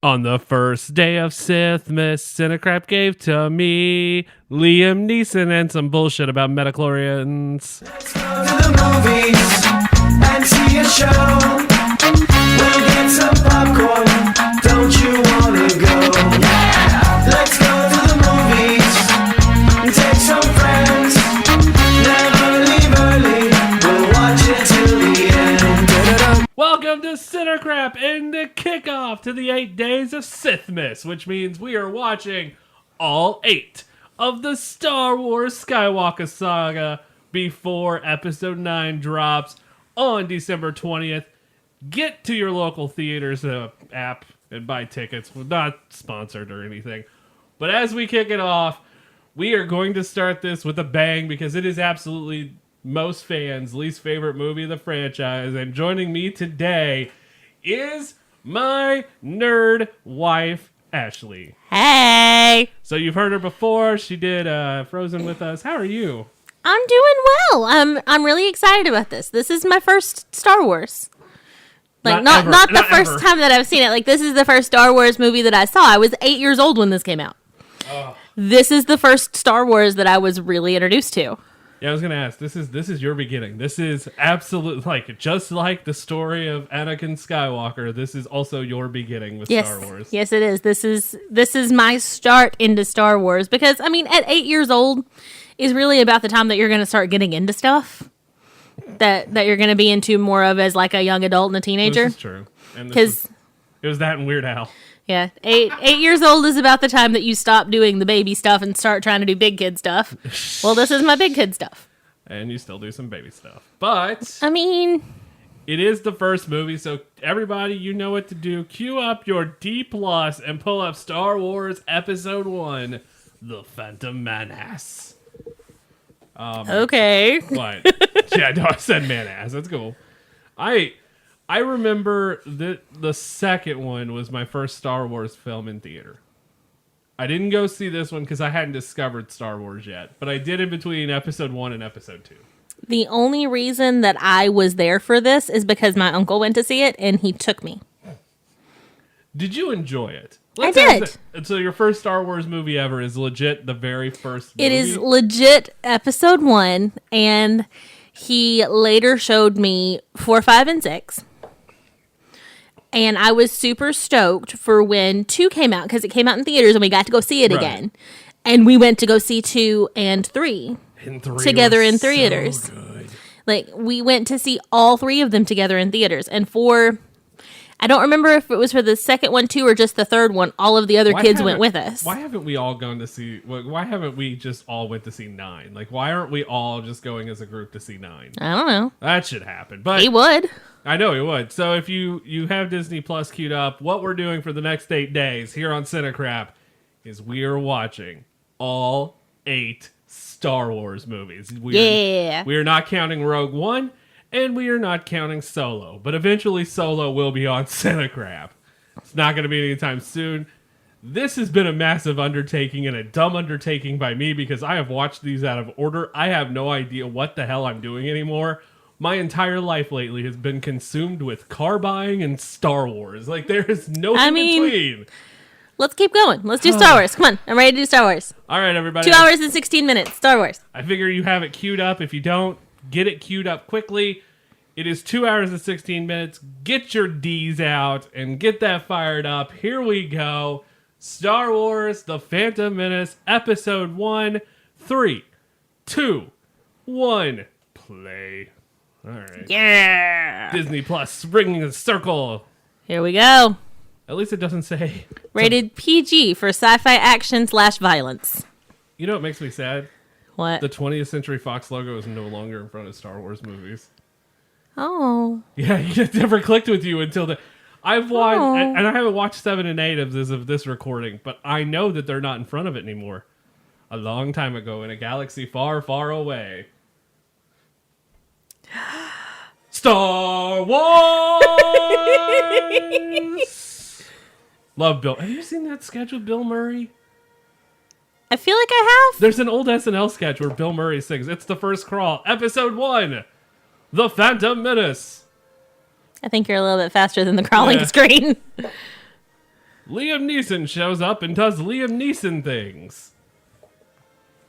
On the first day of Sithmas, CineCrap gave to me Liam Neeson and some bullshit about Midichlorians. Let's go to the movies and see a show. We'll get some popcorn. Don't you wanna go? Yeah! Let's go to the movies and take some friends. Never leave early. We'll watch it till the end. Welcome to CineCrap and the kickoff to the 8 Days of Sithmas, which means we are watching all 8 of the Star Wars Skywalker saga before Episode 9 drops on December 20th. Get to your local theaters app and buy tickets. We're not sponsored or anything. But as we kick it off, we are going to start this with a bang because it is absolutely most fans' least favorite movie of the franchise. And joining me today is my nerd wife, Ashley. Hey! So you've heard her before. She did Frozen with us. How are you? I'm doing well. I'm really excited about this. This is my first Star Wars. Like not the first time that I've seen it. Like this is the first Star Wars movie that I saw. I was 8 years old when this came out. Oh. This is the first Star Wars that I was really introduced to. Yeah, I was gonna ask. This is your beginning. This is absolutely just like the story of Anakin Skywalker. This is also your beginning with Star Wars. Yes, it is. This is my start into Star Wars because I mean, at 8 years old is really about the time that you're going to start getting into stuff that you're going to be into more of as like a young adult and a teenager. This is true. Because it was that and Weird Al. Yeah, 8 years old is about the time that you stop doing the baby stuff and start trying to do big kid stuff. Well, this is my big kid stuff. And you still do some baby stuff. But I mean, it is the first movie, so everybody, you know what to do. Cue up your D+ and pull up Star Wars Episode 1, The Phantom Menace. okay. But yeah, no, I said man-ass. That's cool. I remember that the second one was my first Star Wars film in theater. I didn't go see this one because I hadn't discovered Star Wars yet, but I did in between Episode 1 and Episode 2. The only reason that I was there for this is because my uncle went to see it and he took me. Did you enjoy it? I did. So your first Star Wars movie ever is legit the very first movie? It is legit Episode 1, and he later showed me 4, 5, and 6. And I was super stoked for when 2 came out, because it came out in theaters, and we got to go see it again. And we went to go see 2 and 3 together in theaters. So good. Like, we went to see all 3 of them together in theaters. And for... I don't remember if it was for the second one, too, or just the third one. All of the other kids went with us. Why haven't we all gone to see... Why haven't we just all went to see 9? Like, why aren't we all just going as a group to see 9? I don't know. That should happen. But He would. I know he would. So if you have Disney Plus queued up, what we're doing for the next 8 days here on CineCrap is we are watching all 8 Star Wars movies. We are not counting Rogue One. And we are not counting Solo, but eventually Solo will be on CineCrap. It's not going to be anytime soon. This has been a massive undertaking and a dumb undertaking by me because I have watched these out of order. I have no idea what the hell I'm doing anymore. My entire life lately has been consumed with car buying and Star Wars. Like, there is no in between. Let's keep going. Let's do Star Wars. Come on. I'm ready to do Star Wars. All right, everybody. 2 hours and 16 minutes. Star Wars. I figure you have it queued up. If you don't, get it queued up quickly. It is 2 hours and 16 minutes. Get your D's out and get that fired up. Here we go. Star Wars, The Phantom Menace, Episode 1. 3, 2, 1. Play. All right. Yeah. Disney Plus, bringing the circle. Here we go. At least it doesn't say. Rated PG for sci-fi action / violence. You know what makes me sad? What? The 20th Century Fox logo is no longer in front of Star Wars movies. Oh. Yeah, it never clicked with you until I've watched, and I haven't watched 7 and 8 of this recording, but I know that they're not in front of it anymore. A long time ago in a galaxy far, far away. Star Wars! Love Bill. Have you seen that sketch with Bill Murray? I feel like I have. There's an old SNL sketch where Bill Murray sings, "It's the First Crawl, Episode 1, The Phantom Menace." I think you're a little bit faster than the crawling screen. Liam Neeson shows up and does Liam Neeson things.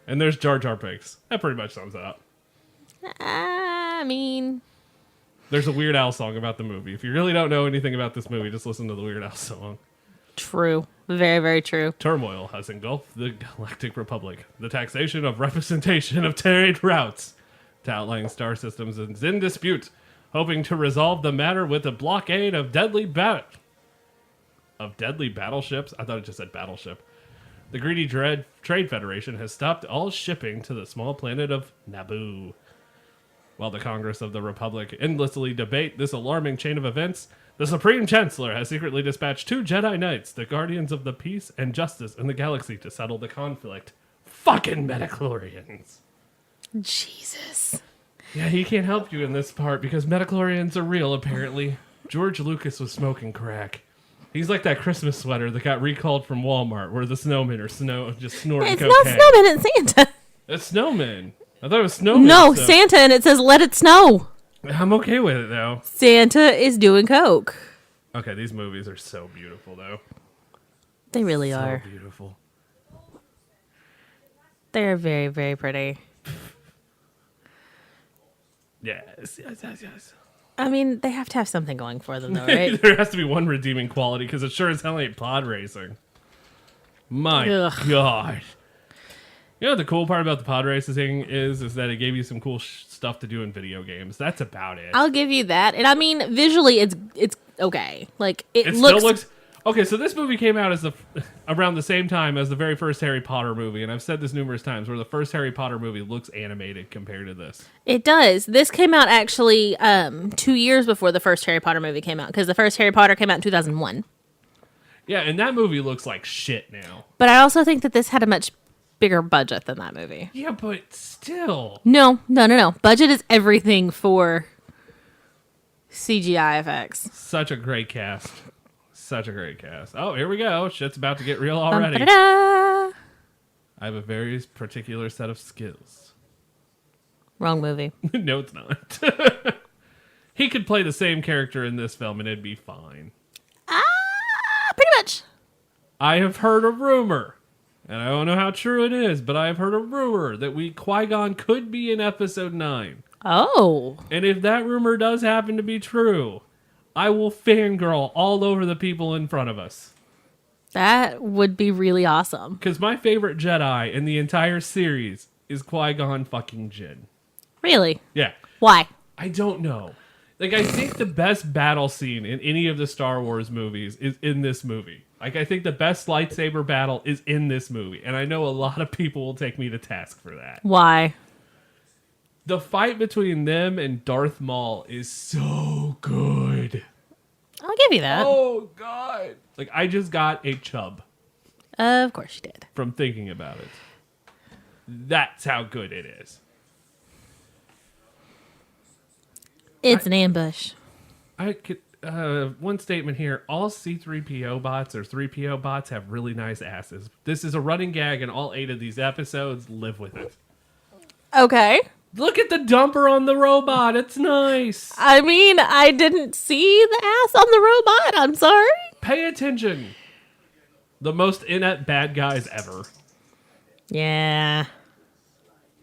And there's Jar Jar Binks. That pretty much sums it up. I mean, There's a Weird Al song about the movie. If you really don't know anything about this movie, just listen to the Weird Al song. true. Very, very true. Turmoil has engulfed the Galactic Republic. The taxation of representation of trade routes to outlying star systems is in dispute, hoping to resolve the matter with a blockade of deadly battleships. I thought it just said battleship. The greedy Trade Federation has stopped all shipping to the small planet of Naboo. While the Congress of the Republic endlessly debate this alarming chain of events, the Supreme Chancellor has secretly dispatched 2 Jedi Knights, the guardians of the peace and justice in the galaxy, to settle the conflict. Fucking Midichlorians. Jesus. Yeah, he can't help you in this part because Midichlorians are real, apparently. George Lucas was smoking crack. He's like that Christmas sweater that got recalled from Walmart where the snowmen are just snorting It's cocaine. not snowman, it's Santa. It's snowmen. I thought it was snowmen. No, so Santa, and it says let it snow. I'm okay with it, though. Santa is doing coke. Okay, these movies are so beautiful, though. They really So are. beautiful. They're very, very pretty. Yes. I mean, they have to have something going for them, though, right? There has to be one redeeming quality because it sure as hell ain't pod racing. My Ugh. God. You know what the cool part about the pod racing is that it gave you some cool stuff to do in video games. That's about it. I'll give you that. And I mean, visually, it's okay. Like, it Still looks... Okay, so this movie came out as around the same time as the very first Harry Potter movie, and I've said this numerous times, where the first Harry Potter movie looks animated compared to this. It does. This came out actually 2 years before the first Harry Potter movie came out, because the first Harry Potter came out in 2001. Yeah, and that movie looks like shit now. But I also think that this had a much bigger budget than that movie. Yeah, but still. No. Budget is everything for CGI effects. Such a great cast. Oh, here we go. Shit's about to get real already. Bum-ba-da-da. I have a very particular set of skills. Wrong movie. No, it's not. He could play the same character in this film and it'd be fine. Pretty much. I have heard a rumor, and I don't know how true it is, but I have heard a rumor that Qui-Gon could be in Episode 9. Oh. And if that rumor does happen to be true, I will fangirl all over the people in front of us. That would be really awesome. Because my favorite Jedi in the entire series is Qui-Gon fucking Jinn. Really? Yeah. Why? I don't know. Like, I think the best battle scene in any of the Star Wars movies is in this movie. Like, I think the best lightsaber battle is in this movie. And I know a lot of people will take me to task for that. Why? The fight between them and Darth Maul is so good. I'll give you that. Oh, God. Like, I just got a chub Of course you did. from thinking about it. That's how good it is. It's an ambush. I could... one statement here. All C-3PO bots or 3PO bots have really nice asses. This is a running gag in all 8 of these episodes. Live with it. Okay. Look at the dumper on the robot. It's nice. I mean, I didn't see the ass on the robot. I'm sorry. Pay attention. The most inept bad guys ever. Yeah.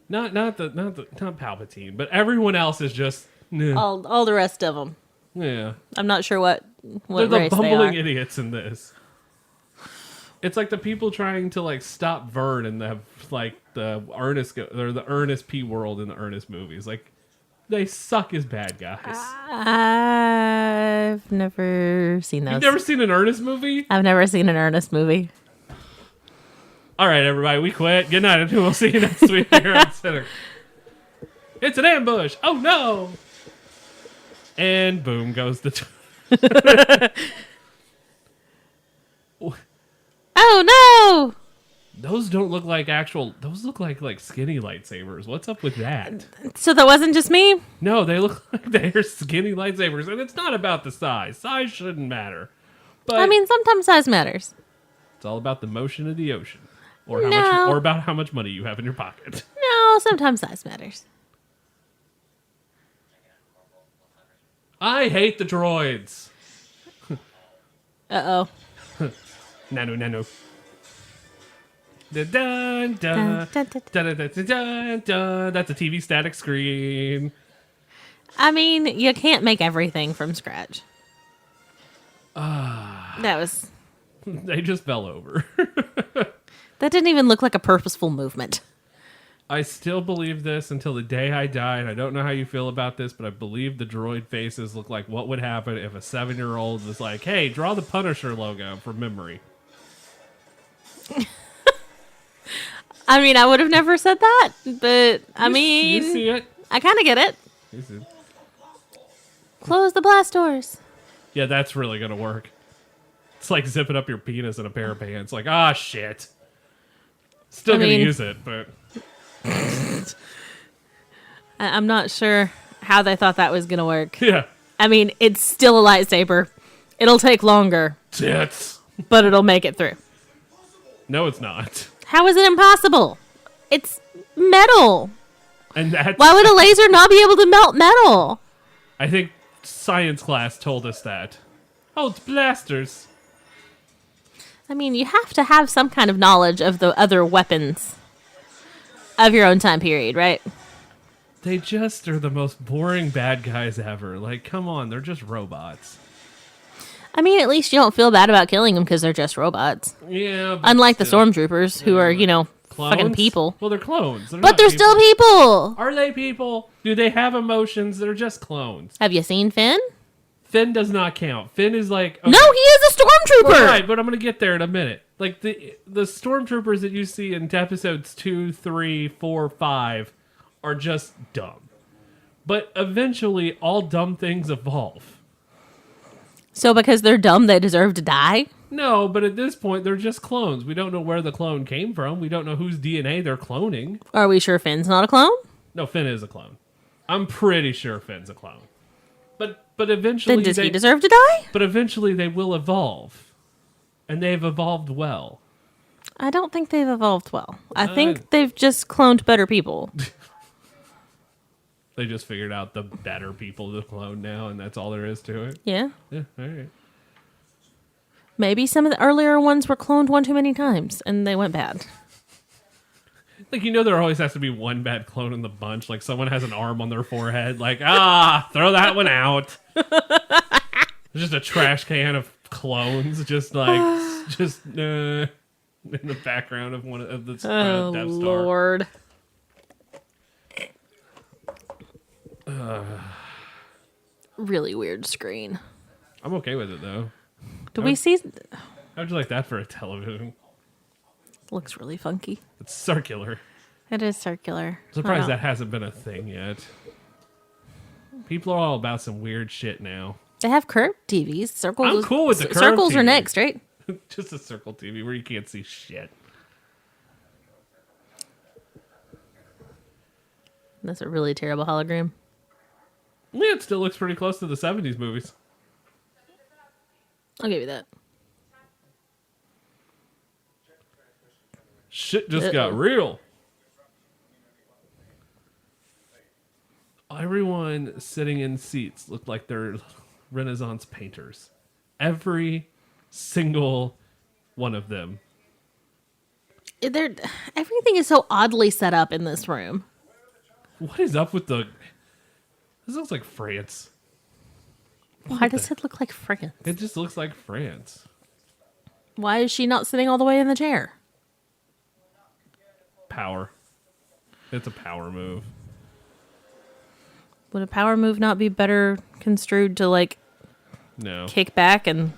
Not Palpatine, but everyone else is just... Nah. All the rest of them. Yeah. I'm not sure what They're the race they bumbling are. idiots in this. It's like the people trying to like stop Vern and the like the Ernest P world in the Ernest movies. Like they suck as bad guys. I've never seen those. You've never seen an Ernest movie? I've never seen an Ernest movie. All right, everybody, we quit. Good night, and we'll see you next week here on Center. It's an ambush. Oh no! And boom goes the. Oh no! Those don't look like actual. Those look like skinny lightsabers. What's up with that? So that wasn't just me? No, they look like they're skinny lightsabers, and it's not about the size. Size shouldn't matter. But I mean, sometimes size matters. it's all about the motion of the ocean, or how No. much, or about how much money you have in your pocket. No, sometimes size matters. I hate the droids. Uh-oh. Nano, nano. Dun, dun, dun, dun, dun, dun, dun, dun. That's a TV static screen. I mean, you can't make everything from scratch. That was... They just fell over. That didn't even look like a purposeful movement. I still believe this until the day I die, and I don't know how you feel about this, but I believe the droid faces look like what would happen if a 7-year-old was like, hey, draw the Punisher logo from memory. I mean, I would have never said that, but I mean... You see it? I kind of get it. You see it. Close the blast doors. Yeah, that's really going to work. It's like zipping up your penis in a pair of pants. Like, ah, shit. Still going to use it, but... I'm not sure how they thought that was going to work. Yeah. I mean, it's still a lightsaber. It'll take longer, Tits. but it'll make it through. No, it's not. How is it impossible? It's metal. And that's... Why would a laser not be able to melt metal? I think science class told us that. Oh, it's blasters. I mean, you have to have some kind of knowledge of the other weapons of your own time period, right? They just are the most boring bad guys ever. Like, come on, they're just robots. I mean, at least you don't feel bad about killing them because they're just robots. Yeah. Unlike the still. stormtroopers, who are, you know, Clones? fucking people. Well, they're clones. But not they're still people. Are they people? Do they have emotions? They're just clones. Have you seen Finn? Finn does not count. Finn is like... okay. No, he is a stormtrooper. Well, right, but I'm going to get there in a minute. Like, the stormtroopers that you see in episodes 2, 3, 4, 5 are just dumb. But eventually, all dumb things evolve. So because they're dumb, they deserve to die? No, but at this point, they're just clones. We don't know where the clone came from. We don't know whose DNA they're cloning. Are we sure Finn's not a clone? No, Finn is a clone. I'm pretty sure Finn's a clone. But eventually... Then does he deserve to die? But eventually, they will evolve. And they've evolved well. I don't think they've evolved well. I think they've just cloned better people. They just figured out the better people to clone now, and that's all there is to it. Yeah. Yeah, all right. Maybe some of the earlier ones were cloned one too many times, and they went bad. Like, you know, there always has to be one bad clone in the bunch. Like, someone has an arm on their forehead. Like, throw that one out. Just a trash can of clones, just in the background of one of the Death Star. Lord. Really weird screen. I'm okay with it, though. Do we see... How'd you like that for a television? Looks really funky. It's circular. It is circular. Surprised that hasn't been a thing yet. People are all about some weird shit now. They have curved TVs. Circles. I'm cool with the curved circles TV. are next, right? Just a circle TV where you can't see shit. That's a really terrible hologram. Yeah, it still looks pretty close to the 70s movies. I'll give you that. Shit just got real. Everyone sitting in seats looked like they're Renaissance painters. Every single one of them. Everything is so oddly set up in this room. What is up with the... This looks like France. Why does it look like France? It just looks like France. Why is she not sitting all the way in the chair? Power. It's a power move. Would a power move not be better construed to, like, No. kick back and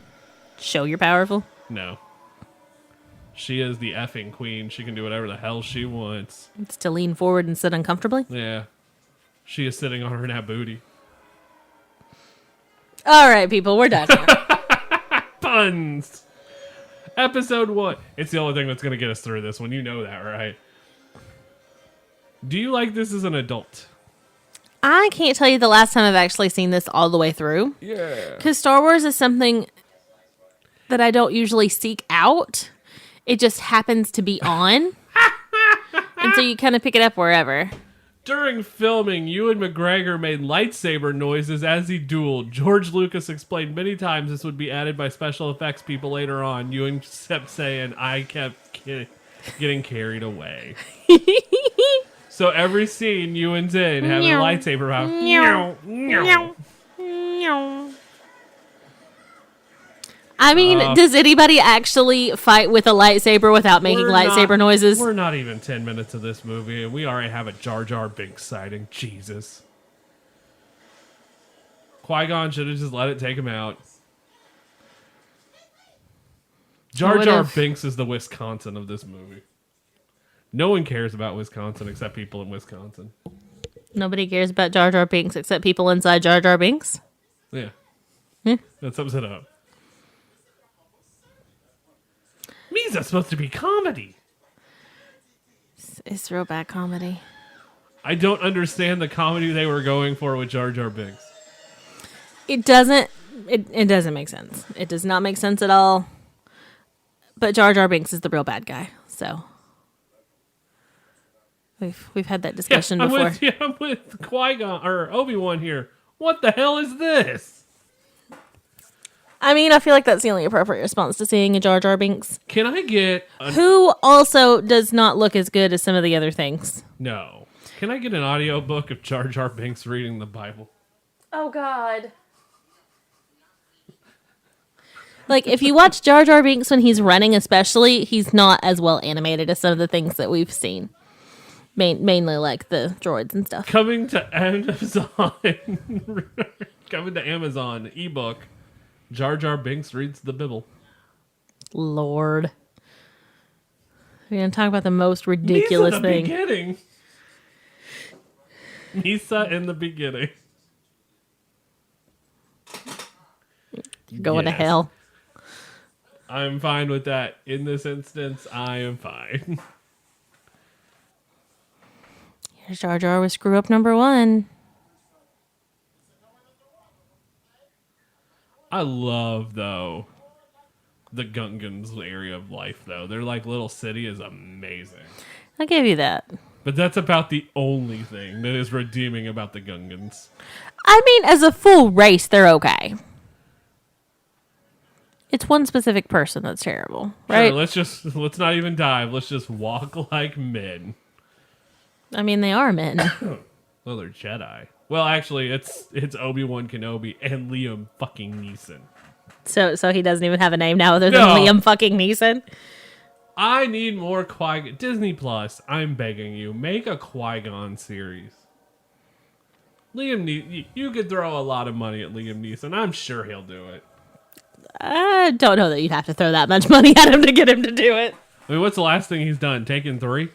show you're powerful? No. She is the effing queen. She can do whatever the hell she wants. It's to lean forward and sit uncomfortably? Yeah. She is sitting on her nap booty. All right, people, we're done here. Puns! Episode 1. It's the only thing that's going to get us through this one. You know that, right? Do you like this as an adult? I can't tell you the last time I've actually seen this all the way through. Yeah. Because Star Wars is something that I don't usually seek out. It just happens to be on. And so you kind of pick it up wherever. During filming, Ewan McGregor made lightsaber noises as he dueled. George Lucas explained many times this would be added by special effects people later on. Ewan kept saying, I kept getting carried away. So every scene Ewan's in, having a lightsaber out. I mean, does anybody actually fight with a lightsaber without making lightsaber noises? We're not even 10 minutes of this movie, and we already have a Jar Jar Binks sighting. Jesus. Qui-Gon should have just let it take him out. Jar Jar Binks is the Wisconsin of this movie. No one cares about Wisconsin except people in Wisconsin. Nobody cares about Jar Jar Binks except people inside Jar Jar Binks? Yeah. That sums it up. Misa's supposed to be comedy. It's real bad comedy. I don't understand the comedy they were going for with Jar Jar Binks. It doesn't make sense. It does not make sense at all. But Jar Jar Binks is the real bad guy, so we've had that discussion before. I'm with Qui-Gon or Obi-Wan here. What the hell is this? I mean, I feel like that's the only appropriate response to seeing a Jar Jar Binks. Can I get who also does not look as good as some of the other things? No. Can I get an audiobook of Jar Jar Binks reading the Bible? Oh, God. Like, if you watch Jar Jar Binks when he's running especially, he's not as well animated as some of the things that we've seen. Mainly, like, the droids and stuff. Coming to Amazon ebook, Jar Jar Binks reads the Bible. Lord. We're going to talk about the most ridiculous Misa thing. Beginning. Misa in the beginning. Going to hell. I'm fine with that. In this instance, I am fine. Here's Jar Jar with screw up number 1. I love, though, the Gungans area of life, though. Their, like, little city is amazing. I'll give you that. But that's about the only thing that is redeeming about the Gungans. I mean, as a full race, they're okay. It's one specific person that's terrible, right? Sure, let's not even dive. Let's just walk like men. I mean, they are men. Well, they're Jedi. Well, actually, it's Obi Wan Kenobi and Liam fucking Neeson. So he doesn't even have a name now other than Liam fucking Neeson. I need more Qui-Gon. Disney Plus, I'm begging you, make a Qui-Gon series. You could throw a lot of money at Liam Neeson. I'm sure he'll do it. I don't know that you'd have to throw that much money at him to get him to do it. I mean, what's the last thing he's done? Taken 3?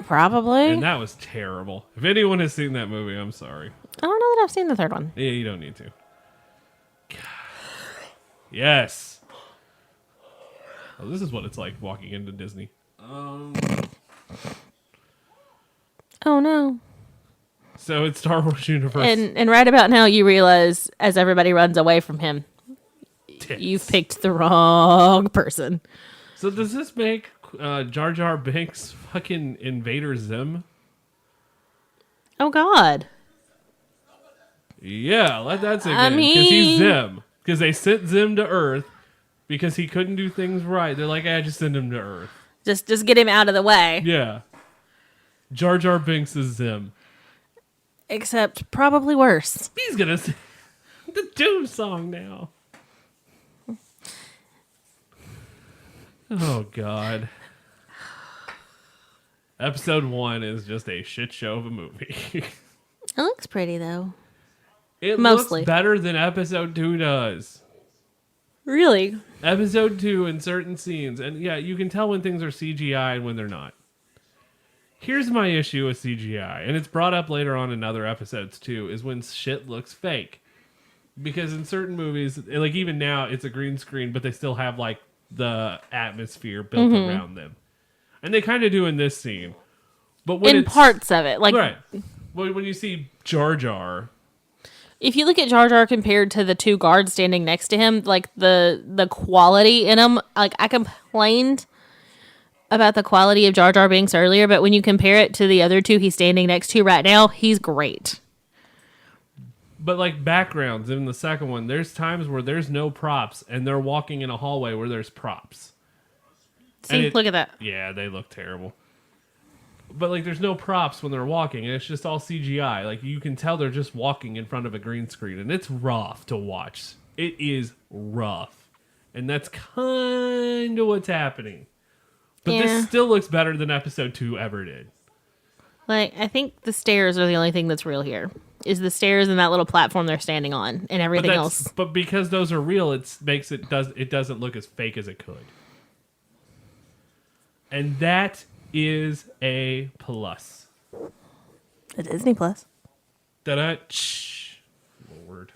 Probably. And that was terrible. If anyone has seen that movie, I'm sorry. I don't know that I've seen the third one. Yeah, you don't need to. God. Yes. Oh, this is what it's like walking into Disney. Oh no. So it's Star Wars Universe. And right about now you realize as everybody runs away from him, Tits. you've picked the wrong person. So does this make Jar Jar Binks fucking Invader Zim? Oh God. Yeah, let that sink in. Because he's Zim. Because they sent Zim to Earth because he couldn't do things right. They're like, just send him to Earth. Just get him out of the way. Yeah. Jar Jar Binks is Zim. Except probably worse. He's gonna sing the Doom song now. Oh, God. Episode 1 is just a shit show of a movie. It looks pretty, though. It Mostly. looks better than Episode 2 does. Really? Episode 2 in certain scenes. And yeah, you can tell when things are CGI and when they're not. Here's my issue with CGI, and it's brought up later on in other episodes too, is when shit looks fake. Because in certain movies, like even now, it's a green screen, but they still have like the atmosphere built around them. And they kind of do in this scene. But when in parts of it. Like, right. When you see Jar Jar. If you look at Jar Jar compared to the 2 guards standing next to him, like the quality in them, like I complained about the quality of Jar Jar Binks earlier, but when you compare it to the other two he's standing next to right now, he's great. But like backgrounds in the second one, there's times where there's no props and they're walking in a hallway where there's props. See, look at that. Yeah, they look terrible. But like there's no props when they're walking and it's just all CGI. Like you can tell they're just walking in front of a green screen and it's rough to watch. It is rough. And that's kind of what's happening. But this still looks better than episode 2 ever did. Like, I think the stairs are the only thing that's real here. Is the stairs and that little platform they're standing on, and everything else. But because those are real, it doesn't look as fake as it could. And that is a plus. A Disney Plus. Da-da. Lord.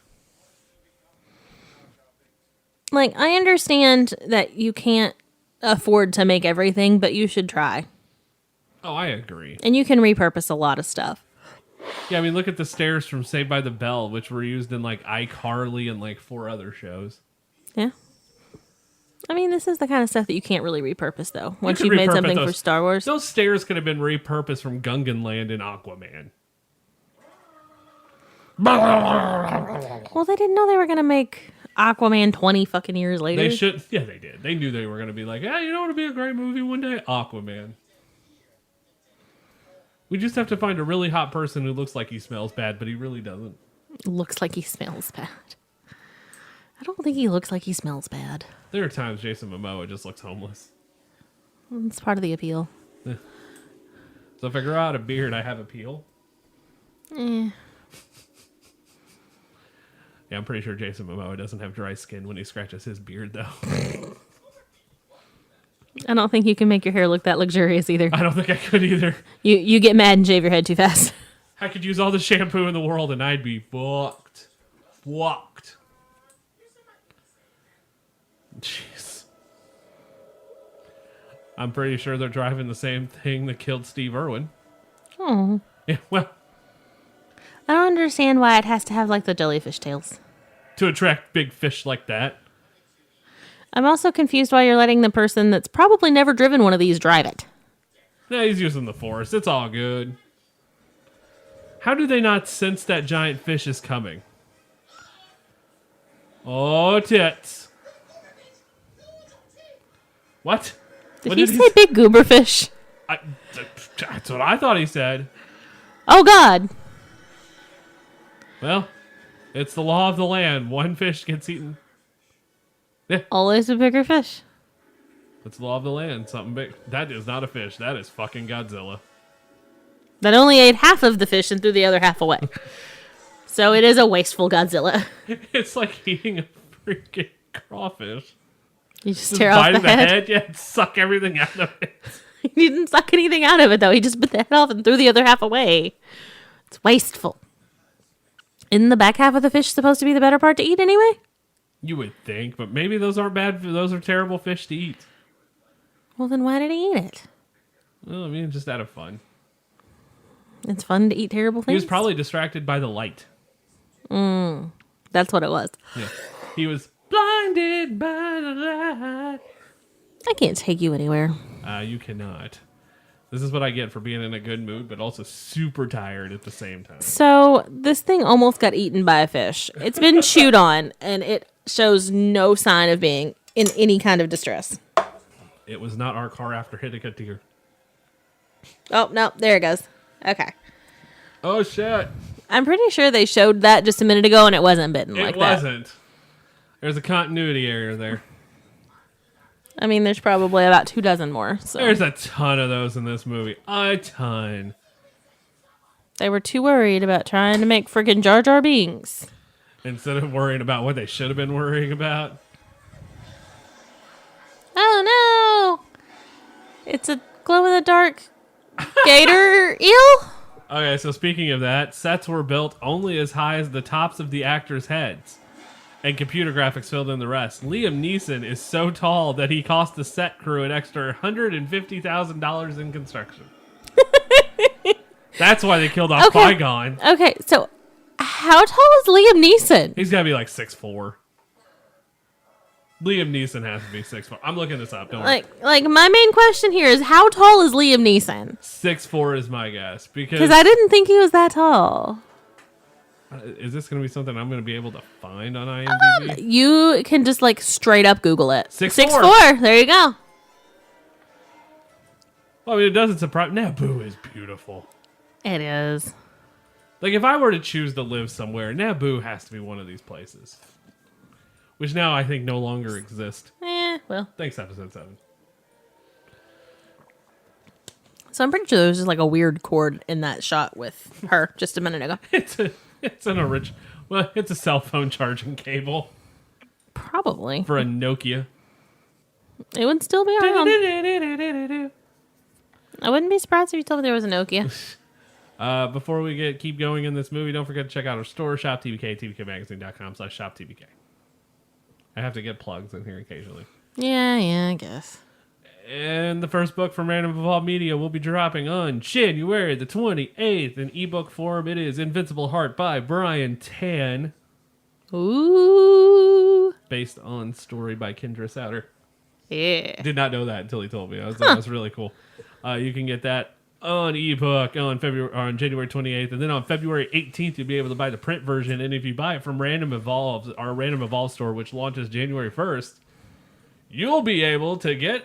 Like, I understand that you can't afford to make everything, but you should try. Oh, I agree. And you can repurpose a lot of stuff. Yeah, I mean, look at the stairs from Saved by the Bell, which were used in, like, iCarly and, like, 4 other shows. Yeah. I mean, this is the kind of stuff that you can't really repurpose, though. Once you've made something for Star Wars. Those stairs could have been repurposed from Gungan Land in Aquaman. Well, they didn't know they were going to make Aquaman 20 fucking years later. They should. Yeah, they did. They knew they were going to be like, yeah, you know what would be a great movie one day? Aquaman. We just have to find a really hot person who looks like he smells bad, but he really doesn't. Looks like he smells bad. I don't think he looks like he smells bad. There are times Jason Momoa just looks homeless. It's part of the appeal. Yeah. So if I grow out a beard, I have appeal. Yeah, I'm pretty sure Jason Momoa doesn't have dry skin when he scratches his beard, though. I don't think you can make your hair look that luxurious either. I don't think I could either. You get mad and shave your head too fast. I could use all the shampoo in the world and I'd be fucked. Fucked. Jeez. I'm pretty sure they're driving the same thing that killed Steve Irwin. Oh. Yeah, well. I don't understand why it has to have like the jellyfish tails. To attract big fish like that. I'm also confused why you're letting the person that's probably never driven one of these drive it. Yeah, he's using the Force. It's all good. How do they not sense that giant fish is coming? Oh, tits. What? Did he say big goober fish? That's what I thought he said. Oh, God. Well, it's the law of the land. One fish gets eaten. Yeah. Always a bigger fish. It's the law of the land. Something big. That is not a fish. That is fucking Godzilla. That only ate half of the fish and threw the other half away. So it is a wasteful Godzilla. It's like eating a freaking crawfish. You just tear off the head. Yeah, and suck everything out of it. He didn't suck anything out of it, though. He just bit the head off and threw the other half away. It's wasteful. Isn't the back half of the fish supposed to be the better part to eat anyway? You would think, but maybe those aren't bad. Those are terrible fish to eat. Well, then why did he eat it? Well, I mean, just out of fun. It's fun to eat terrible things? He was probably distracted by the light. That's what it was. Yeah. He was blinded by the light. I can't take you anywhere. You cannot. This is what I get for being in a good mood, but also super tired at the same time. So, this thing almost got eaten by a fish. It's been chewed on, and it shows no sign of being in any kind of distress. It was not our car after hitting a deer. Oh, no, there it goes. Okay. Oh, shit. I'm pretty sure they showed that just a minute ago, and it wasn't bitten like that. It wasn't. There's a continuity error there. I mean, there's probably about 24 more. So. There's a ton of those in this movie. A ton. They were too worried about trying to make friggin' Jar Jar Binks. Instead of worrying about what they should have been worrying about. Oh, no. It's a glow-in-the-dark gator eel? Okay, so speaking of that, sets were built only as high as the tops of the actors' heads. And computer graphics filled in the rest. Liam Neeson is so tall that he cost the set crew an extra $150,000 in construction. That's why they killed off Qui-Gon. Okay, so how tall is Liam Neeson? He's got to be like 6'4". Liam Neeson has to be 6'4". I'm looking this up. Don't worry. Like my main question here is how tall is Liam Neeson? 6'4" is my guess Because I didn't think he was that tall. Is this going to be something I'm going to be able to find on IMDb? You can just like straight up Google it. 6'4". 6'4". There you go. Well, I mean, it doesn't surprise. Naboo is beautiful. It is. Like, if I were to choose to live somewhere, Naboo has to be one of these places. Which now I think no longer exist. Well. Thanks, episode 7. So I'm pretty sure there was just like a weird cord in that shot with her just a minute ago. It's a cell phone charging cable Probably. for a Nokia. It would still be around. I wouldn't be surprised if you told me there was a Nokia. Before we keep going in this movie, don't forget to check out our store, ShopTBK, tbkmagazine.com/ShopTBK. I have to get plugs in here occasionally. Yeah, I guess. And the first book from Random Evolved Media will be dropping on January the 28th in ebook form. It is Invincible Heart by Brian Tan. Ooh. Based on story by Kendra Souter. Yeah. Did not know that until he told me. That was really cool. You can get that on ebook on January 28th, and then on February 18th you'll be able to buy the print version. And if you buy it from Random Evolve, our Random Evolve store, which launches January 1st, you'll be able to get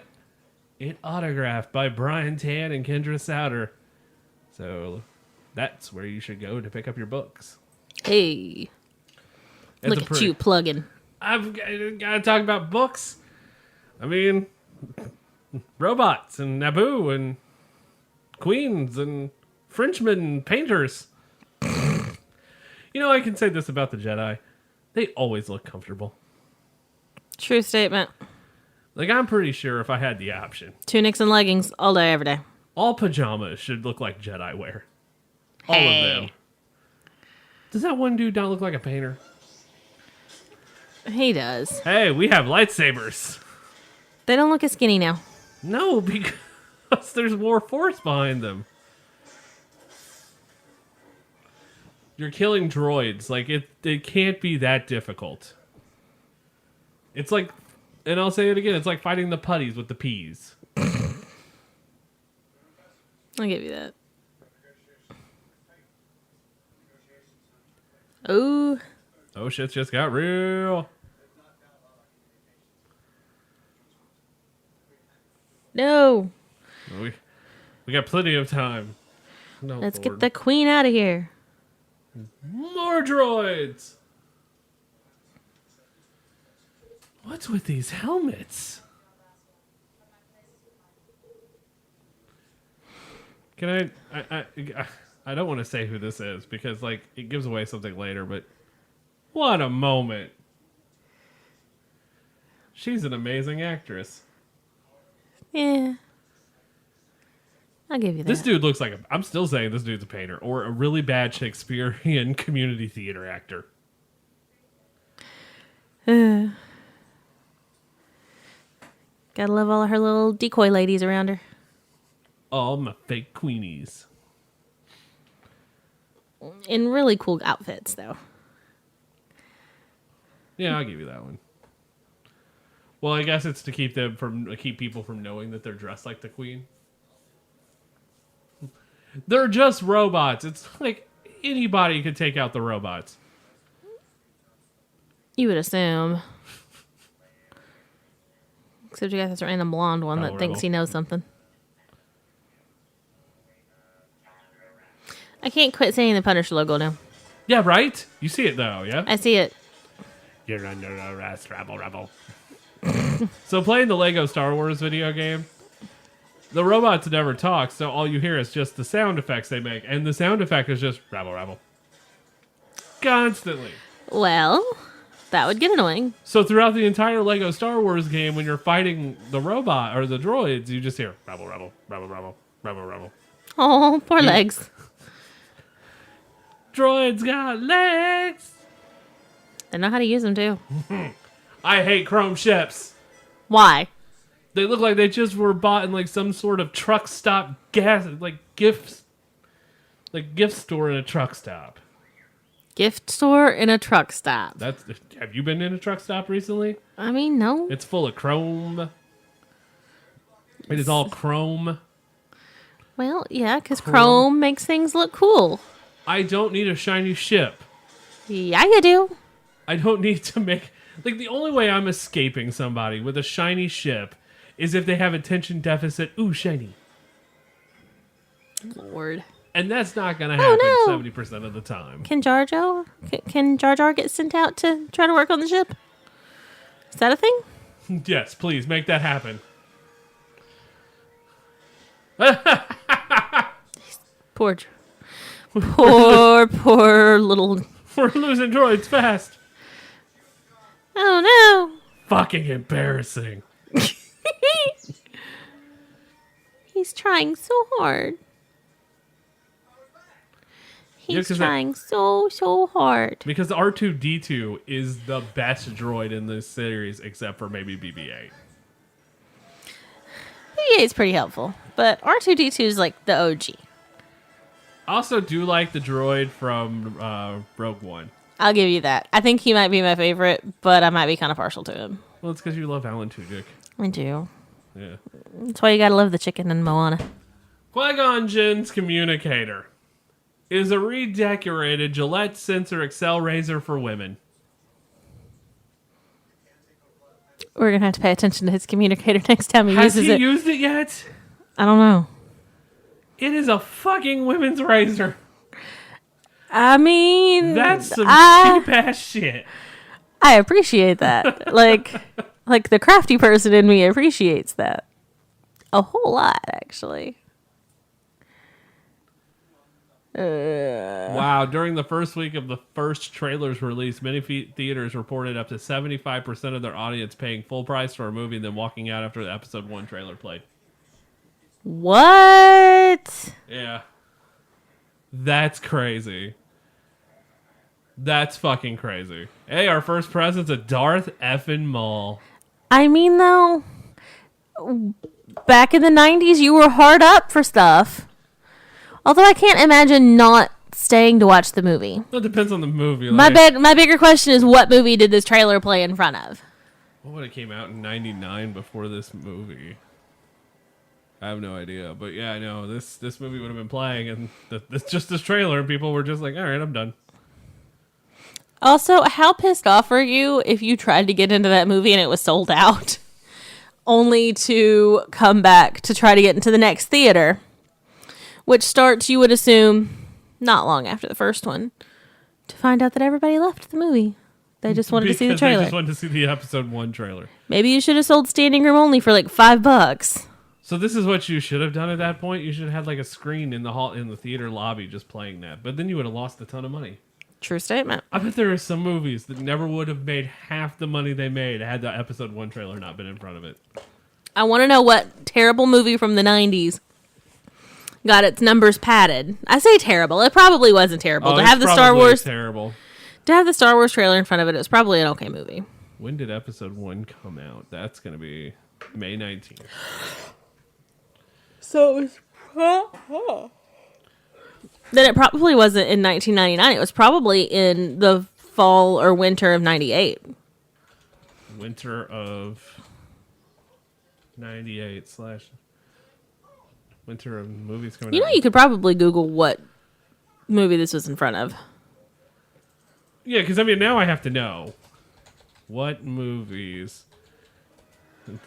it autographed by Brian Tan and Kendra Souter. So that's where you should go to pick up your books. Hey. Look at you plugging. I've got to talk about books. I mean, robots and Naboo and queens and Frenchmen and painters. You know, I can say this about the Jedi. They always look comfortable. True statement. Like, I'm pretty sure if I had the option, Tunics and leggings all day, every day. all pajamas should look like Jedi wear. All Hey. of them. Does that one dude not look like a painter? He does. Hey, we have lightsabers. They don't look as skinny now. No, because there's more force behind them. You're killing droids. Like, it can't be that difficult. It's like, and I'll say it again, it's like fighting the putties with the peas. I'll give you that. Oh. Oh, shit just got real. No. We got plenty of time. No, Let's Lord. get the queen out of here. More droids! What's with these helmets? Can I don't want to say who this is because, like, it gives away something later, but what a moment. She's an amazing actress. Yeah. I'll give you that. This dude looks like I'm still saying this dude's a painter or a really bad Shakespearean community theater actor. Gotta love all of her little decoy ladies around her. All my fake queenies. In really cool outfits, though. Yeah, I'll give you that one. Well, I guess it's to keep people from knowing that they're dressed like the queen. They're just robots. It's like anybody could take out the robots. You would assume. Except you got this random blonde one that thinks he knows something. I can't quit saying the Punisher logo now. Yeah, right? You see it, though, yeah? I see it. You're under arrest, rebel. So playing the Lego Star Wars video game, the robots never talk, so all you hear is just the sound effects they make. And the sound effect is just rebel. Constantly. Well, that would get annoying. So throughout the entire Lego Star Wars game, when you're fighting the robot or the droids, you just hear rebel. Oh, poor legs. Droids got legs. They know how to use them, too. I hate chrome ships. Why? They look like they just were bought in like some sort of truck stop gift store in a truck stop. Gift store and a truck stop. Have you been in a truck stop recently? I mean, no. It's full of chrome. It is all chrome. Well, yeah, because chrome makes things look cool. I don't need a shiny ship. Yeah, you do. I don't need to make... Like, the only way I'm escaping somebody with a shiny ship is if they have attention deficit. Ooh, shiny. Lord. And that's not going to happen no. 70% of the time. Can Jar Jar get sent out to try to work on the ship? Is that a thing? Yes, please, make that happen. Poor little... We're losing droids fast. Oh, no. Fucking embarrassing. He's trying so hard. He's trying so hard. Because R2-D2 is the best droid in this series, except for maybe BB-8. BB-8's pretty helpful, but R2-D2 is like the OG. I also do like the droid from Rogue One. I'll give you that. I think he might be my favorite, but I might be kind of partial to him. Well, it's because you love Alan Tudyk. I do. Yeah. That's why you gotta love the chicken in Moana. Qui-Gon Jinn's communicator is a redecorated Gillette Sensor Excel razor for women. We're gonna have to pay attention to his communicator next time he Has uses he it. used it yet? I don't know. It is a fucking women's razor. I mean, That's some cheap ass shit. I appreciate that. like the crafty person in me appreciates that a whole lot, actually. Wow, during the first week of the first trailer's release, many theaters reported up to 75% of their audience paying full price for a movie and then walking out after the episode 1 trailer played. What? Yeah. That's crazy. That's fucking crazy. Hey, our first present's a Darth effing Maul. I mean, though, back in the 90s, you were hard up for stuff. Although I can't imagine not staying to watch the movie. Well, it depends on the movie. My bigger question is, what movie did this trailer play in front of? What would it came out in 99 before this movie? I have no idea. But yeah, I know. This movie would have been playing, and it's just this trailer, and people were just like, all right, I'm done. Also, how pissed off are you if you tried to get into that movie and it was sold out? Only to come back to try to get into the next theater. Which starts, you would assume, not long after the first one. To find out that everybody left the movie. They just wanted to see the trailer. They just wanted to see the episode 1 trailer. Maybe you should have sold standing room only for like $5. So this is what you should have done at that point. You should have had like a screen in the theater lobby just playing that. But then you would have lost a ton of money. True statement. I bet there are some movies that never would have made half the money they made had the episode 1 trailer not been in front of it. I want to know what terrible movie from the 90s got its numbers padded. I say terrible. It probably wasn't terrible. To have the Star Wars terrible. To have the Star Wars trailer in front of it, it was probably an okay movie. When did episode 1 come out? That's going to be May 19th. So it was Then it probably wasn't in 1999. It was probably in the fall or winter of 98. Winter of 98 / winter of movies coming out. You know, you could probably Google what movie this was in front of. Yeah, because I mean, now I have to know what movies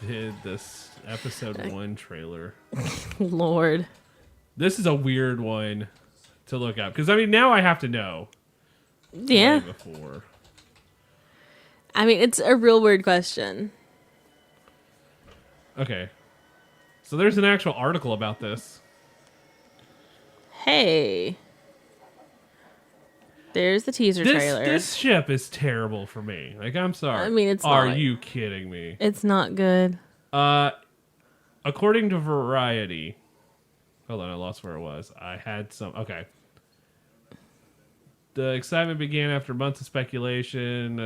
did this episode 1 trailer. Lord. This is a weird one to look up. Because I mean, now I have to know. Yeah. Way before. I mean, it's a real weird question. Okay. So there's an actual article about this. Hey. There's the teaser trailer. This ship is terrible for me. Like, I'm sorry. I mean, it's Are not. you kidding me? It's not good. According to Variety... Hold on, I lost where it was. I had some... Okay. The excitement began after months of speculation.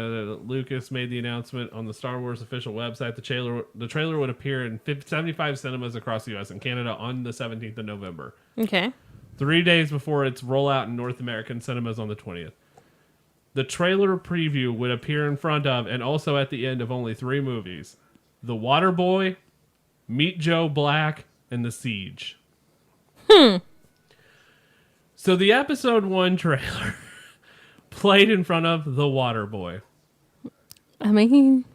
Lucas made the announcement on the Star Wars official website. The trailer would appear in 75 cinemas across the U.S. and Canada on the 17th of November. Okay. 3 days before its rollout in North American cinemas on the 20th. the trailer preview would appear in front of and also at the end of only 3 movies: The Waterboy, Meet Joe Black, and The Siege. So the episode 1 trailer played in front of The Waterboy. I mean,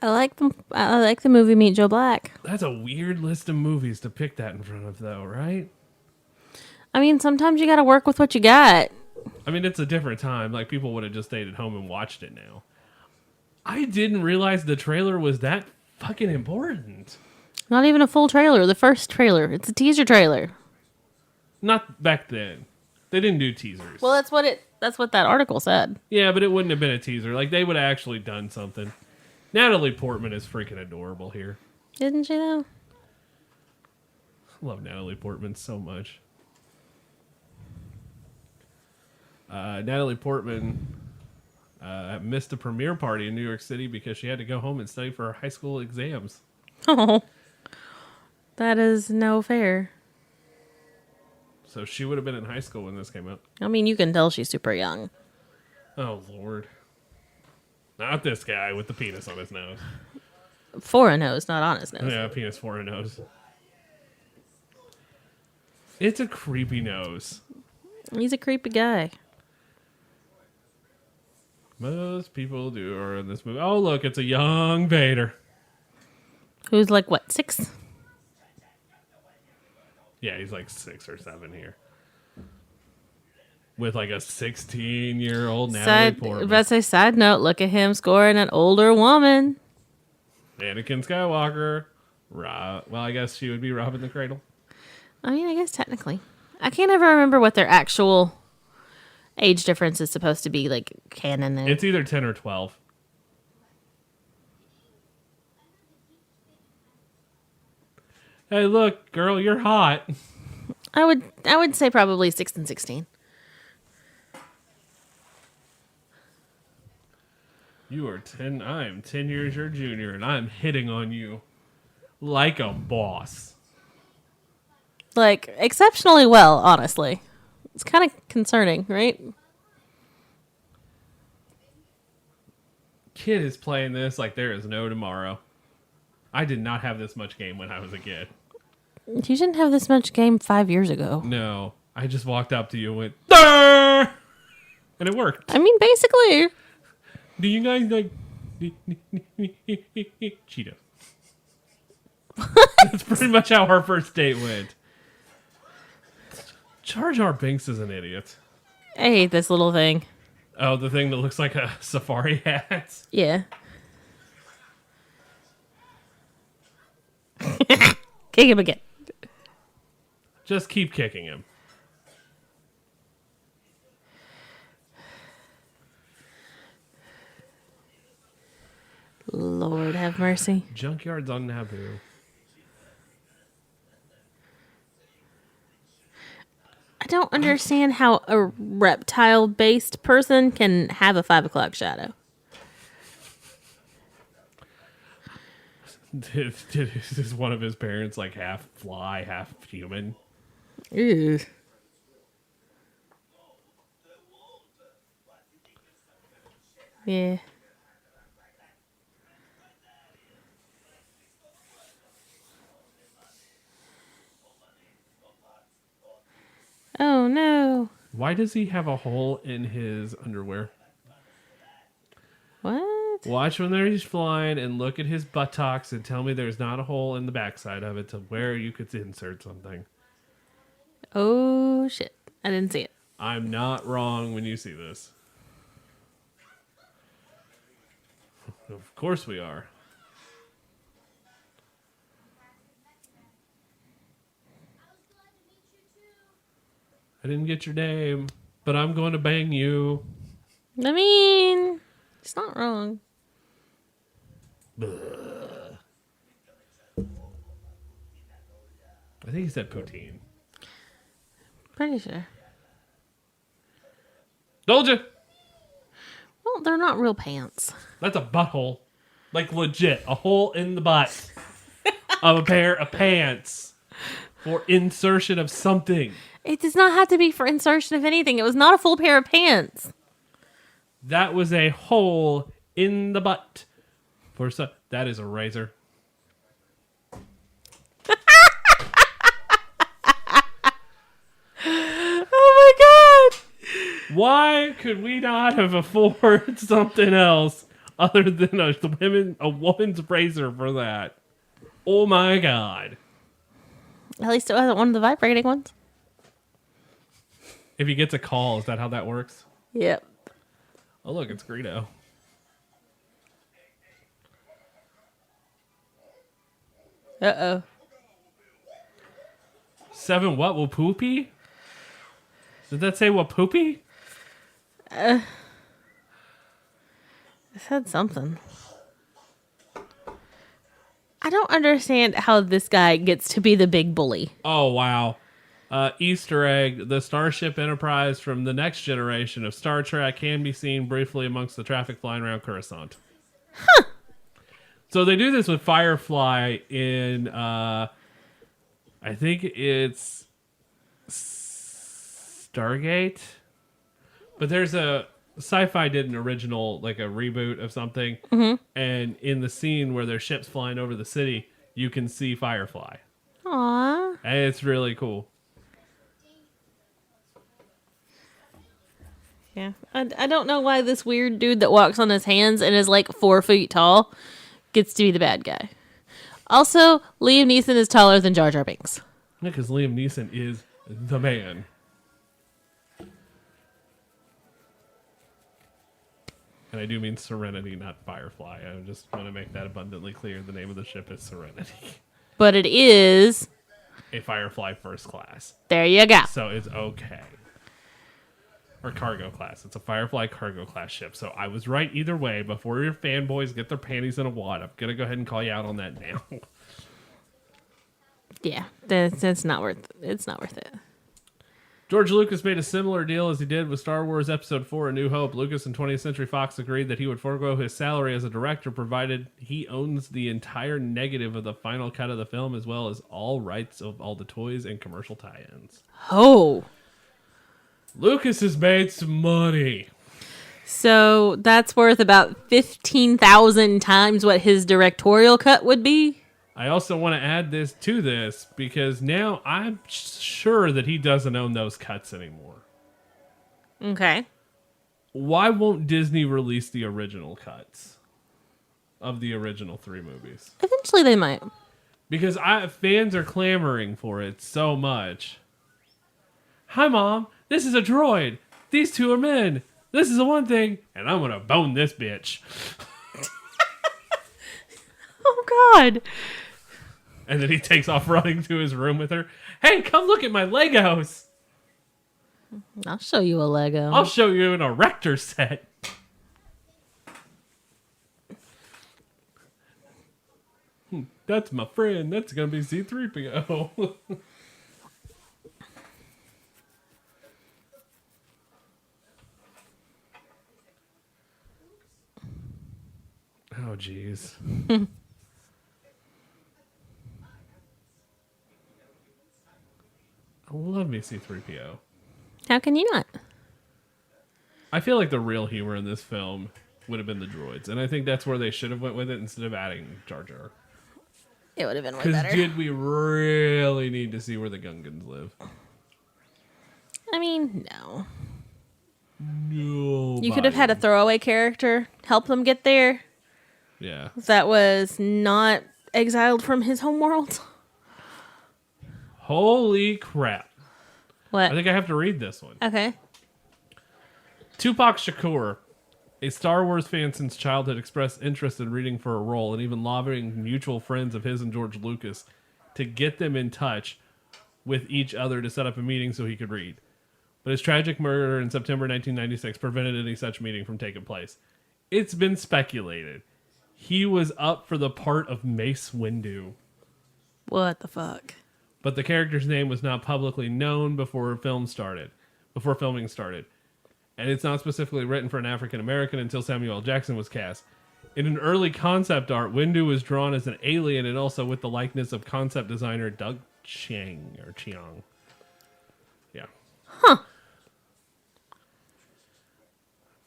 I like the movie Meet Joe Black. That's a weird list of movies to pick that in front of, though, right? I mean, sometimes you got to work with what you got. I mean, it's a different time. Like, people would have just stayed at home and watched it now. I didn't realize the trailer was that fucking important. Not even a full trailer. The first trailer. It's a teaser trailer. Not back then. They didn't do teasers. Well, that's what that article said. Yeah, but it wouldn't have been a teaser. Like, they would have actually done something. Natalie Portman is freaking adorable here. Isn't she though? I love Natalie Portman so much. Natalie Portman missed a premiere party in New York City because she had to go home and study for her high school exams. Oh, that is no fair. So she would have been in high school when this came out. I mean, you can tell she's super young. Oh, Lord. Not this guy with the penis on his nose. For a nose, not on his nose. Yeah, penis for a nose. It's a creepy nose. He's a creepy guy. Most people do are in this movie. Oh, look, it's a young Vader. Who's like, what, 6? Yeah, he's like 6 or 7 here. With like a 16-year-old Natalie Portman. But say side note, look at him scoring an older woman. Anakin Skywalker. Well, I guess she would be robbing the cradle. I mean, I guess technically. I can't ever remember what their actual age difference is supposed to be, like, canon. It's either 10 or 12. Hey, look, girl, you're hot. I would say probably 6 and 16. You are 10. I am 10 years your junior, and I'm hitting on you like a boss. Like, exceptionally well, honestly. It's kind of concerning, right? Kid is playing this like there is no tomorrow. I did not have this much game when I was a kid. You didn't have this much game 5 years ago. No. I just walked up to you and went, "Durr!" And it worked. I mean, basically. Do you guys like Cheetos? That's pretty much how our first date went. Jar Jar Binks is an idiot. I hate this little thing. Oh, the thing that looks like a safari hat? Yeah. Kick him again. Just keep kicking him. Lord have mercy. Junkyard's on Naboo. I don't understand how a reptile-based person can have a 5 o'clock shadow. Is one of his parents like half fly, half human? Ew. Yeah. Oh no. Why does he have a hole in his underwear? What? Watch when he's flying and look at his buttocks and tell me there's not a hole in the backside of it to where you could insert something. Oh shit. I didn't see it. I'm not wrong when you see this. Of course we are. I didn't get your name, but I'm going to bang you. I mean, it's not wrong. I think he said poutine. Pretty sure. Told you. Well, they're not real pants. That's a butthole. Like legit. A hole in the butt of a pair of pants. For insertion of something. It does not have to be for insertion of anything. It was not a full pair of pants. That was a hole in the butt. That is a razor. Oh my god! Why could we not have afforded something else other than a woman's razor for that? Oh my god. At least it wasn't one of the vibrating ones. If he gets a call, is that how that works? Yep. Oh, look, it's Greedo. Uh-oh. 7 what? Wapoopy? Did that say Wapoopy? It said something. I don't understand how this guy gets to be the big bully. Oh, wow. Easter egg, the Starship Enterprise from the next generation of Star Trek can be seen briefly amongst the traffic flying around Coruscant. Huh. So they do this with Firefly in, I think it's Stargate? But there's Sci-Fi did an original, like a reboot of something, and in the scene where their ship's flying over the city, you can see Firefly. Aww. And it's really cool. Yeah. I don't know why this weird dude that walks on his hands and is like 4 feet tall gets to be the bad guy. Also, Liam Neeson is taller than Jar Jar Binks. Yeah, because Liam Neeson is the man. And I do mean Serenity, not Firefly. I just want to make that abundantly clear. The name of the ship is Serenity. But it is... A Firefly first class. There you go. So it's okay. Or cargo class. It's a Firefly cargo class ship. So I was right either way. Before your fanboys get their panties in a wad, I'm going to go ahead and call you out on that now. Yeah, that's not worth it. It's not worth it. George Lucas made a similar deal as he did with Star Wars Episode 4 A New Hope. Lucas and 20th Century Fox agreed that he would forego his salary as a director provided he owns the entire negative of the final cut of the film as well as all rights of all the toys and commercial tie-ins. Oh. Lucas has made some money. So that's worth about 15,000 times what his directorial cut would be? I also want to add this to this because now I'm sure that he doesn't own those cuts anymore. Okay. Why won't Disney release the original cuts of the original 3 movies? Eventually they might. Because fans are clamoring for it so much. Hi, Mom. This is a droid. These 2 are men. This is the one thing. And I'm going to bone this bitch. Oh, God. And then he takes off running to his room with her. Hey, come look at my Legos. I'll show you a Lego. I'll show you an erector set. That's my friend. That's going to be C-3PO. Oh, jeez. I love me C-3PO. How can you not? I feel like the real humor in this film would have been the droids. And I think that's where they should have went with it instead of adding Jar Jar. It would have been way Because better. did we really need to see where the Gungans live? I mean, no. No. You could have had a throwaway character help them get there Yeah. that was not exiled from his homeworld. Holy crap. What? I think I have to read this one. Okay. Tupac Shakur, a Star Wars fan since childhood, expressed interest in reading for a role and even lobbying mutual friends of his and George Lucas to get them in touch with each other to set up a meeting so he could read. But his tragic murder in September 1996 prevented any such meeting from taking place. It's been speculated he was up for the part of Mace Windu. What the fuck? But the character's name was not publicly known before filming started. And it's not specifically written for an African American until Samuel L. Jackson was cast. In an early concept art, Windu was drawn as an alien and also with the likeness of concept designer Chiang or Chiang. Yeah. Huh.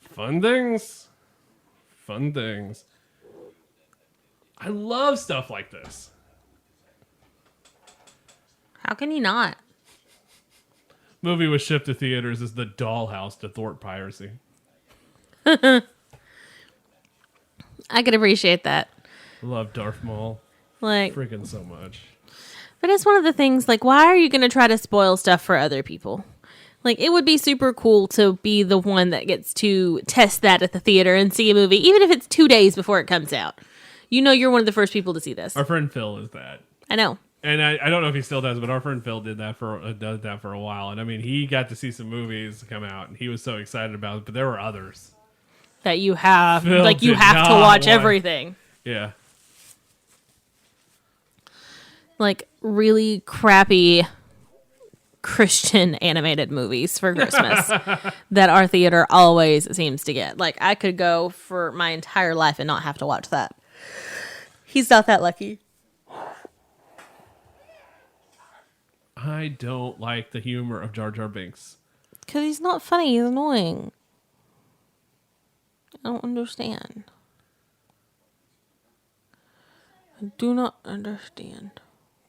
Fun things. Fun things. I love stuff like this. How can you not? Movie was shipped to theaters as the dollhouse to thwart piracy. I could appreciate that. Love Darth Maul. Like, Freaking so much. but it's one of the things, like, why are you going to try to spoil stuff for other people? Like, it would be super cool to be the one that gets to test that at the theater and see a movie, even if it's 2 days before it comes out. You know you're one of the first people to see this. Our friend Phil is that. I know. And I don't know if he still does, but our friend Phil does that for a while. And I mean, he got to see some movies come out, and he was so excited about it. But there were others That you have, Phil like, you did have to not watch want- everything. Yeah, Like, really crappy Christian animated movies for Christmas that our theater always seems to get. Like, I could go for my entire life and not have to watch that. He's not that lucky. I don't like the humor of Jar Jar Binks. Because he's not funny. He's annoying. I don't understand. I do not understand.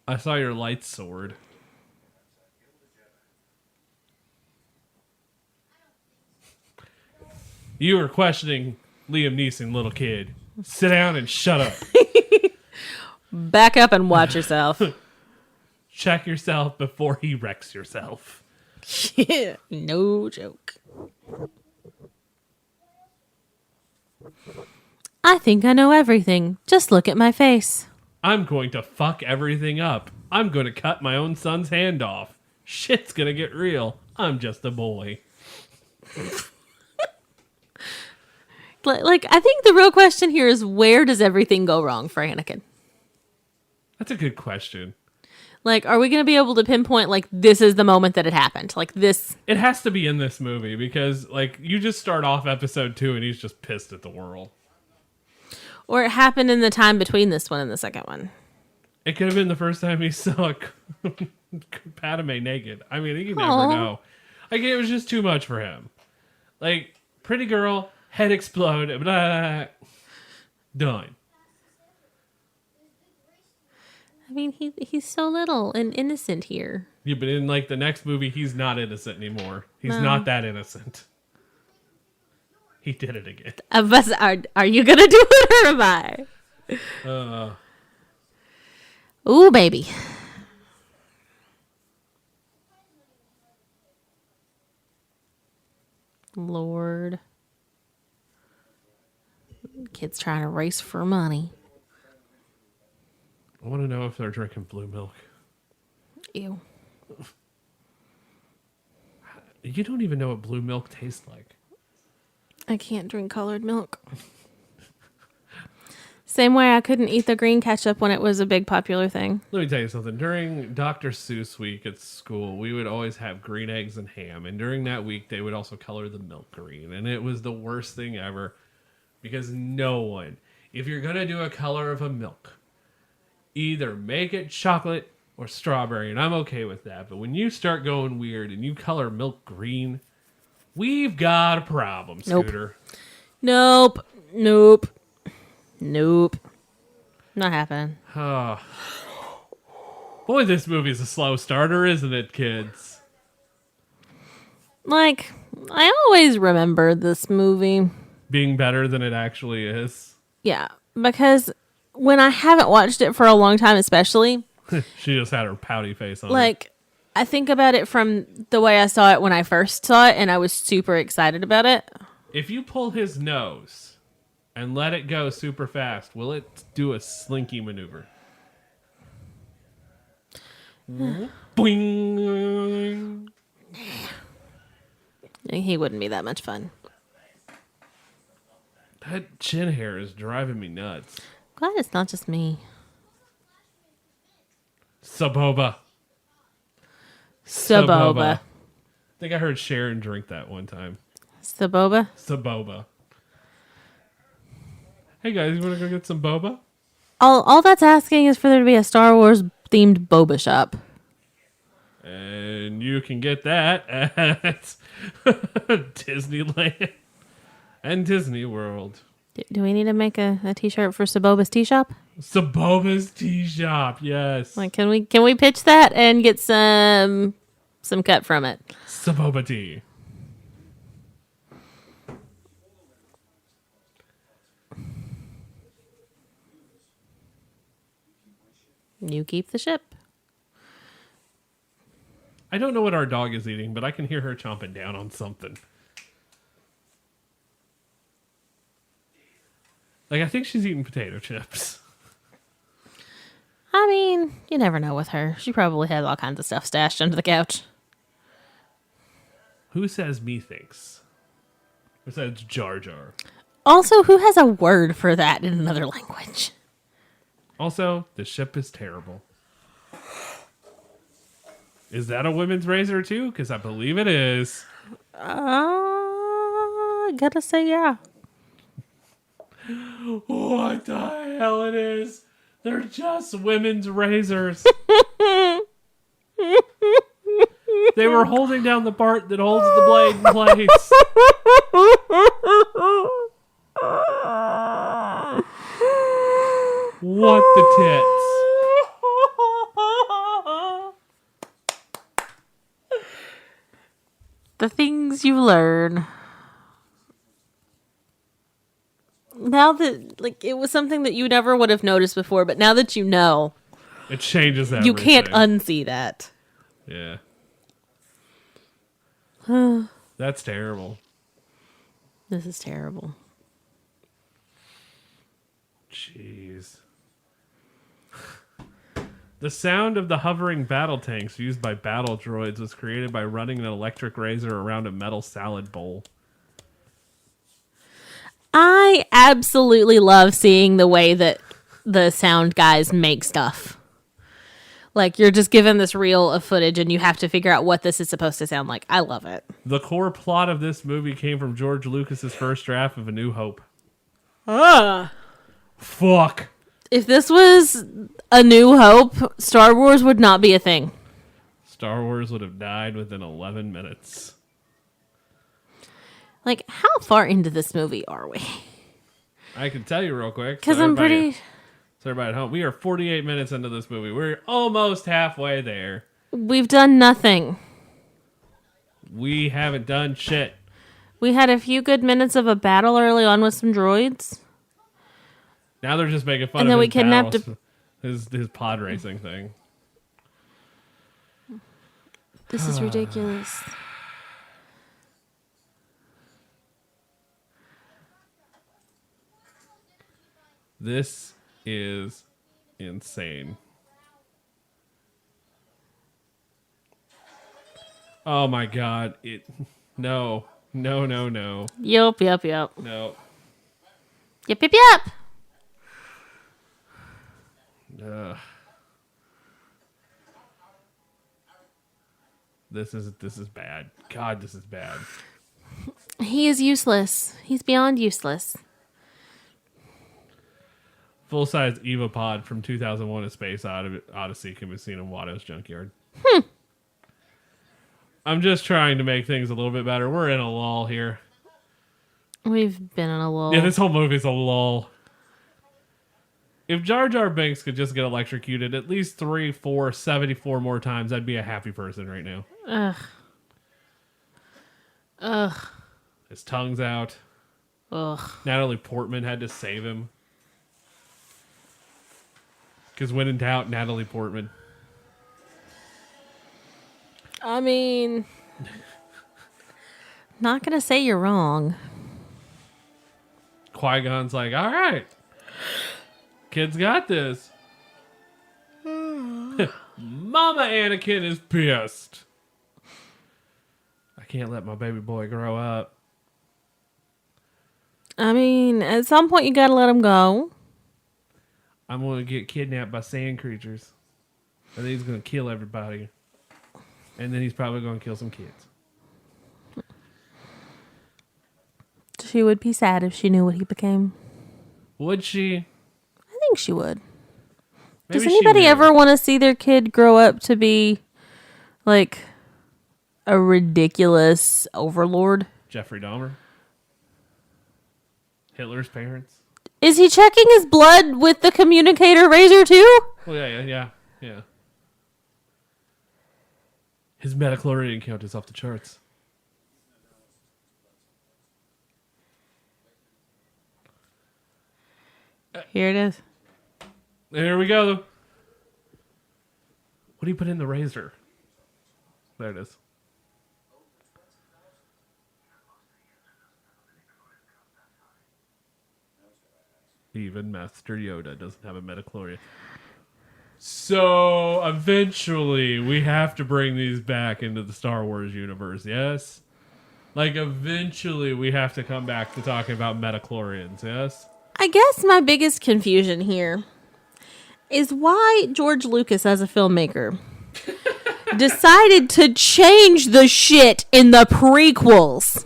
I saw your light sword. You were questioning Liam Neeson, little kid. Sit down and shut up. Back up and watch yourself. Check yourself before he wrecks yourself. No joke. I think I know everything. Just look at my face. I'm going to fuck everything up. I'm going to cut my own son's hand off. Shit's going to get real. I'm just a boy. Like, I think the real question here is, where does everything go wrong for Anakin? That's a good question. Like, are we going to be able to pinpoint, like, this is the moment that it happened? Like, this... It has to be in this movie because, like, you just start off episode 2 and he's just pissed at the world. Or it happened in the time between this one and the second one. It could have been the first time he saw Padme naked. I mean, you never Aw. know. Like, it was just too much for him. Like, pretty girl, head explode, blah, done. I mean, he's so little and innocent here. Yeah, but in, like, the next movie, he's not innocent anymore. He's No. not that innocent. He did it again. Are you going to do it or am I? Ooh, baby. Lord. Kids trying to race for money. I want to know if they're drinking blue milk. Ew. You don't even know what blue milk tastes like. I can't drink colored milk. Same way I couldn't eat the green ketchup when it was a big popular thing. Let me tell you something. During Dr. Seuss week at school, we would always have green eggs and ham. And during that week, they would also color the milk green. And it was the worst thing ever because no one, if you're going to do a color of a milk, either make it chocolate or strawberry. And I'm okay with that. But when you start going weird and you color milk green, we've got a problem, Nope. Scooter. Nope. Not happening. Boy, this movie's a slow starter, isn't it, kids? Like, I always remember this movie. Being better than it actually is. Yeah, because when I haven't watched it for a long time, especially, She just had her pouty face on. like, I think about it from the way I saw it when I first saw it, and I was super excited about it. If you pull his nose and let it go super fast, will it do a slinky maneuver? Boing. He wouldn't be that much fun. That chin hair is driving me nuts. Glad it's not just me. Saboba. Saboba. I think I heard Sharon drink that one time. Saboba? Saboba. Hey guys, you want to go get some boba? All that's asking is for there to be a Star Wars themed boba shop. And you can get that at Disneyland and Disney World. Do we need to make a t-shirt for Saboba's Tea Shop? Saboba's Tea Shop, yes. Like, can we pitch that and get some cut from it? Saboba Tea. You keep the ship. I don't know what our dog is eating, but I can hear her chomping down on something. Like, I think she's eating potato chips. I mean, you never know with her. She probably has all kinds of stuff stashed under the couch. Who says methinks? Besides Jar Jar. Also, who has a word for that in another language? Also, the ship is terrible. Is that a women's razor too? Because I believe it is. Gotta say yeah. What the hell it is? They're just women's razors. They were holding down the part that holds the blade in place. What the tits? The things you learn. Now that, like, it was something that you never would have noticed before, but now that you know, It changes everything. you can't unsee that. Yeah. That's terrible. This is terrible. Jeez. The sound of the hovering battle tanks used by battle droids was created by running an electric razor around a metal salad bowl. I absolutely love seeing the way that the sound guys make stuff. Like, you're just given this reel of footage and you have to figure out what this is supposed to sound like. I love it. The core plot of this movie came from George Lucas's first draft of A New Hope. Fuck. If this was A New Hope, Star Wars would not be a thing. Star Wars would have died within 11 minutes. Like, how far into this movie are we? I can tell you real quick. Because I'm pretty... So everybody at home, we are 48 minutes into this movie. We're almost halfway there. We've done nothing. We haven't done shit. We had a few good minutes of a battle early on with some droids. Now they're just making fun And of then we his kidnapped battles, his pod racing thing. This is ridiculous. This is insane. Oh my god. No. No. Yup. No. Yep. Ugh. This is bad. God, this is bad. He is useless. He's beyond useless. Full-size Eva pod from 2001: A Space Odyssey can be seen in Watto's junkyard. I'm just trying to make things a little bit better. We're in a lull here. We've been in a lull. Yeah, this whole movie's a lull. If Jar Jar Binks could just get electrocuted at least 3, 4, 74 more times, I'd be a happy person right now. Ugh. His tongue's out. Ugh. Natalie Portman had to save him. Because when in doubt, Natalie Portman. I mean, not gonna say you're wrong. Qui-Gon's like, all right. Kids got this. Mama Anakin is pissed. I can't let my baby boy grow up. I mean, at some point you gotta let him go. I'm going to get kidnapped by sand creatures. And then he's going to kill everybody. And then he's probably going to kill some kids. She would be sad if she knew what he became. Would she? I think she would. Maybe Does she anybody knew. ever want to see their kid grow up to be Like a ridiculous overlord. Jeffrey Dahmer. Hitler's parents. Is he checking his blood with the communicator razor too? Well, yeah. His Midichlorian count is off the charts. Here it is. There we go. What do you put in the razor? There it is. Even Master Yoda doesn't have a midichlorian. So eventually we have to bring these back into the Star Wars universe, yes? Like eventually we have to come back to talking about midichlorians, yes? I guess my biggest confusion here is why George Lucas, as a filmmaker, decided to change the shit in the prequels.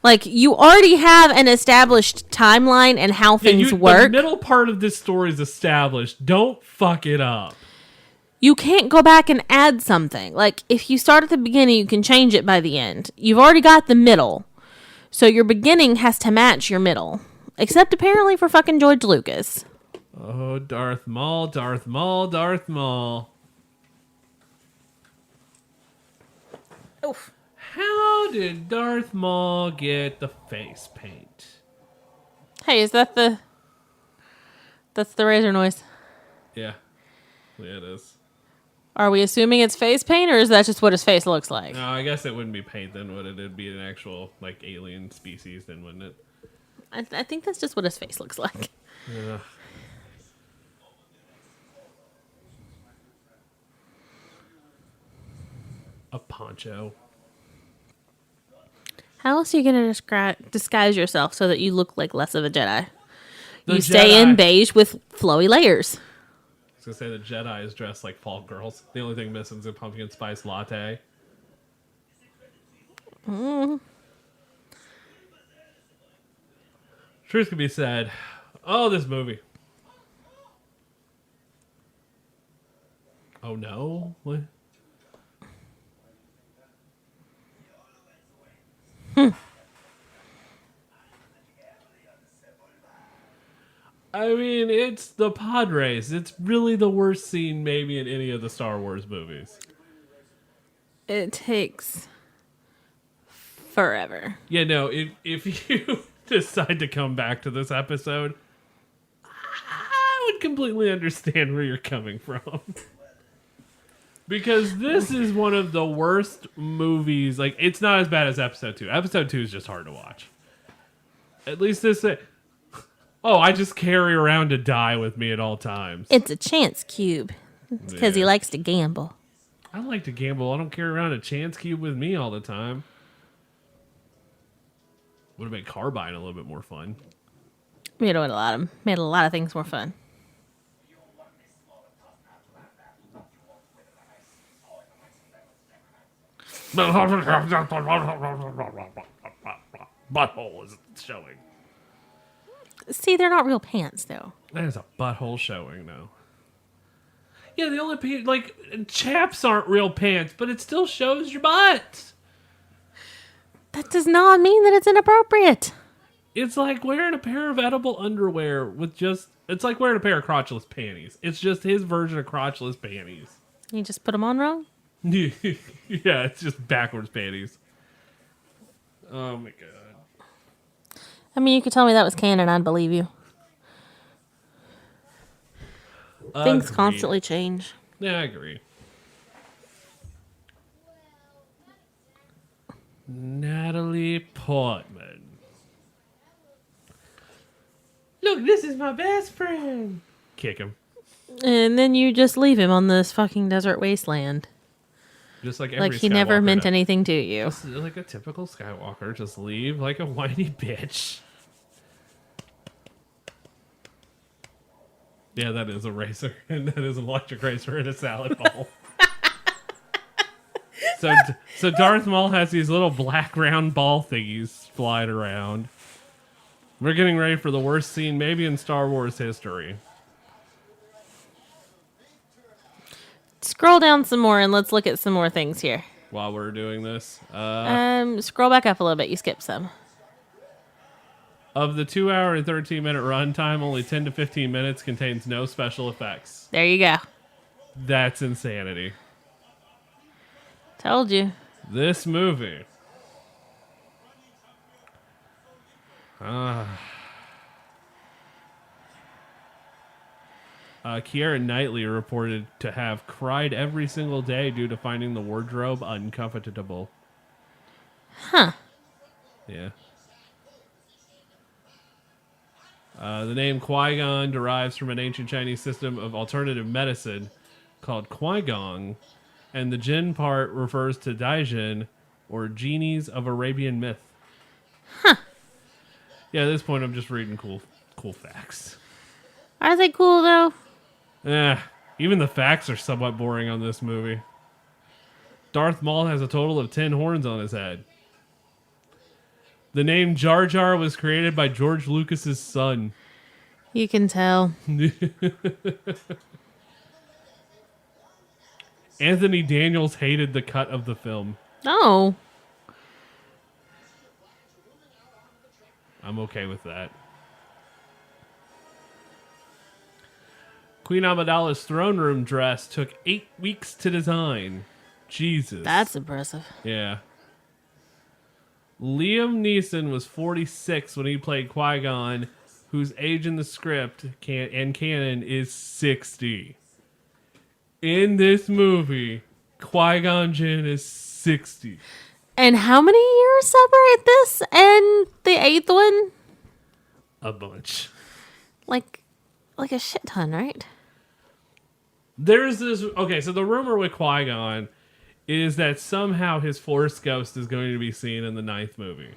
Like, you already have an established timeline and how things work. The middle part of this story is established. Don't fuck it up. You can't go back and add something. Like, if you start at the beginning, you can change it by the end. You've already got the middle. So your beginning has to match your middle. Except apparently for fucking George Lucas. Oh, Darth Maul, Darth Maul, Darth Maul. Oof. How did Darth Maul get the face paint? Hey, is that the... That's the razor noise. Yeah. Yeah, it is. Are we assuming it's face paint, or is that just what his face looks like? No, I guess it wouldn't be paint then, would it? It'd be an actual, like, alien species then, wouldn't it? I think that's just what his face looks like. Yeah. A poncho. How else are you going to disguise yourself so that you look like less of a Jedi? The You stay Jedi. in beige with flowy layers. I was going to say the Jedi is dressed like fall girls. The only thing missing is a pumpkin spice latte. Truth can be said. Oh, this movie. Oh, no? What? I mean, it's the pod race. It's really the worst scene maybe in any of the Star Wars movies. It takes forever. Yeah, no, if you decide to come back to this episode, I would completely understand where you're coming from. Because this is one of the worst movies. Like, it's not as bad as episode 2. Episode 2 is just hard to watch. At least this... Oh, I just carry around a die with me at all times. It's a chance cube. It's because he likes to gamble. I like to gamble. I don't carry around a chance cube with me all the time. Would have made Carbine a little bit more fun. Made a lot of things more fun. Butthole is showing. See, they're not real pants, though. There's a butthole showing, though. Yeah, the only like chaps aren't real pants, but it still shows your butt. That does not mean that it's inappropriate. It's like wearing a pair of edible underwear with just... It's like wearing a pair of crotchless panties. It's just his version of crotchless panties. You just put them on wrong? Yeah, it's just backwards panties. Oh my god. I mean, you could tell me that was canon, I'd believe you. Things Agreed. constantly change. Yeah, I agree. Natalie Portman. Look, this is my best friend. Kick him. And then you just leave him on this fucking desert wasteland. Just like every Like he never Skywalker meant does. anything to you. Just like a typical Skywalker. Just leave like a whiny bitch. Yeah, that is a racer. And that is an electric racer in a salad bowl. So Darth Maul has these little black round ball thingies flying around. We're getting ready for the worst scene maybe in Star Wars history. Scroll down some more and let's look at some more things here. While we're doing this, Scroll back up a little bit. You skipped some. of the 2 hour and 13-minute runtime, only 10 to 15 minutes contains no special effects. There you go. That's insanity. Told you. This movie. Keira Knightley reported to have cried every single day due to finding the wardrobe uncomfortable. Huh. Yeah. The name Qui-Gon derives from an ancient Chinese system of alternative medicine called Qui-Gong, and the Jin part refers to Daijin, or genies of Arabian myth. Huh. Yeah, at this point I'm just reading cool facts. Are they cool, though? Even the facts are somewhat boring on this movie. Darth Maul has a total of 10 horns on his head. The name Jar Jar was created by George Lucas's son. You can tell. Anthony Daniels hated the cut of the film. Oh. I'm okay with that. Queen Amidala's throne room dress took 8 weeks to design. Jesus. That's impressive. Yeah. Liam Neeson was 46 when he played Qui-Gon, whose age in the script and canon is 60. In this movie, Qui-Gon Jinn is 60. And how many years separate this and the 8th one? A bunch. Like a shit ton, right? There's this... Okay, so the rumor with Qui-Gon is that somehow his Force Ghost is going to be seen in the 9th movie.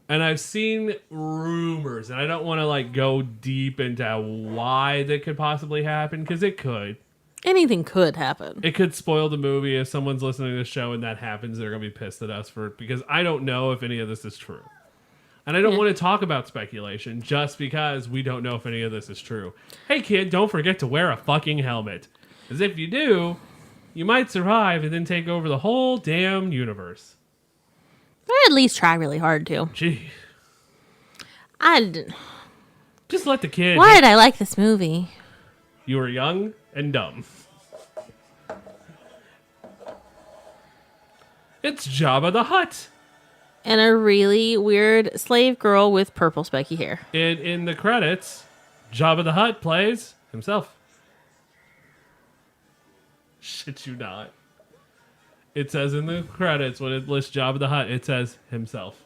And I've seen rumors, and I don't want to go deep into why that could possibly happen, because it could. Anything could happen. It could spoil the movie. If someone's listening to the show and that happens, they're going to be pissed at us because I don't know if any of this is true. And I don't want to talk about speculation just because we don't know if any of this is true. Hey, kid, don't forget to wear a fucking helmet. Because if you do, you might survive and then take over the whole damn universe. Or at least try really hard to. Gee. Just let the kid... Why did I like this movie? You were young and dumb. It's Jabba the Hutt. And a really weird slave girl with purple spiky hair. And in the credits, Jabba the Hutt plays himself. Shit you not. It says in the credits, when it lists Jabba the Hutt, it says himself.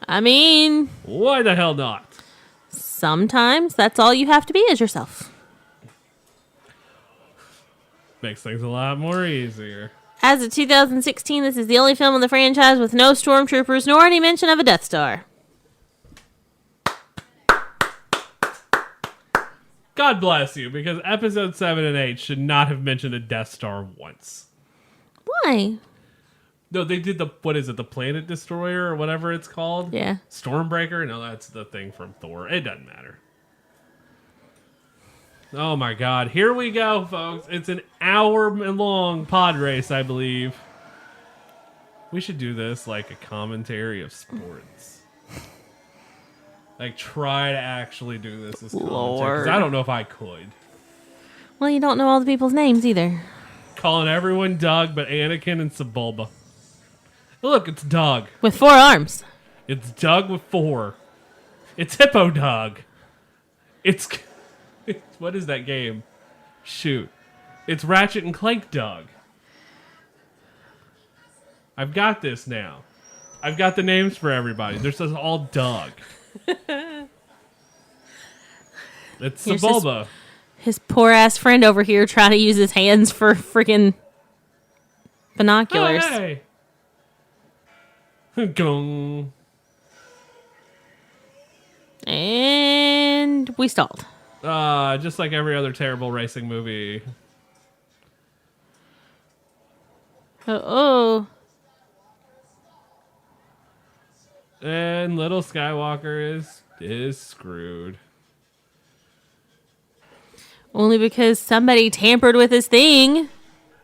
I mean... Why the hell not? Sometimes that's all you have to be is yourself. Makes things a lot more easier. As of 2016, this is the only film in the franchise with no stormtroopers nor any mention of a Death Star. God bless you, because episode 7 and 8 should not have mentioned a Death Star once. Why? No, they did the Planet Destroyer or whatever it's called? Yeah. Stormbreaker? No, that's the thing from Thor. It doesn't matter. Oh my god, here we go, folks. It's an hour-long pod race, I believe. We should do this like a commentary of sports. Try to actually do this as commentary. 'Cause I don't know if I could. Well, you don't know all the people's names either. Calling everyone Doug, but Anakin and Sebulba. Look, it's Doug. With 4 arms. It's Doug with 4. It's Hippo Doug. It's... What is that game? Shoot. It's Ratchet and Clank Doug. I've got this now. I've got the names for everybody. They're just all Doug. It's Sebulba. His poor ass friend over here trying to use his hands for freaking binoculars. Oh, hey. Gong. And we stalled. Just like every other terrible racing movie. Oh. And little Skywalker is screwed. Only because somebody tampered with his thing.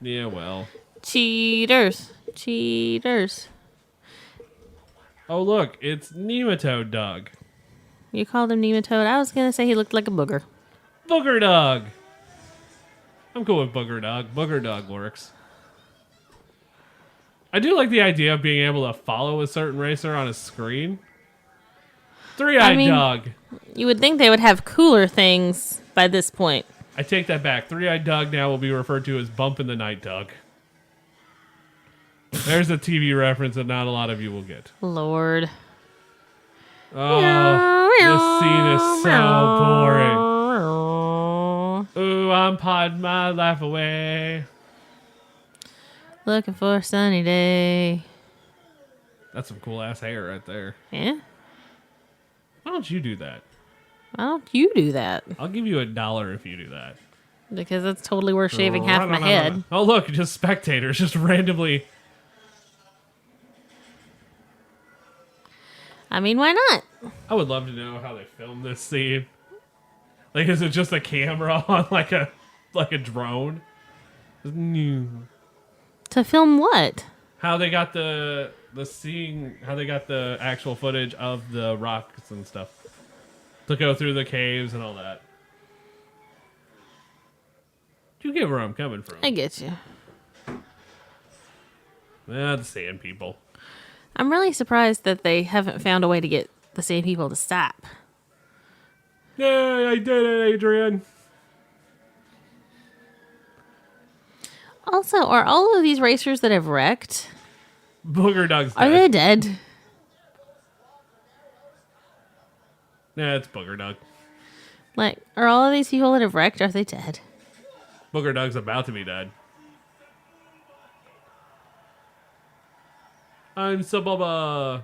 Yeah, well. Cheaters. Cheaters. Oh, look, it's Nematode Dog. You called him Nematode. I was going to say he looked like a booger. Booger Dog. I'm cool with Booger Dog. Booger Dog works. I do like the idea of being able to follow a certain racer on a screen. Three-eyed dog. You would think they would have cooler things by this point. I take that back. Three-eyed dog now will be referred to as Bump in the Night Dog. There's a TV reference that not a lot of you will get. Lord. Oh, this scene is so boring. Ooh, I'm podding my life away. Looking for a sunny day. That's some cool-ass hair right there. Yeah? Why don't you do that? Why don't you do that? I'll give you $1 if you do that. Because that's totally worth shaving half my head. Oh, look, just spectators just randomly. I mean, why not? I would love to know how they filmed this scene. Like, is it just a camera on like a drone? To film what? How they got the actual footage of the rocks and stuff to go through the caves and all that. You get where I'm coming from. I get you. The sand people. I'm really surprised that they haven't found a way to get the same people to stop. Yay, I did it, Adrian. Also, are all of these racers that have wrecked, Booger Dog's dead. are they dead? Nah, it's Booger Dog. Like, are all of these people that have wrecked, are they dead? Booger Dog's about to be dead. I'm Sababa.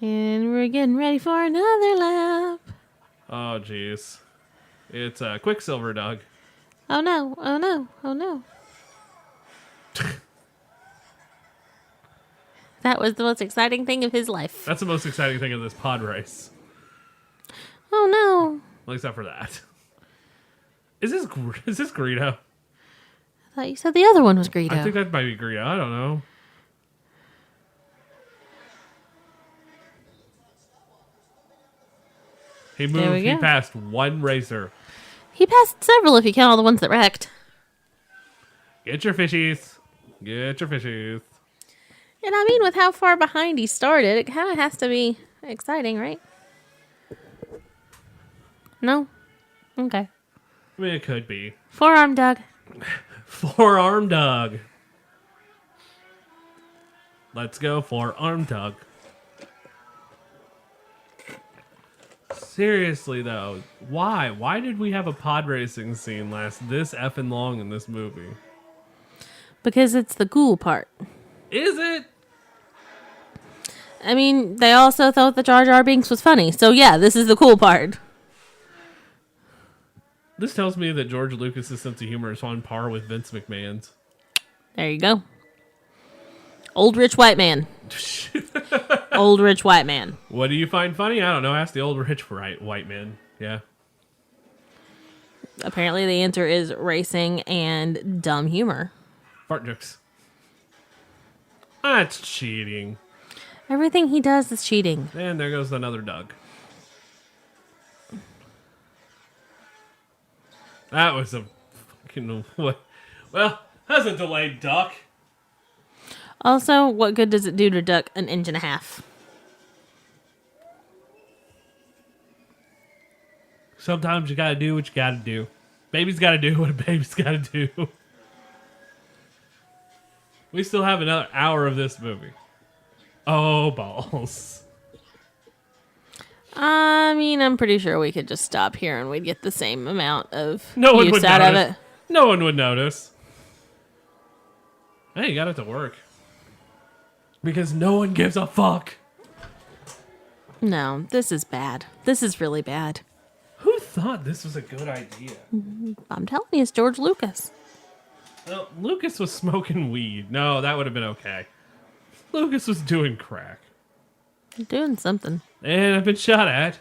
And we're getting ready for another lap. Oh, jeez. It's a Quicksilver Dog. Oh no, oh no, oh no. That was the most exciting thing of his life. That's the most exciting thing of this pod race. Oh no. Well, except for that. Is this Greedo? I thought you said the other one was Greedo. I think that might be Greedo. I don't know. He There we moved. He go. passed one racer. He passed several if you count all the ones that wrecked. Get your fishies. Get your fishies. And I mean, with how far behind he started, it kind of has to be exciting, right? No? Okay. I mean, it could be. Forearm Doug. Forearm Doug. Let's go, Forearm Doug. Seriously, though, why? Why did we have a pod racing scene last this effing long in this movie? Because it's the cool part. Is it? I mean, they also thought the Jar Jar Binks was funny. So yeah, this is the cool part. This tells me that George Lucas's sense of humor is on par with Vince McMahon's. There you go. Old rich white man. Old rich white man. What do you find funny? I don't know. Ask the old rich white man. Yeah. Apparently the answer is racing and dumb humor. Fart jokes. That's cheating. Everything he does is cheating. And there goes another Doug. That was a fucking... What? Well, that's a delayed duck. Also, what good does it do to duck an inch and a half? Sometimes you gotta do what you gotta do. Baby's gotta do what a baby's gotta do. We still have another hour of this movie. Oh, balls. I mean, I'm pretty sure we could just stop here and we'd get the same amount of No one use would out notice. of it. No one would notice. Hey, you got it to work. Because no one gives a fuck. No, this is bad. This is really bad. Who thought this was a good idea? I'm telling you, it's George Lucas. Well, Lucas was smoking weed. No, that would have been okay. Lucas was doing crack. Doing something. And I've been shot at.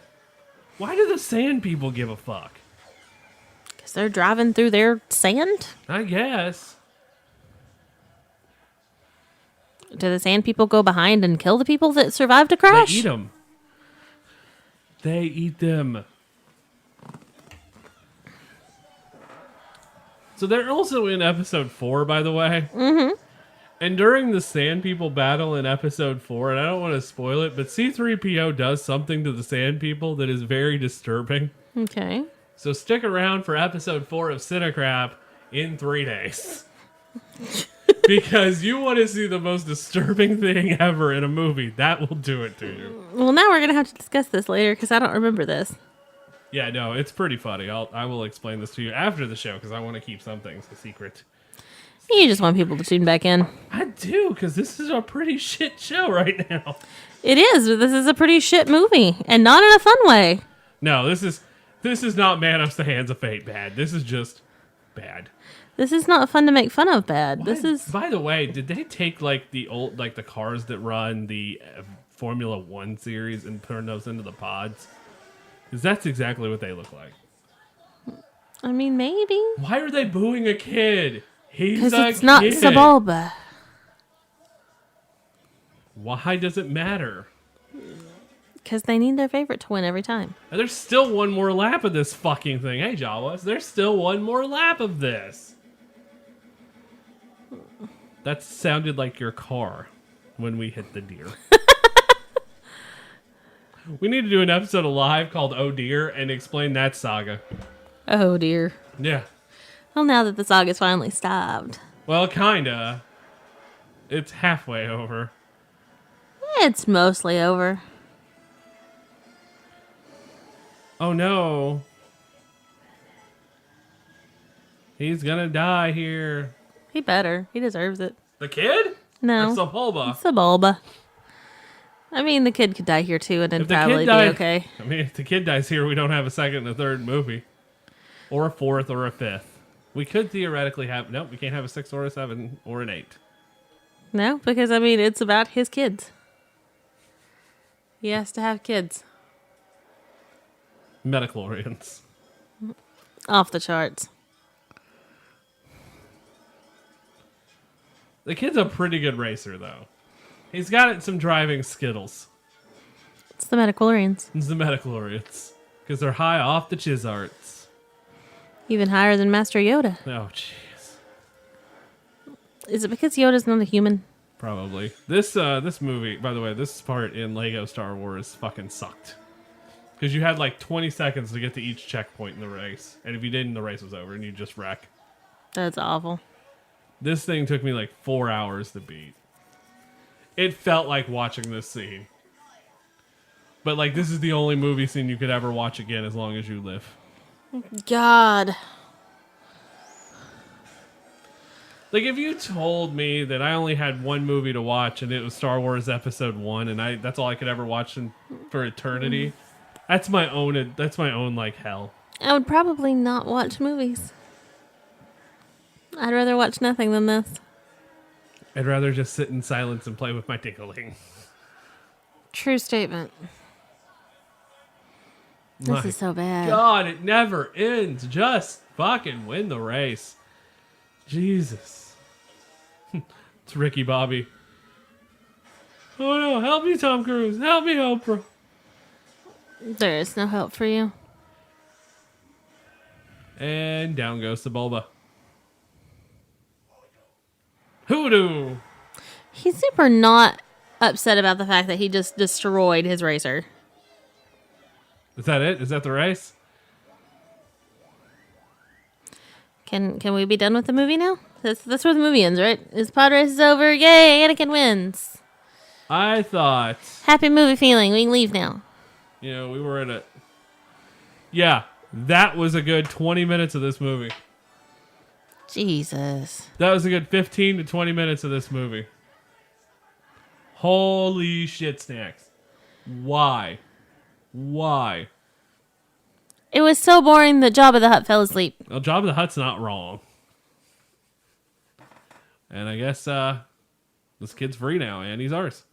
Why do the sand people give a fuck? Because they're driving through their sand? I guess. Do the sand people go behind and kill the people that survived a They crash? eat them. They eat them. So they're also in episode 4, by the way. Mm-hmm. And during the Sand People battle in episode 4, and I don't want to spoil it, but C-3PO does something to the Sand People that is very disturbing. Okay. So stick around for episode 4 of CineCrap in 3 days. Because you want to see the most disturbing thing ever in a movie. That will do it to you. Well, now we're going to have to discuss this later because I don't remember this. Yeah, no, it's pretty funny. I will explain this to you after the show because I want to keep some things a secret. You just want people to tune back in. I do, because this is a pretty shit show right now. It is, but this is a pretty shit movie. And not in a fun way. No, this is not Man Up the Hands of Fate bad. This is just bad. This is not fun to make fun of bad. This is... By the way, did they take like the old, like the cars that run the Formula One series and turn those into the pods? Because that's exactly what they look like. I mean, maybe. Why are they booing a kid? He's Because a it's not kid. Sebulba. Why does it matter? Because they need their favorite to win every time. And there's still one more lap of this fucking thing. Hey, Jawas, there's still one more lap of this. That sounded like your car when we hit the deer. We need to do an episode of Live called Oh Dear and explain that saga. Oh, dear. Yeah. Well, now that the saga's finally stopped. Well, kinda. It's halfway over. It's mostly over. Oh no. He's gonna die here. He better. He deserves it. The kid? No. That's Sebulba. Sebulba. I mean, the kid could die here too, and If it'd the probably kid be dies, okay. I mean, if the kid dies here, we don't have a second and a third movie. Or a fourth or a fifth. We could theoretically have... Nope, we can't have a 6 or a 7 or an 8. No, because I mean, it's about his kids. He has to have kids. Midichlorians. Off the charts. The kid's a pretty good racer, though. He's got some driving skittles. It's the Midichlorians. It's the Midichlorians. Because they're high off the Chizarts. Even higher than Master Yoda. Oh, jeez. Is it because Yoda's not a human? Probably. This movie, by the way, this part in Lego Star Wars fucking sucked. Because you had like 20 seconds to get to each checkpoint in the race. And if you didn't, the race was over and you just wreck. That's awful. This thing took me like 4 hours to beat. It felt like watching this scene. But like, this is the only movie scene you could ever watch again as long as you live. God. Like, if you told me that I only had one movie to watch and it was Star Wars Episode 1 and that's all I could ever watch for eternity, that's my own like hell. I would probably not watch movies. I'd rather watch nothing than this. I'd rather just sit in silence and play with my tickling. True statement. This My is so bad. God, it never ends. Just fucking win the race. Jesus. It's Ricky Bobby. Oh no, help me, Tom Cruise. Help me, Oprah. There is no help for you. And down goes the Bulba. Hoodoo. He's super not upset about the fact that he just destroyed his racer. Is that it? Is that the race? Can we be done with the movie now? That's where the movie ends, right? His pod race is over. Yay, Anakin wins. I thought, Happy movie feeling. We can leave now. you know, we were in it. Yeah, that was a good 20 minutes of this movie. Jesus. That was a good 15 to 20 minutes of this movie. Holy shit snacks. Why? Why? It was so boring that Jabba the Hutt fell asleep. Well, Jabba the Hutt's not wrong. And I guess this kid's free now, and he's ours.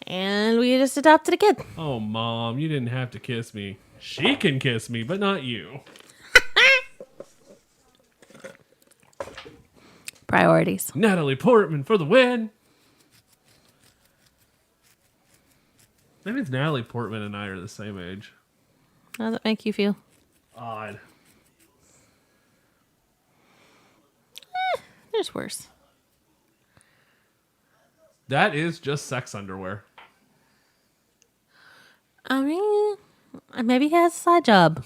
And we just adopted a kid. Oh, Mom, you didn't have to kiss me. She can kiss me, but not you. Priorities. Natalie Portman for the win. That means Natalie Portman and I are the same age. How does that make you feel? Odd. There's worse. That is just sex underwear. I mean, maybe he has a side job.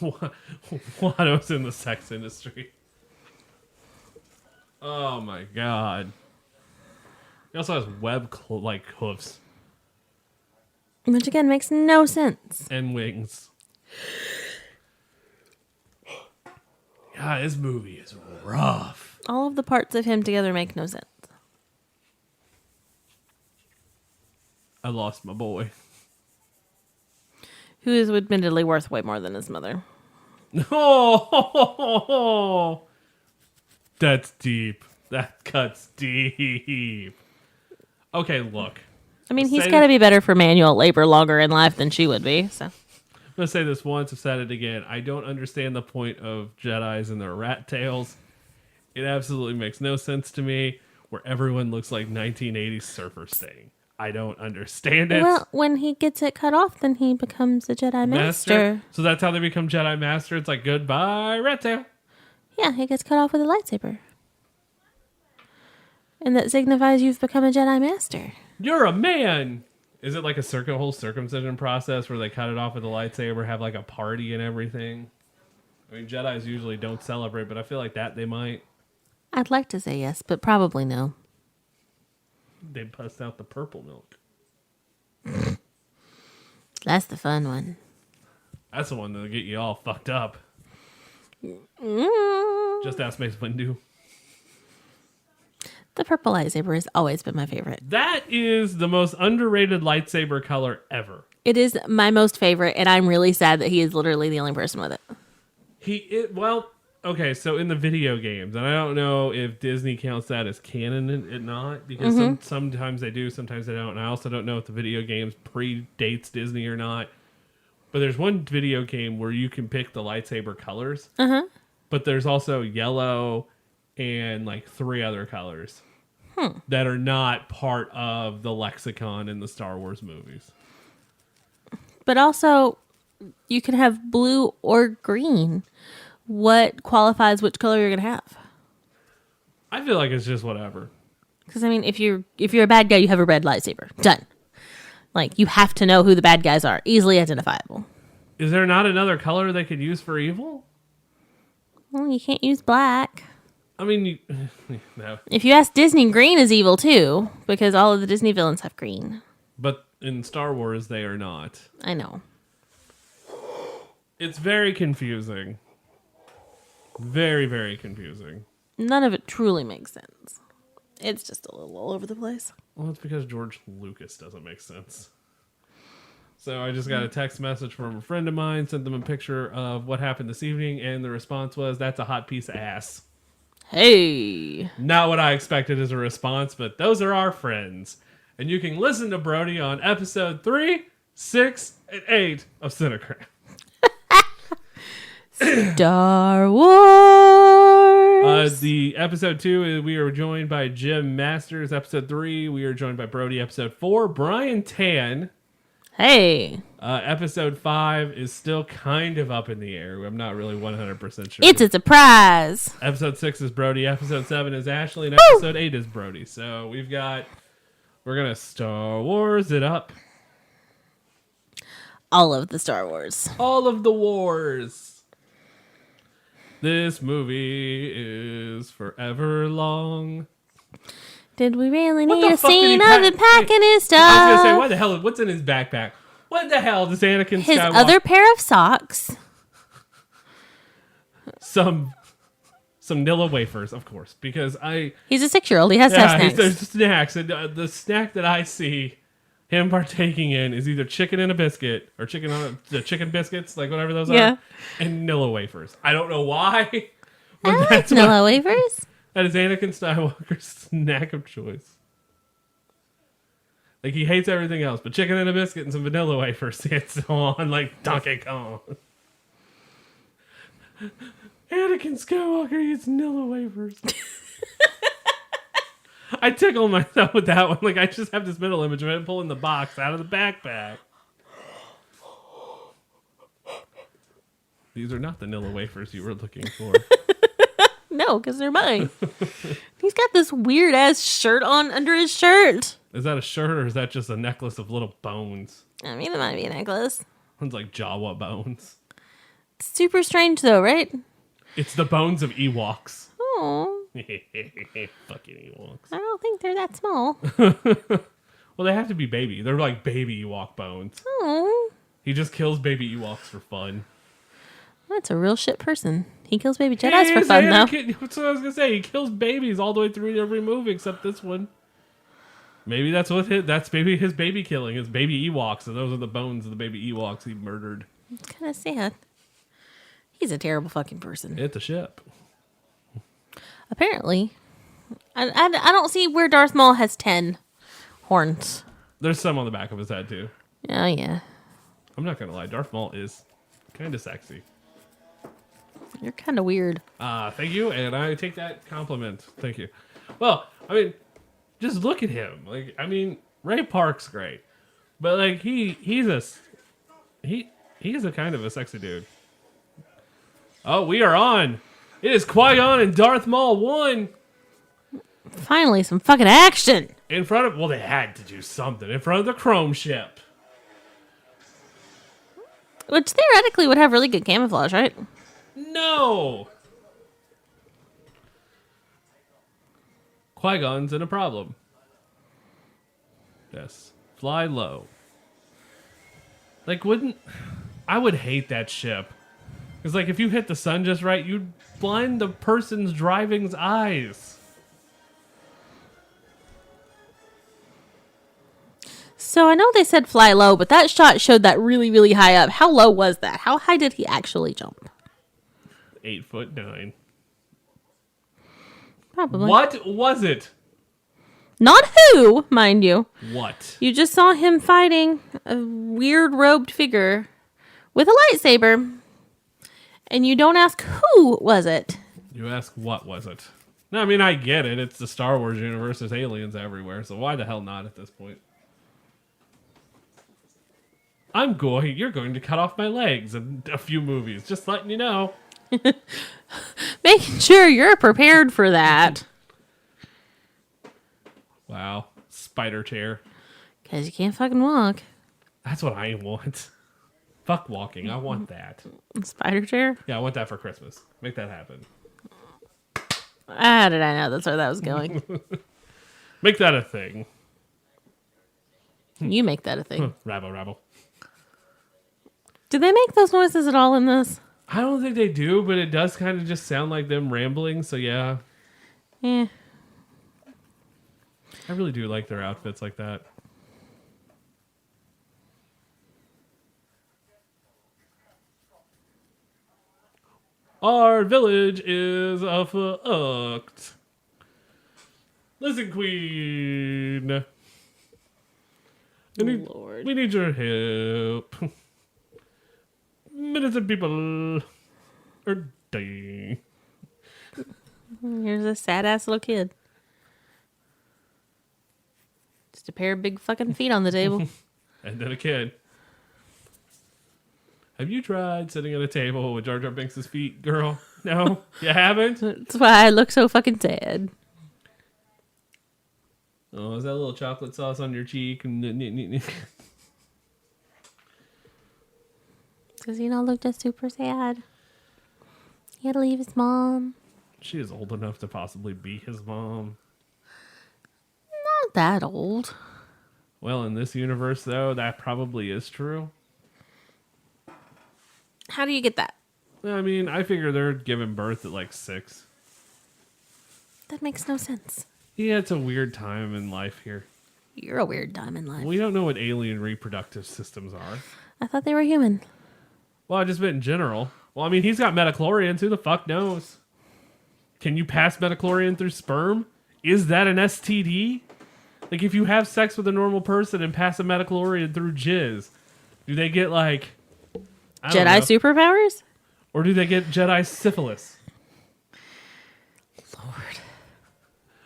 Watto's in the sex industry. Oh my god. He also has hoofs. Which again makes no sense. And wings. God, this movie is rough. All of the parts of him together make no sense. I lost my boy. Who is admittedly worth way more than his mother. Oh, that's deep. That cuts deep. Okay, look. I mean, he's Say- got to be better for manual labor longer in life than she would be. So I'm going to say this once, I've said it again. I don't understand the point of Jedis and their rat tails. It absolutely makes no sense to me where everyone looks like 1980s surfer staying. I don't understand it. well, when he gets it cut off, then he becomes a Jedi Master. So that's how they become Jedi Master. It's like, goodbye, rat tail. Yeah, he gets cut off with a lightsaber. And that signifies you've become a Jedi Master. You're a man. Is it like a whole circumcision process where they cut it off with a lightsaber, have like a party and everything? I mean, Jedis usually don't celebrate, but I feel like that they might. I'd like to say yes, but probably no. They'd bust out the purple milk. That's the fun one. That's the one that'll get you all fucked up. Just ask Mace Windu. The purple lightsaber has always been my favorite. That is the most underrated lightsaber color ever. It is my most favorite, and I'm really sad that he is literally the only person with it. Okay, so in the video games, and I don't know if Disney counts that as canon and not, because sometimes they do, sometimes they don't, and I also don't know if the video games predates Disney or not. But there's one video game where you can pick the lightsaber colors, but there's also yellow and like 3 other colors that are not part of the lexicon in the Star Wars movies. But also, you can have blue or green. What qualifies which color you're going to have? I feel like it's just whatever. Because, I mean, if you're a bad guy, you have a red lightsaber. Done. Like, you have to know who the bad guys are. Easily identifiable. Is there not another color they could use for evil? Well, you can't use black. I mean, no. If you ask Disney, green is evil, too. Because all of the Disney villains have green. But in Star Wars, they are not. I know. It's very confusing. Very, very confusing. None of it truly makes sense. It's just a little all over the place. Well, it's because George Lucas doesn't make sense. So I just got a text message from a friend of mine, sent them a picture of what happened this evening, and the response was, "That's a hot piece of ass." Hey. Not what I expected as a response, but those are our friends. And you can listen to Brody on episode 3, 6, and 8 of CineCrap. Star Wars. The episode 2, we are joined by Jim Masters. Episode 3, we are joined by Brody. Episode 4, Brian Tan. Hey. Episode 5 is still kind of up in the air. I'm not really 100% sure. It's a surprise. Episode 6 is Brody. Episode 7 is Ashley. And episode 8 is Brody. So we're going to Star Wars it up. All of the Star Wars. All of the wars. This movie is forever long. Did we really What need the a fuck did he scene pack- of him packing his stuff? I was going to say, what's in his backpack? What the hell does Anakin His Skywalker... other pair of socks. Some Nilla wafers, of course, because He's a 6-year-old. He has to have snacks. there's snacks, and the snack that I see him partaking in is either chicken and a biscuit, or the chicken biscuits, like whatever those Yeah. are, and Nilla wafers. I don't know why, I but like that's Nilla wafers. that is Anakin Skywalker's snack of choice. Like, he hates everything else, but chicken and a biscuit and some vanilla wafers, it's on like Donkey Kong. Anakin Skywalker eats vanilla wafers. I tickle myself with that one. Like, I just have this mental image of him pulling the box out of the backpack. These are not the vanilla wafers you were looking for. No, because they're mine. He's got this weird ass shirt on under his shirt. Is that a shirt or is that just a necklace of little bones? I mean, it might be a necklace. One's like Jawa bones. It's super strange, though, right? It's the bones of Ewoks. Oh, Fucking Ewoks. I don't think they're that small. Well, they have to be baby. They're like baby Ewok bones. Oh, He just kills baby Ewoks for fun. that's a real shit person. He kills baby Jedis for fun, though. That's what I was gonna say. He kills babies all the way through every movie except this one. Maybe that's his baby killing, his baby Ewoks, and those are the bones of the baby Ewoks he murdered. It's kind of sad. He's a terrible fucking person. It's a ship. Apparently. I don't see where Darth Maul has 10 horns. There's some on the back of his head too. Oh, yeah. I'm not gonna lie, Darth Maul is kind of sexy. You're kind of weird. Thank you, and I take that compliment. Thank you. Well, I mean, just look at him. Like, I mean, Ray Park's great, but like he's a kind of a sexy dude. Oh, we are on. It is Qui-Gon and Darth Maul 1 Finally, some fucking action. in front of. Well, they had to do something in front of the Chrome ship. Which theoretically would have really good camouflage, right? No. Qui-Gon's in a problem. Yes. Fly low. Like, I would hate that ship. Because, like, if you hit the sun just right, you'd blind the person's driving's eyes. So I know they said fly low, but that shot showed that really, really high up. How low was that? How high did he actually jump? 8'9". Probably. What was it? Not who, mind you. What? You just saw him fighting a weird robed figure with a lightsaber. And you don't ask who was it. You ask what was it? No, I mean, I get it. It's the Star Wars universe. There's aliens everywhere. So why the hell not at this point? You're going to cut off my legs in a few movies. Just letting you know. Making sure you're prepared for that. Wow. Spider chair. Because you can't fucking walk. That's what I want. Fuck walking. I want that. Spider chair? Yeah, I want that for Christmas. Make that happen. How did I know that's where that was going? Make that a thing. You make that a thing. Rabble, rabble. Do they make those noises at all in this? I don't think they do, but it does kind of just sound like them rambling, so yeah. Yeah. I really do like their outfits like that. Our village is fucked. Listen, Queen. Lord. We need your help. Millions of people are dying. Here's a sad ass little kid. Just a pair of big fucking feet on the table. And then a kid. Have you tried sitting at a table with Jar Jar Binks' feet, girl? No? You haven't? That's why I look so fucking sad. Oh, is that a little chocolate sauce on your cheek? Because, looked just super sad. He had to leave his mom. She is old enough to possibly be his mom. Not that old. Well, in this universe, though, that probably is true. How do you get that? I mean, I figure they're giving birth at like 6. That makes no sense. Yeah, it's a weird time in life here. You're a weird time in life. We don't know what alien reproductive systems are. I thought they were human. Well, I just meant in general. Well, I mean, he's got midichlorians. Who the fuck knows? Can you pass midichlorian through sperm? Is that an STD? Like, if you have sex with a normal person and pass a Midichlorian through jizz, do they get, like... I don't Jedi know. superpowers? Or do they get Jedi syphilis?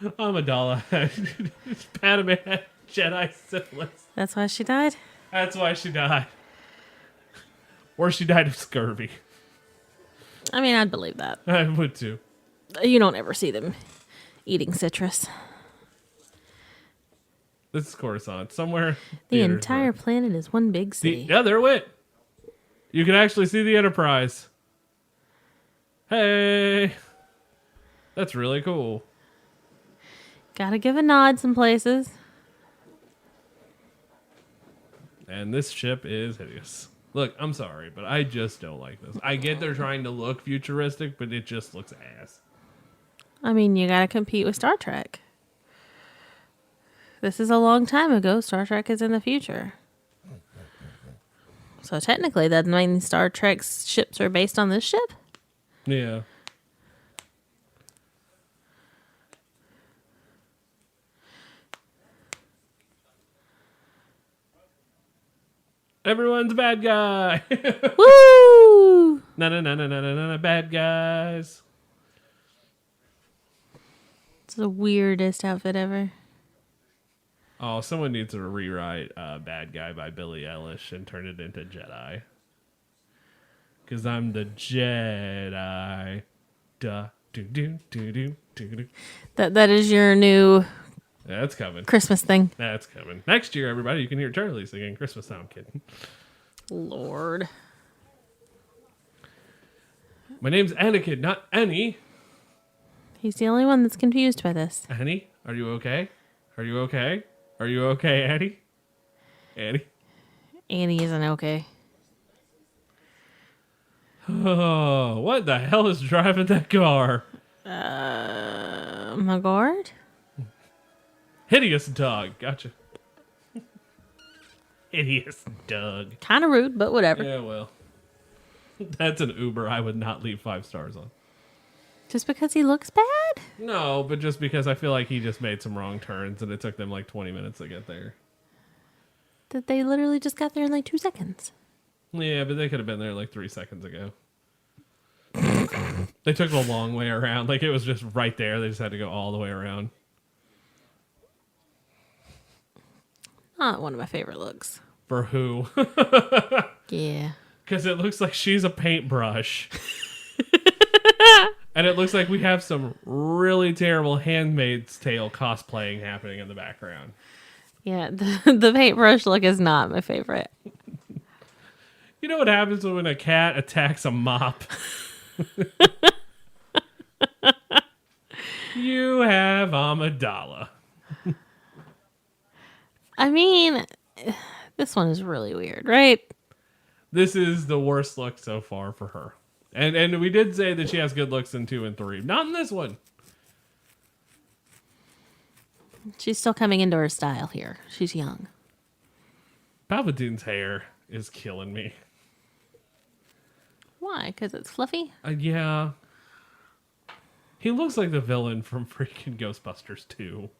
Lord. Amidala Padme had Jedi syphilis. That's why she died? That's why she died. Or she died of scurvy. I mean, I'd believe that. I would too. You don't ever see them eating citrus. This is Coruscant. Somewhere. The theaters entire where- planet is one big city. Yeah, there it went. You can actually see the Enterprise. Hey. That's really cool. Gotta give a nod some places. And this ship is hideous. Look, I'm sorry, but I just don't like this. I get they're trying to look futuristic, but it just looks ass. I mean, you gotta compete with Star Trek. This is a long time ago. Star Trek is in the future. So technically, that means Star Trek's ships are based on this ship? Yeah. Everyone's a bad guy. Woo! No, bad guys. It's the weirdest outfit ever. Oh, someone needs to rewrite Bad Guy by Billie Eilish and turn it into Jedi. Because I'm the Jedi. Duh. Do. That is your new That's coming. Christmas thing. That's coming. Next year, everybody, you can hear Charlie singing Christmas song. I'm kidding. Lord. My name's Anakin, not Annie. He's the only one that's confused by this. Annie, are you okay? Are you okay? Are you okay, Annie? Annie? Annie isn't okay. Oh, what the hell is driving that car? My guard? Hideous dog. Gotcha. Hideous dog. Kind of rude, but whatever. Yeah, well. That's an Uber I would not leave 5 stars on. Just because he looks bad? No, but just because I feel like he just made some wrong turns and it took them like 20 minutes to get there. That they literally just got there in like 2 seconds. Yeah, but they could have been there like 3 seconds ago. They took the long way around. Like, it was just right there. They just had to go all the way around. Not one of my favorite looks. For who? Yeah. Because it looks like she's a paintbrush. And it looks like we have some really terrible Handmaid's Tale cosplaying happening in the background. Yeah, the paintbrush look is not my favorite. You know what happens when a cat attacks a mop? You have Amidala. I mean, this one is really weird, right? This is the worst look so far for her. And we did say that she has good looks in 2 and 3. Not in this one. She's still coming into her style here. She's young. Palpatine's hair is killing me. Why? Because it's fluffy? Yeah. He looks like the villain from freaking Ghostbusters 2.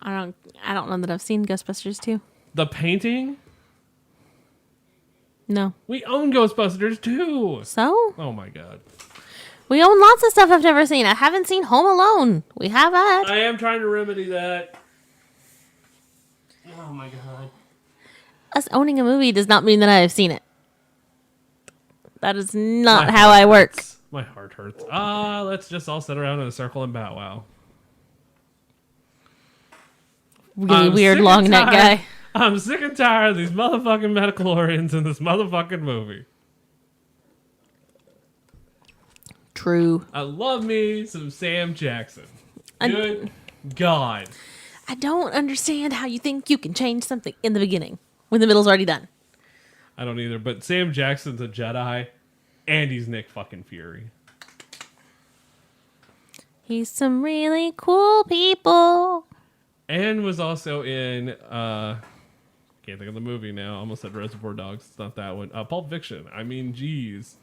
I don't know that I've seen Ghostbusters 2. The painting? No. We own Ghostbusters 2. So? Oh my god. We own lots of stuff I've never seen. I haven't seen Home Alone. We have that. I am trying to remedy that. Oh my god. Us owning a movie does not mean that I have seen it. That is not how I work. My heart hurts. Let's just all sit around in a circle and bow wow. Really I'm weird sick long and neck tired- guy. I'm sick and tired of these motherfucking Midichlorians in this motherfucking movie. True. I love me some Sam Jackson. I- Good God. I don't understand how you think you can change something in the beginning when the middle's already done. I don't either, but Sam Jackson's a Jedi and he's Nick fucking Fury. He's some really cool people. And was also in, can't think of the movie now. I almost said Reservoir Dogs. It's not that one. Pulp Fiction. I mean, geez.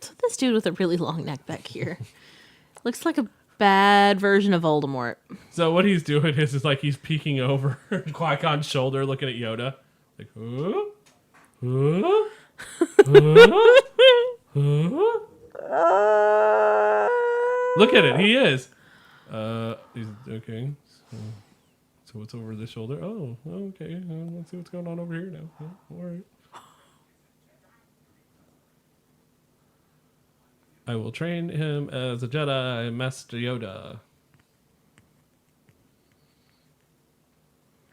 So this this dude with a really long neck back here? Looks like a bad version of Voldemort. So what he's doing is like he's peeking over Qui-Gon's shoulder, looking at Yoda. Like, huh? Huh? Huh? Huh? Look at it. He is. He's okay. So what's over the shoulder? Oh, okay. Let's see what's going on over here now. Yeah, all right. I will train him as a Jedi, Master Yoda.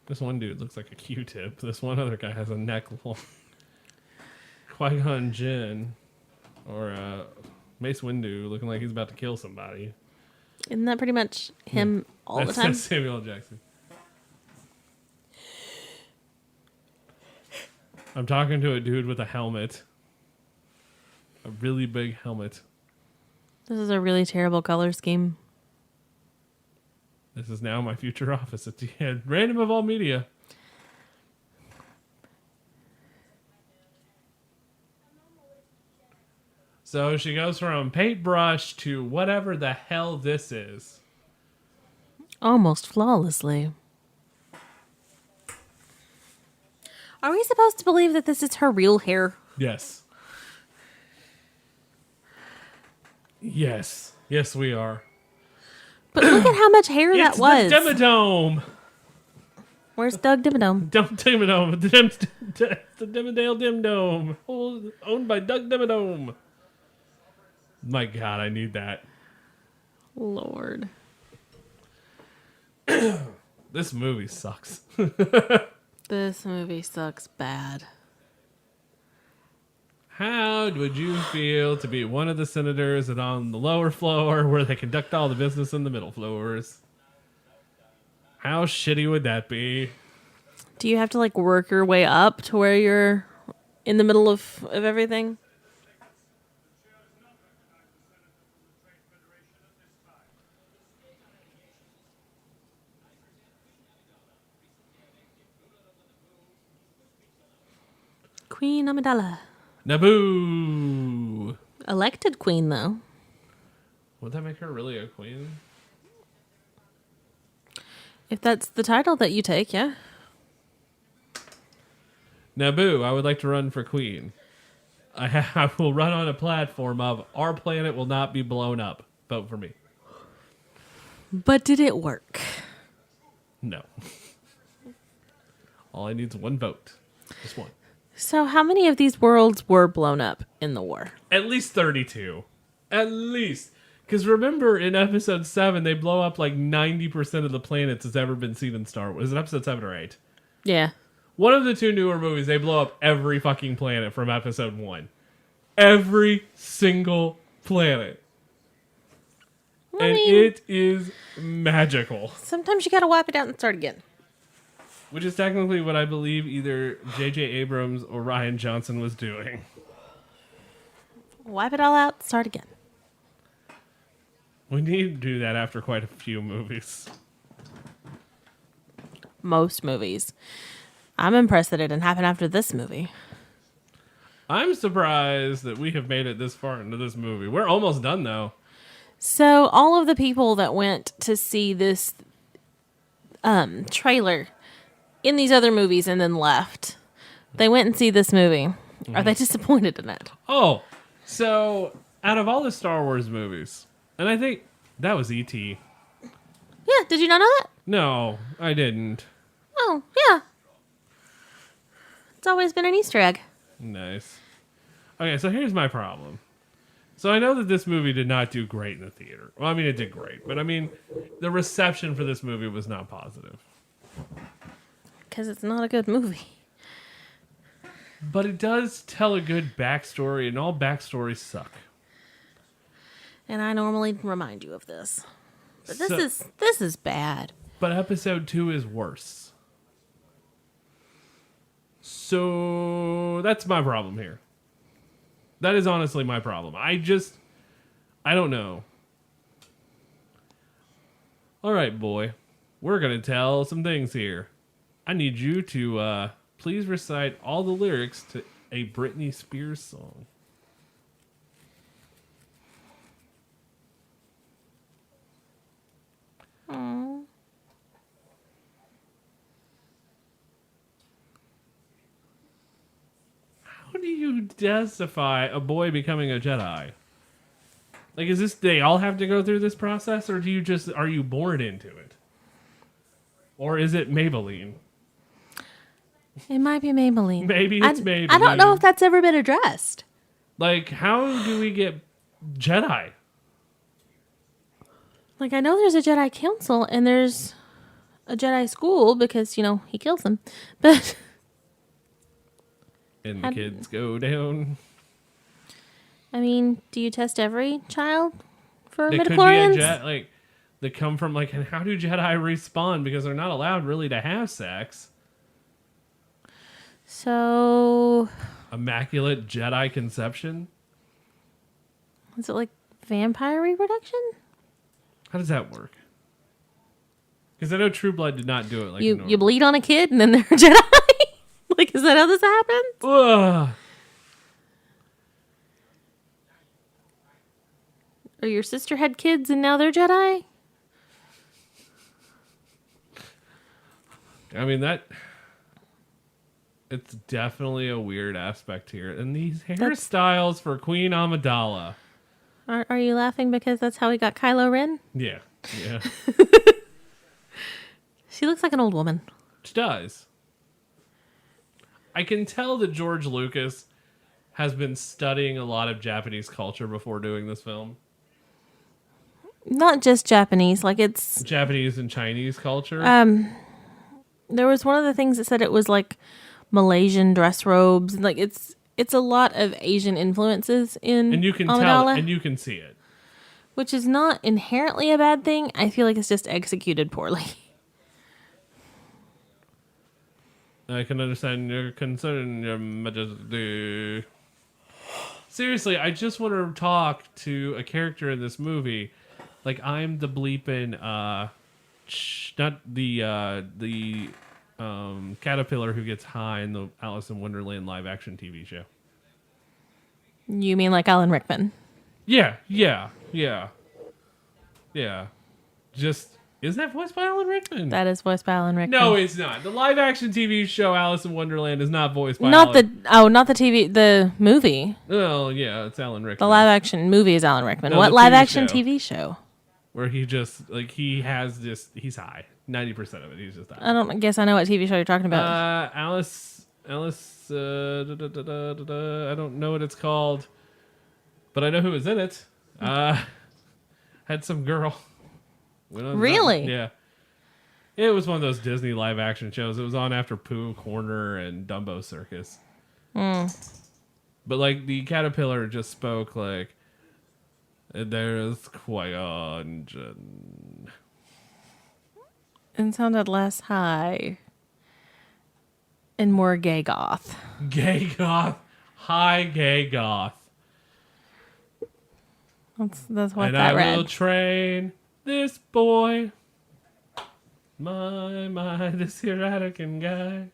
This one dude looks like a Q-tip. This one other guy has a neck long. Qui-Gon Jinn, or Mace Windu, looking like he's about to kill somebody. Isn't that pretty much him all the time? That's Samuel L. Jackson. I'm talking to a dude with a helmet. A really big helmet. This is a really terrible color scheme. This is now my future office at the end. Random of all media. So she goes from paintbrush to whatever the hell this is. Almost flawlessly. Are we supposed to believe that this is her real hair? Yes. Yes. Yes, we are. But look at how much hair that was. It's the Dimmadome. Where's Doug Dimmadome? Dimmadome. The Dimmerdale Dimdome. Owned by Doug Dimmadome. My God, I need that. Lord. This movie sucks. This movie sucks bad. How would you feel to be one of the senators and on the lower floor where they conduct all the business in the middle floors? How shitty would that be? Do you have to like work your way up to where you're in the middle of everything? Queen Amidala. Naboo! Elected queen, though. Would that make her really a queen? If that's the title that you take, yeah. Naboo, I would like to run for queen. I will run on a platform of our planet will not be blown up. Vote for me. But did it work? No. All I need is one vote. Just one. So how many of these worlds were blown up in the war? At least 32. At least. Because remember, in episode 7, they blow up like 90% of the planets that's ever been seen in Star Wars. Is it episode 7 or 8? Yeah. One of the two newer movies, they blow up every fucking planet from episode 1. Every single planet. And it is magical. Sometimes you gotta wipe it out and start again. Which is technically what I believe either J.J. Abrams or Rian Johnson was doing. Wipe it all out, start again. We need to do that after quite a few movies. Most movies. I'm impressed that it didn't happen after this movie. I'm surprised that we have made it this far into this movie. We're almost done, though. So all of the people that went to see this trailer in these other movies and then left, they went and see this movie. Are they disappointed in it? Oh, so out of all the Star Wars movies, and I think that was E.T. Yeah, did you not know that? No, I didn't. Oh, yeah. It's always been an Easter egg. Nice. Okay, so here's my problem. So I know that this movie did not do great in the theater. Well, I mean, it did great, but I mean, the reception for this movie was not positive. Because it's not a good movie. But it does tell a good backstory, and all backstories suck. And I normally remind you of this. But So- this is bad. But episode 2 is worse. So that's my problem here. That is honestly my problem. I don't know. All right, boy. We're going to tell some things here. I need you to please recite all the lyrics to a Britney Spears song. do you justify a boy becoming a Jedi? Like, is this, they all have to go through this process, or are you born into it? Or is it Maybelline? It might be Maybelline. Maybe it's Maybelline. I don't know if that's ever been addressed. Like, how do we get Jedi? Like, I know there's a Jedi Council and there's a Jedi school because, he kills them. But... And the kids go down. I mean, do you test every child for They midichlorians? could be a Jedi, they come from, and how do Jedi respawn? Because they're not allowed really to have sex. So... Immaculate Jedi conception? Is it like vampire reproduction? How does that work? Because I know True Blood did not do it like You bleed on a kid and then they're a Jedi? Like, is that how this happens? Ugh. Or your sister had kids and now they're Jedi? I mean, it's definitely a weird aspect here. And these hairstyles for Queen Amidala. Are you laughing because that's how we got Kylo Ren? Yeah. She looks like an old woman. She does. I can tell that George Lucas has been studying a lot of Japanese culture before doing this film. Not just Japanese, like it's... Japanese and Chinese culture. There was one of the things that said it was like Malaysian dress robes. Like it's a lot of Asian influences in and you can Amidala, tell and you can see it. which is not inherently a bad thing. I feel like it's just executed poorly. I can understand your concern, Your Majesty. Seriously, I just want to talk to a character in this movie. Like, I'm the bleeping, not the caterpillar who gets high in the Alice in Wonderland live action TV show. You mean like Alan Rickman? Yeah. Just, is that voiced by Alan Rickman? That is voiced by Alan Rickman. No, it's not. The live action TV show Alice in Wonderland is not voiced by not Alan. not the TV, the movie. Oh, yeah, it's Alan Rickman. The live action movie is Alan Rickman. No, What the live TV action show. TV show? Where he just, he's high. 90% of it, he's just high. I don't guess I know what TV show you're talking about. Alice, I don't know what it's called, but I know who was in it. Had some girl. Really? Yeah. It was one of those Disney live action shows. It was on after Pooh Corner and Dumbo Circus. But the caterpillar just spoke like, there's Qui-Gon Jinn. It sounded less high and more gay goth. Gay goth. High gay goth. That's what And that I read. will train this boy. This Anakin guy.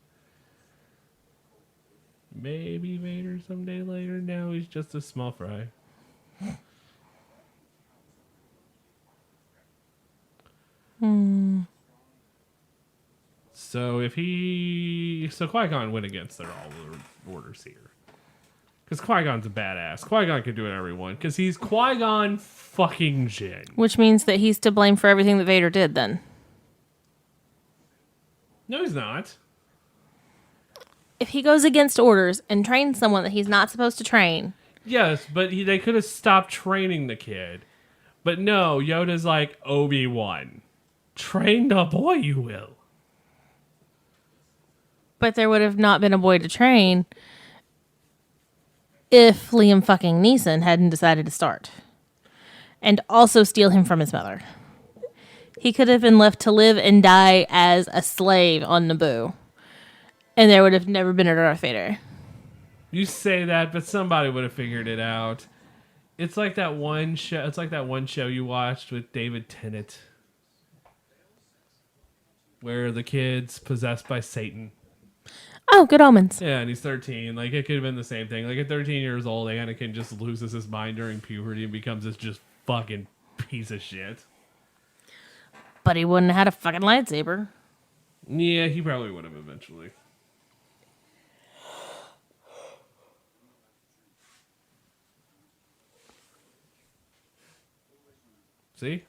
Maybe Vader someday later. Now he's just a small fry. So Qui-Gon went against all the orders here. Because Qui-Gon's a badass. Qui-Gon can do whatever he wants. Because he's Qui-Gon fucking Jinn. Which means that he's to blame for everything that Vader did then. No, he's not. If he goes against orders and trains someone that he's not supposed to train. Yes, but they could have stopped training the kid. But no, Yoda's like, Obi-Wan. Train the boy, you will. But there would have not been a boy to train if Liam fucking Neeson hadn't decided to start. And also steal him from his mother. He could have been left to live and die as a slave on Naboo. And there would have never been a Darth Vader. You say that, but somebody would have figured it out. It's like that one show. It's like that one show you watched with David Tennant, where the kid's possessed by Satan. Oh, Good Omens. Yeah, and he's 13. Like, it could have been the same thing. Like, at 13 years old, Anakin just loses his mind during puberty and becomes this just fucking piece of shit. But he wouldn't have had a fucking lightsaber. Yeah, he probably would have eventually. See?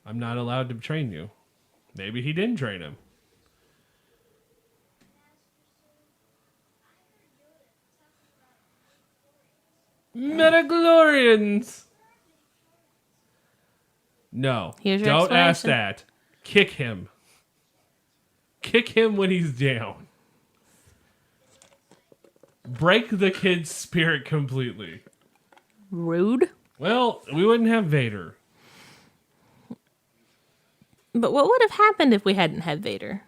I'm not allowed to train you. Maybe he didn't train him. Midichlorians! No. Here's your Don't ask explanation. that. Kick him. Kick him when he's down. Break the kid's spirit completely. Rude. Well, we wouldn't have Vader. But what would have happened if we hadn't had Vader?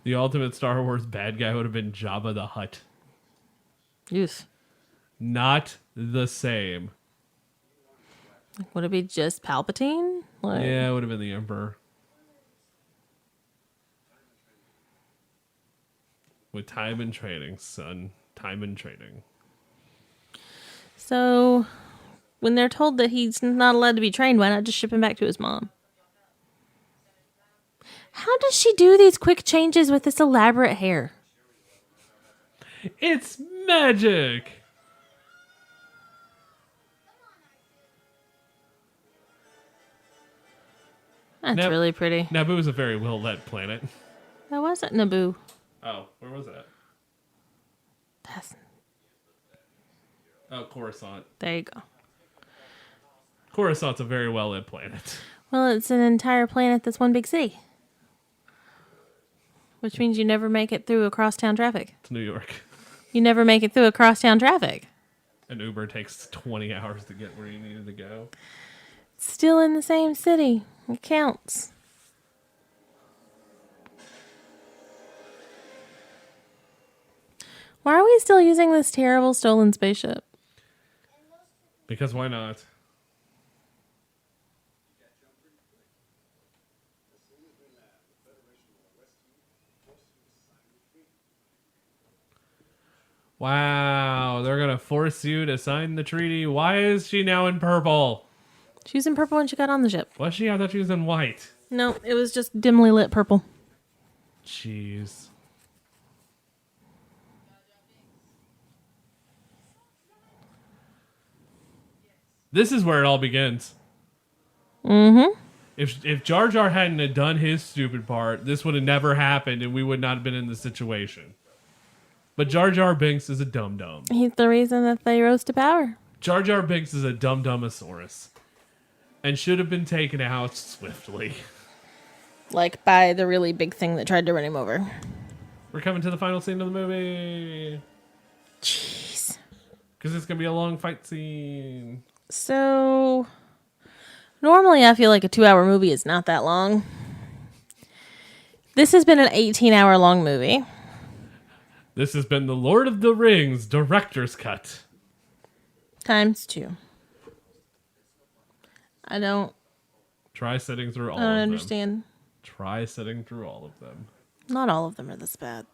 The ultimate Star Wars bad guy would have been Jabba the Hutt. Yes. Not the same. Would it be just Palpatine? Like, Yeah, it would have been the Emperor. With time and training, son. Time and training. So, when they're told that he's not allowed to be trained, why not just ship him back to his mom? How does she do these quick changes with this elaborate hair? It's magic! That's Nab- really pretty. Naboo is a very well-lit planet. That wasn't Naboo. Oh, where was that? That's, Oh, Coruscant. there you go. Coruscant's a very well-lit planet. Well, it's an entire planet that's one big city. Which means you never make it through across town traffic. It's New York. You never make it through across town traffic. An Uber takes 20 hours to get where you needed to go. It's still in the same city. It counts. Why are we still using this terrible stolen spaceship? Because why not? Wow, they're gonna force you to sign the treaty. Why is she now in purple? She was in purple when she got on the ship. Was she? I thought she was in white. No, it was just dimly lit purple. Jeez. This is where it all begins. Mm-hmm. If Jar Jar hadn't have done his stupid part, this would have never happened and we would not have been in this situation. But Jar Jar Binks is a dum-dum. He's the reason that they rose to power. Jar Jar Binks is a dum-dumosaurus. And should have been taken out swiftly. Like by the really big thing that tried to run him over. We're coming to the final scene of the movie. Jeez. Because it's going to be a long fight scene. So, normally I feel like a 2-hour movie is not that long. This has been an 18-hour long movie. This has been the Lord of the Rings Director's Cut. Times 2. I don't Try sitting through all of them. understand. Try sitting through all of them. Not all of them are this bad.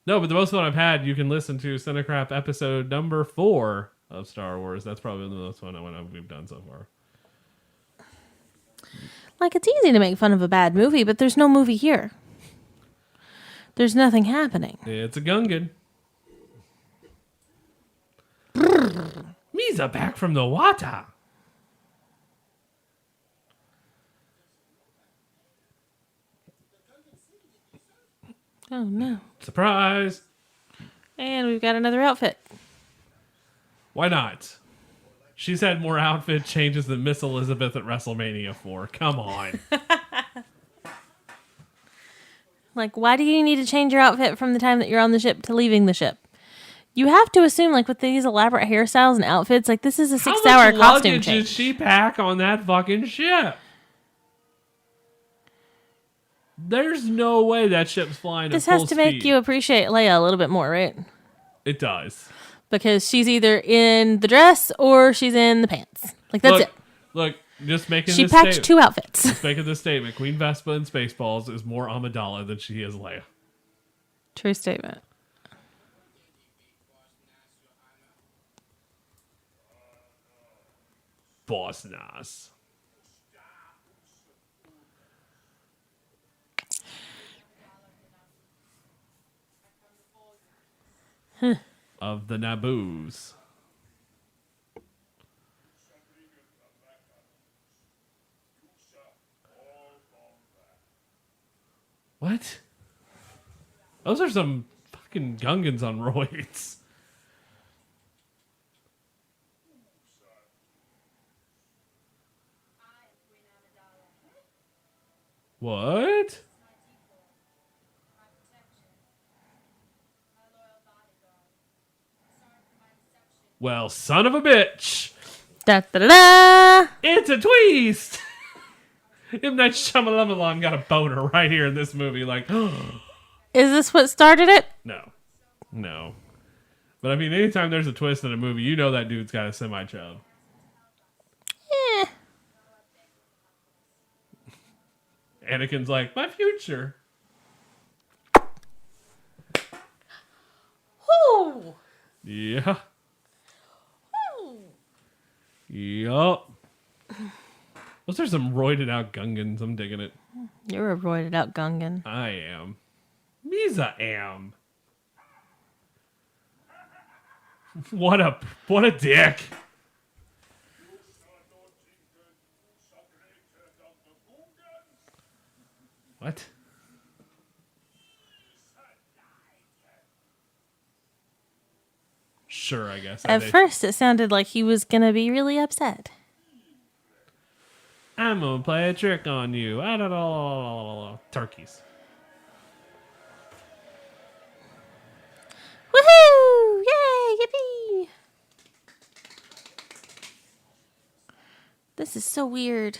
No, but the most one I've had, you can listen to CineCrap episode number 4 of Star Wars. That's probably the most one we've done so far. Like, it's easy to make fun of a bad movie, but there's no movie here. There's nothing happening. It's a Gungan. Misa back from the water. Oh, no. Surprise. And we've got another outfit. Why not? She's had more outfit changes than Miss Elizabeth at WrestleMania 4. Come on. Like, why do you need to change your outfit from the time that you're on the ship to leaving the ship? You have to assume, like, with these elaborate hairstyles and outfits, like, this is a 6-hour How much costume luggage change. did she pack on that fucking ship? There's no way that ship's flying This at full has to make speed. you appreciate Leia a little bit more, right? It does. Because she's either in the dress or she's in the pants. Like, that's it. Look, just making She this packed statement. 2 outfits. Just making this statement. Queen Vespa in Spaceballs is more Amidala than she is Leia. True statement. Boss Nass. Of the Naboos. What? Those are some fucking Gungans on roids. What? Well, son of a bitch. Da da da da! It's a twist. M. Night Shyamalan got a boner right here in this movie. Like, Is this what started it? no. But I mean, anytime there's a twist in a movie, you know that dude's got a semi-chub. Eh. Anakin's like, my future. Whoo! Yeah. Yup. Those are some roided out Gungans. I'm digging it. You're a roided out Gungan. I am. Misa am. What a dick. What? Sure, I guess. At first, it sounded like he was gonna be really upset. I'm gonna play a trick on you. I don't know. Turkeys. Woohoo! Yay! Yippee! This is so weird.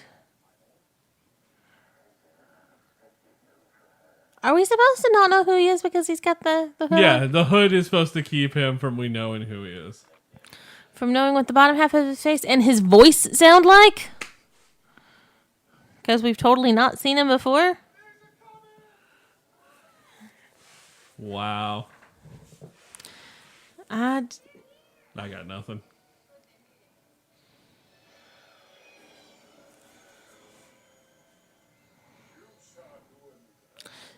Are we supposed to not know who he is because he's got the hood? Yeah, the hood is supposed to keep him from we knowing who he is. From knowing what the bottom half of his face and his voice sound like? Because we've totally not seen him before? Wow. I got nothing.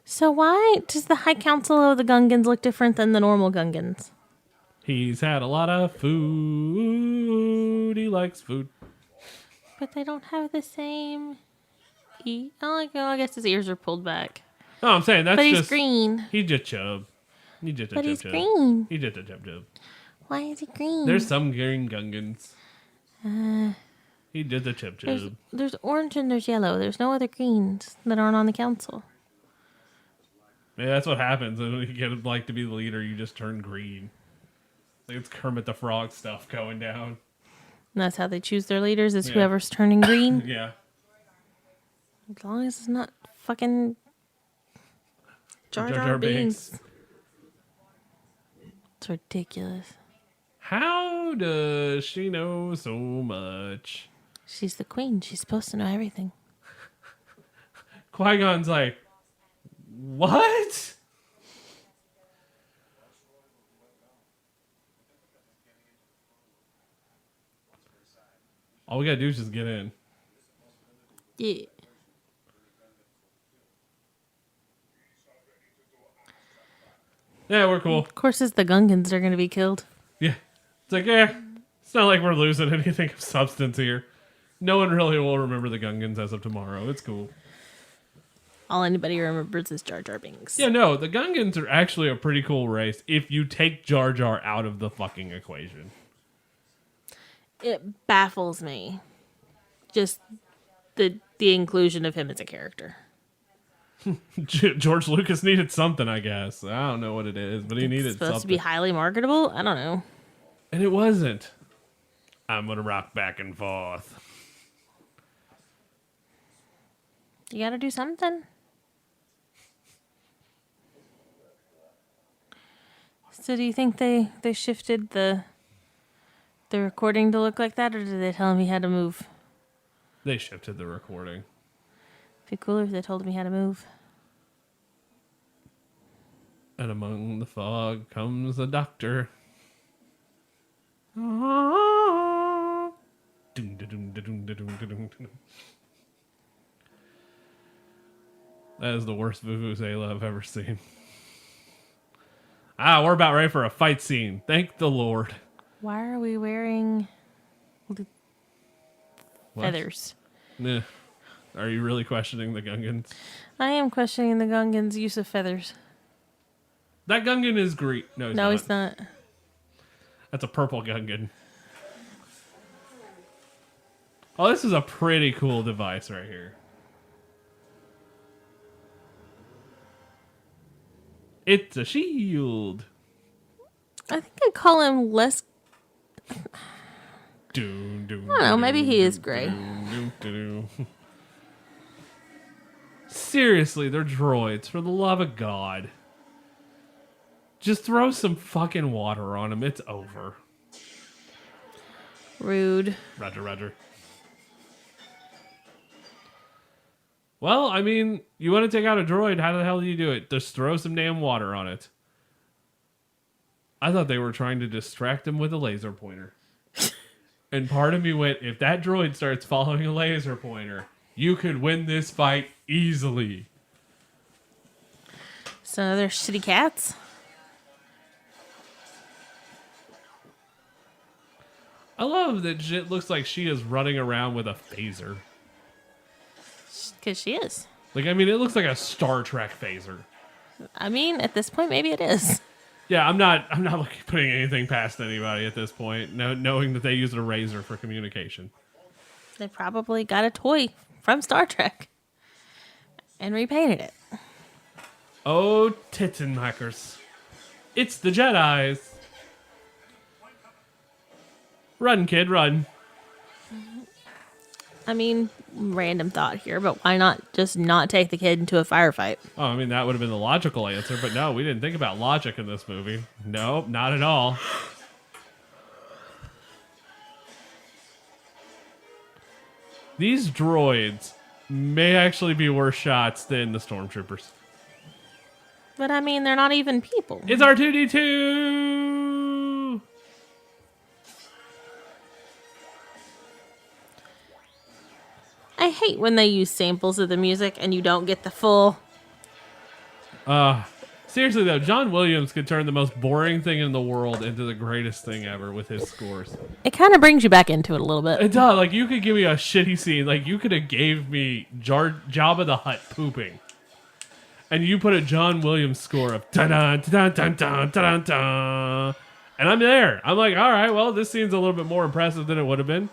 So why does the High Council of the Gungans look different than the normal Gungans? He's had a lot of food. He likes food. But they don't have the same... Oh, I guess his ears are pulled back. Oh, I'm saying that's But he's just... green. He's just chub. He's just a But chub he's chub. green. He's just a chub chub. Why is he green? There's some green Gungans. He's just a chub chub. There's orange and there's yellow. There's no other greens that aren't on the council. Yeah, that's what happens when you get like to be the leader. You just turn green. Like it's Kermit the Frog stuff going down. And that's how they choose their leaders, is Yeah. whoever's turning green. Yeah. As long as it's not fucking Jar Jar Binks. It's ridiculous. How does she know so much? She's the queen. She's supposed to know everything. Qui-Gon's like, what? All we gotta do is just get in. Yeah. Yeah, we're cool. Of course, it's the Gungans are going to be killed. Yeah. It's like, it's not like we're losing anything of substance here. No one really will remember the Gungans as of tomorrow. It's cool. All anybody remembers is Jar Jar Binks. Yeah, no, the Gungans are actually a pretty cool race if you take Jar Jar out of the fucking equation. It baffles me. Just the inclusion of him as a character. George Lucas needed something, I guess. I don't know what it is, but he needed Supposed something. to be highly marketable? I don't know. And it wasn't. I'm gonna rock back and forth. You gotta do something. So do you think they shifted the recording to look like that, or did they tell him he had to move? They shifted the recording. It'd be cooler if they told him he had to move. And among the fog comes the doctor. That is the worst vuvuzela I've ever seen. We're about ready for a fight scene. Thank the Lord. Why are we wearing What? feathers? Nah. Are you really questioning the Gungans? I am questioning the Gungan's use of feathers. That Gungan is green. No, He's not. That's a purple Gungan. Oh, this is a pretty cool device right here. It's a shield. I think I'd call him less. I don't know, maybe he is gray. Seriously, they're droids. For the love of God. Just throw some fucking water on them. It's over. Rude. Roger. Well, I mean, you want to take out a droid, how the hell do you do it? Just throw some damn water on it. I thought they were trying to distract him with a laser pointer. And part of me went, if that droid starts following a laser pointer, you could win this fight easily. So they're shitty cats. I love that shit looks like she is running around with a phaser. Because she is. Like, I mean, it looks like a Star Trek phaser. I mean, at this point, maybe it is. Yeah, I'm not putting anything past anybody at this point, knowing that they use a razor for communication. They probably got a toy from Star Trek and repainted it. Oh, Tittenhackers. It's the Jedis. Run, kid, run. I mean, random thought here, but why not just not take the kid into a firefight? Oh, I mean, that would have been the logical answer, but no, we didn't think about logic in this movie. Nope, not at all. These droids may actually be worse shots than the stormtroopers. But I mean, they're not even people. It's R2-D2! I hate when they use samples of the music and you don't get the full. Seriously though, John Williams could turn the most boring thing in the world into the greatest thing ever with his scores. It kind of brings you back into it a little bit. It does. Like, you could give me a shitty scene. Like, you could have gave me Jabba the Hutt pooping. And you put a John Williams score of da-dun, da-dun, da-dun, da-dun, da-dun, and I'm there. I'm like, all right, well, this scene's a little bit more impressive than it would have been.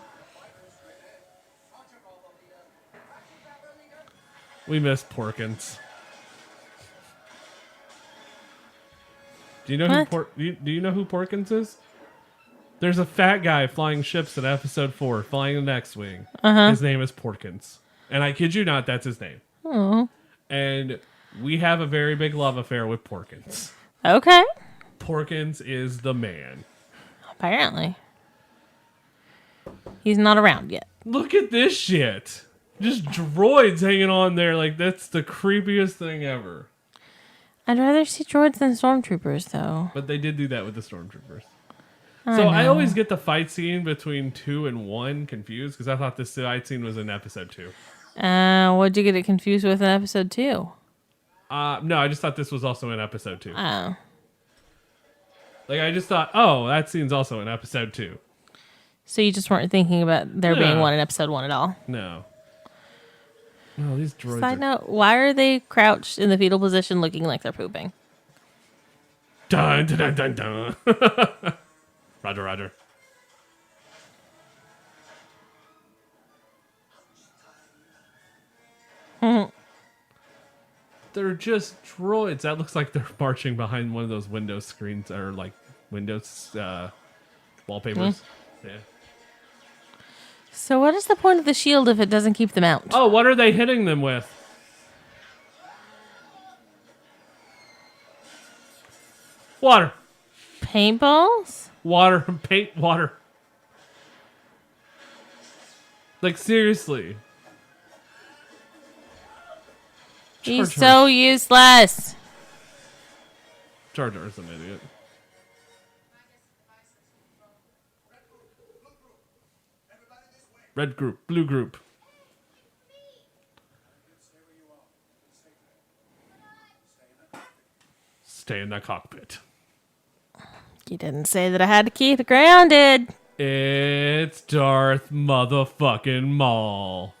We miss Porkins. Do you know do you know who Porkins is? There's a fat guy flying ships in episode 4, flying the X-Wing. His name is Porkins. And I kid you not, that's his name. Oh. And we have a very big love affair with Porkins. Okay. Porkins is the man. Apparently. He's not around yet. Look at this shit. Just droids hanging on there like that's the creepiest thing ever. I'd rather see droids than stormtroopers, though. But they did do that with the stormtroopers. I always get the fight scene between 2 and 1 confused because I thought this fight scene was in episode 2. What'd you get it confused with in episode 2? No, I just thought this was also in episode 2. Oh. Like, I just thought, oh, that scene's also in episode 2. So you just weren't thinking about there being one in episode 1 at all? No. No, these droids Side note, why are they crouched in the fetal position looking like they're pooping? Dun, dun, dun, dun, dun. Roger. They're just droids. That looks like they're marching behind one of those Windows screens or like Windows wallpapers. Yeah. So what is the point of the shield if it doesn't keep them out? Oh, what are they hitting them with? Water. Paintballs? Water. Paint water. Like, seriously. He's so useless. Jar Jar's an idiot. Red group, blue group. Stay in the cockpit. You didn't say that I had to keep it grounded. It's Darth motherfucking Maul.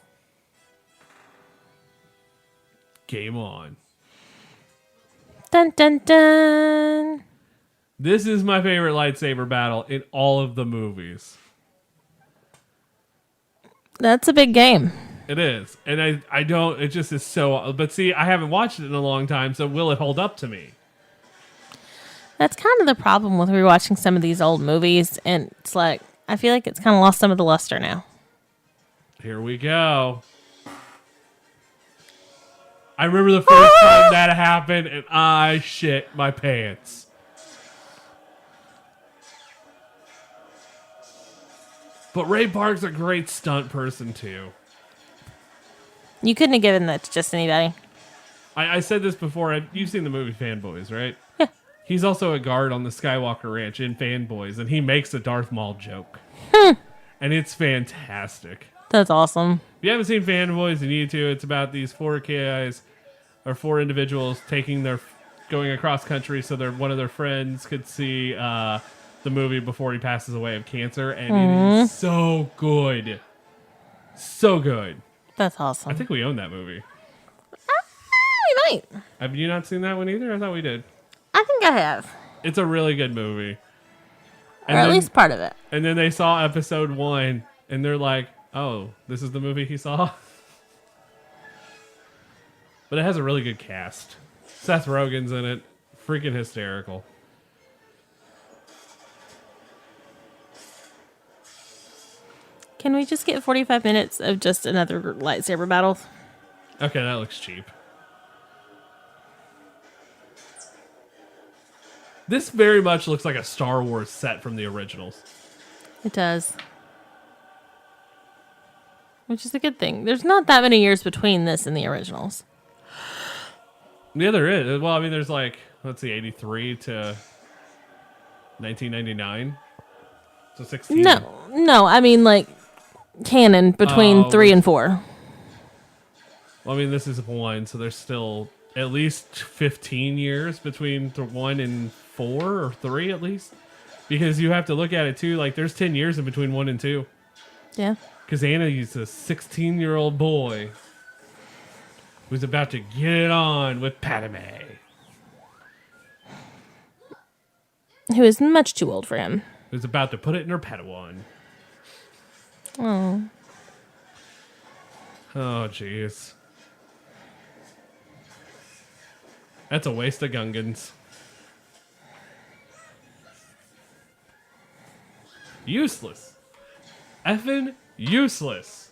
Game on. Dun dun dun. This is my favorite lightsaber battle in all of the movies. That's a big game. It is. And I don't, it just is so, but see, I haven't watched it in a long time, so will it hold up to me? That's kind of the problem with rewatching some of these old movies, and it's like, I feel like it's kind of lost some of the luster now. Here we go. I remember the first time that happened, and I shit my pants. But Ray Park's a great stunt person, too. You couldn't have given that to just anybody. I said this before. You've seen the movie Fanboys, right? Yeah. He's also a guard on the Skywalker Ranch in Fanboys, and he makes a Darth Maul joke. And it's fantastic. That's awesome. If you haven't seen Fanboys, you need to. It's about these four individuals going across country so one of their friends could see the movie before he passes away of cancer, and it is so good. So good. That's awesome. I think we own that movie. We might. Have you not seen that one either? I thought we did. I think I have. It's a really good movie. Or at least part of it. And then they saw episode 1, and they're like, oh, this is the movie he saw? But it has a really good cast. Seth Rogen's in it. Freaking hysterical. Can we just get 45 minutes of just another lightsaber battle? Okay, that looks cheap. This very much looks like a Star Wars set from the originals. It does. Which is a good thing. There's not that many years between this and the originals. Yeah, there is. Well, I mean, there's like, let's see, 83 to 1999. So 16. No, I mean like canon between 3 and 4. Well, I mean, this is 1, so there's still at least 15 years between 1 and 4 or 3 at least. Because you have to look at it too, like there's 10 years in between 1 and 2. Yeah. Because Anna's a 16-year-old boy who's about to get it on with Padme. Who is much too old for him. Who's about to put it in her Padawan. Oh. Oh, jeez. That's a waste of Gungans. Useless. Effing useless.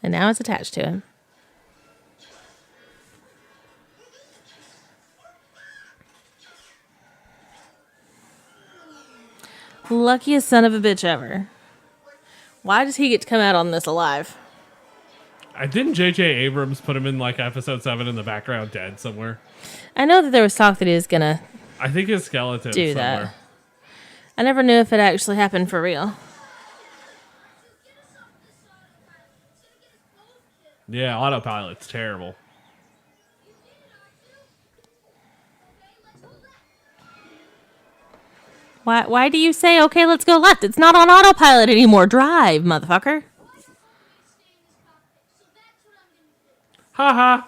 And now it's attached to him. Luckiest son of a bitch ever. Why does he get to come out on this alive? Didn't J.J. Abrams put him in like episode 7 in the background dead somewhere? I know that there was talk that he was going to I think his skeleton do somewhere. that. I never knew if it actually happened for real. Yeah, autopilot's terrible. Why do you say, okay, let's go left? It's not on autopilot anymore. Drive, motherfucker. Haha.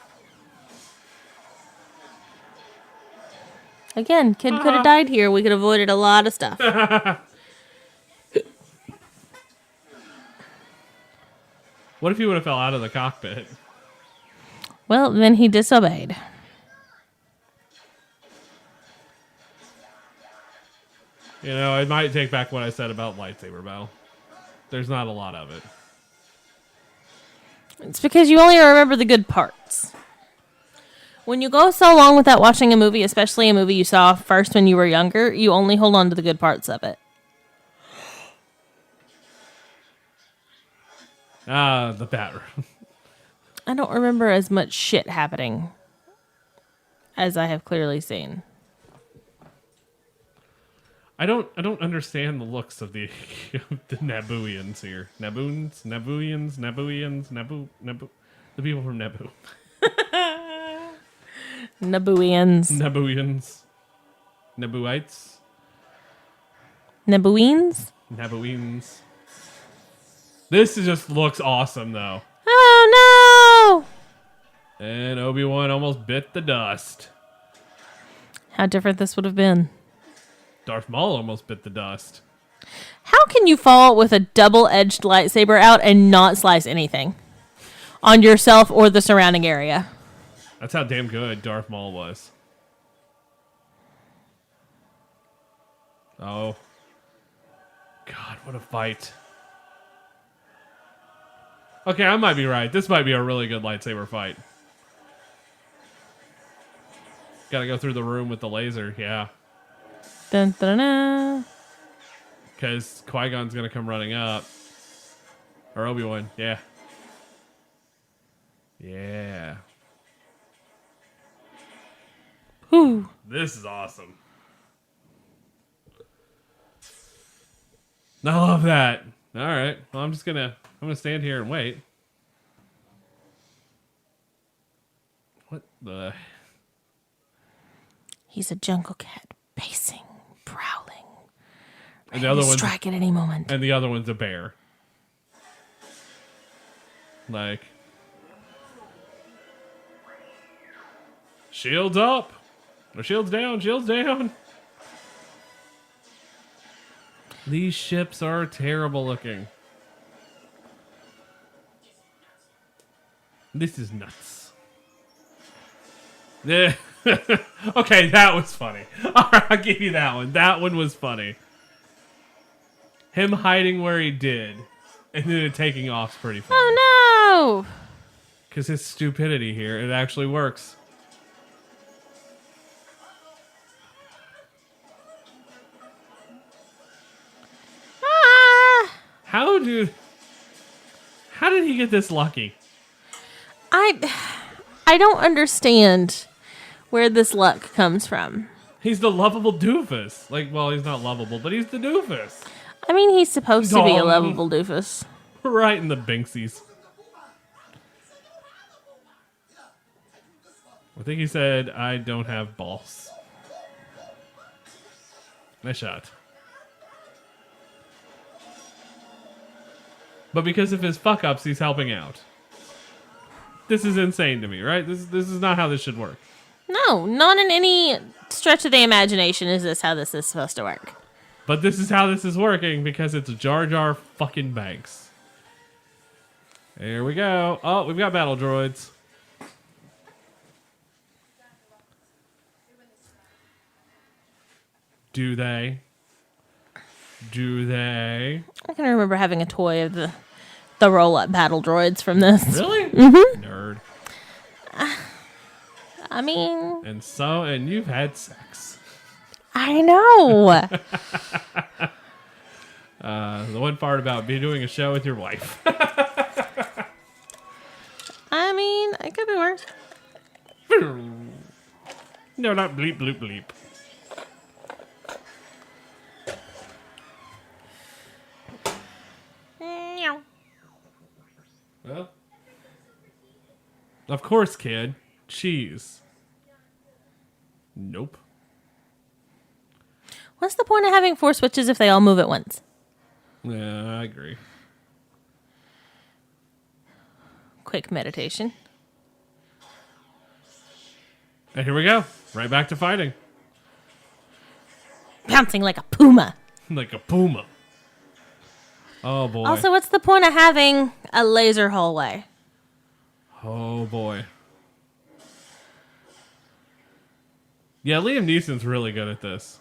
Again, kid could have died here. We could have avoided a lot of stuff. What if he would have fell out of the cockpit? Well, then he disobeyed. You know, I might take back what I said about lightsaber battle. There's not a lot of it. It's because you only remember the good parts. When you go so long without watching a movie, especially a movie you saw first when you were younger, you only hold on to the good parts of it. The batter. I don't remember as much shit happening as I have clearly seen. I don't understand the looks of the the Nabooians here. Nabooians, the people from Naboo. Nabooians. Nabooians. Nabooites. Nabooians? Nabooians. This just looks awesome, though. Oh And Obi-Wan almost bit the dust. How different this would have been. Darth Maul almost bit the dust. How can you fall with a double-edged lightsaber out and not slice anything on yourself or the surrounding area? That's how damn good Darth Maul was. Oh. God, what a fight. Okay, I might be right. This might be a really good lightsaber fight. Gotta go through the room with the laser, yeah. Dun, dun, dun. Because Qui-Gon's gonna come running up. Or Obi-Wan, yeah. Yeah. Whew. This is awesome. I love that. All right. Well, I'm gonna stand here and wait. What the? He's a jungle cat, pacing, prowling. And the other one's strike at any moment. And the other one's a bear. Like, shields up. Or shields down. Shields down. These ships are terrible looking. This is nuts. Yeah. Okay, that was funny. All right, I'll give you that one. That one was funny. Him hiding where he did and then it taking off is pretty funny. Oh no! Because his stupidity here, it actually works. Ah! How did he get this lucky? I don't understand where this luck comes from. He's the lovable doofus. Like, well, he's not lovable, but he's the doofus. I mean, he's supposed to be a Dong. lovable doofus. Right in the Binksies. I think he said, I don't have balls. Nice shot. But because of his fuck-ups, he's helping out. This is insane to me, right? This is not how this should work. No, not in any stretch of the imagination is this how this is supposed to work. But this is how this is working because it's Jar Jar fucking Banks. Here we go. Oh, we've got battle droids. Do they? Do they? I can remember having a toy of the roll-up battle droids from this. Really? Mm-hmm. Nerd. I mean... And you've had sex. I know. The one part about doing a show with your wife. I mean, it could be worse. No, not bleep, bloop, bleep. Meow. Well, of course, kid. Cheese. Nope. What's the point of having 4 switches if they all move at once? Yeah, I agree. Quick meditation. And here we go. Right back to fighting. Bouncing like a puma. Like a puma. Oh, boy. Also, what's the point of having a laser hallway? Oh, boy. Yeah, Liam Neeson's really good at this.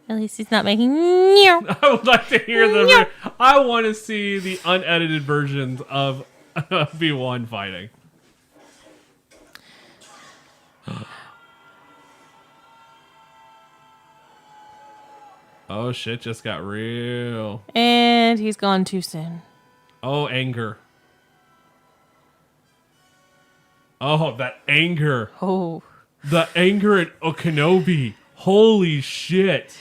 At least he's not making meow. I would like to hear the... I want to see the unedited versions of Obi Wan fighting. Oh, shit just got real. And he's gone too soon. Oh, anger. Oh, that anger. Oh. The anger at Kenobi. Holy shit.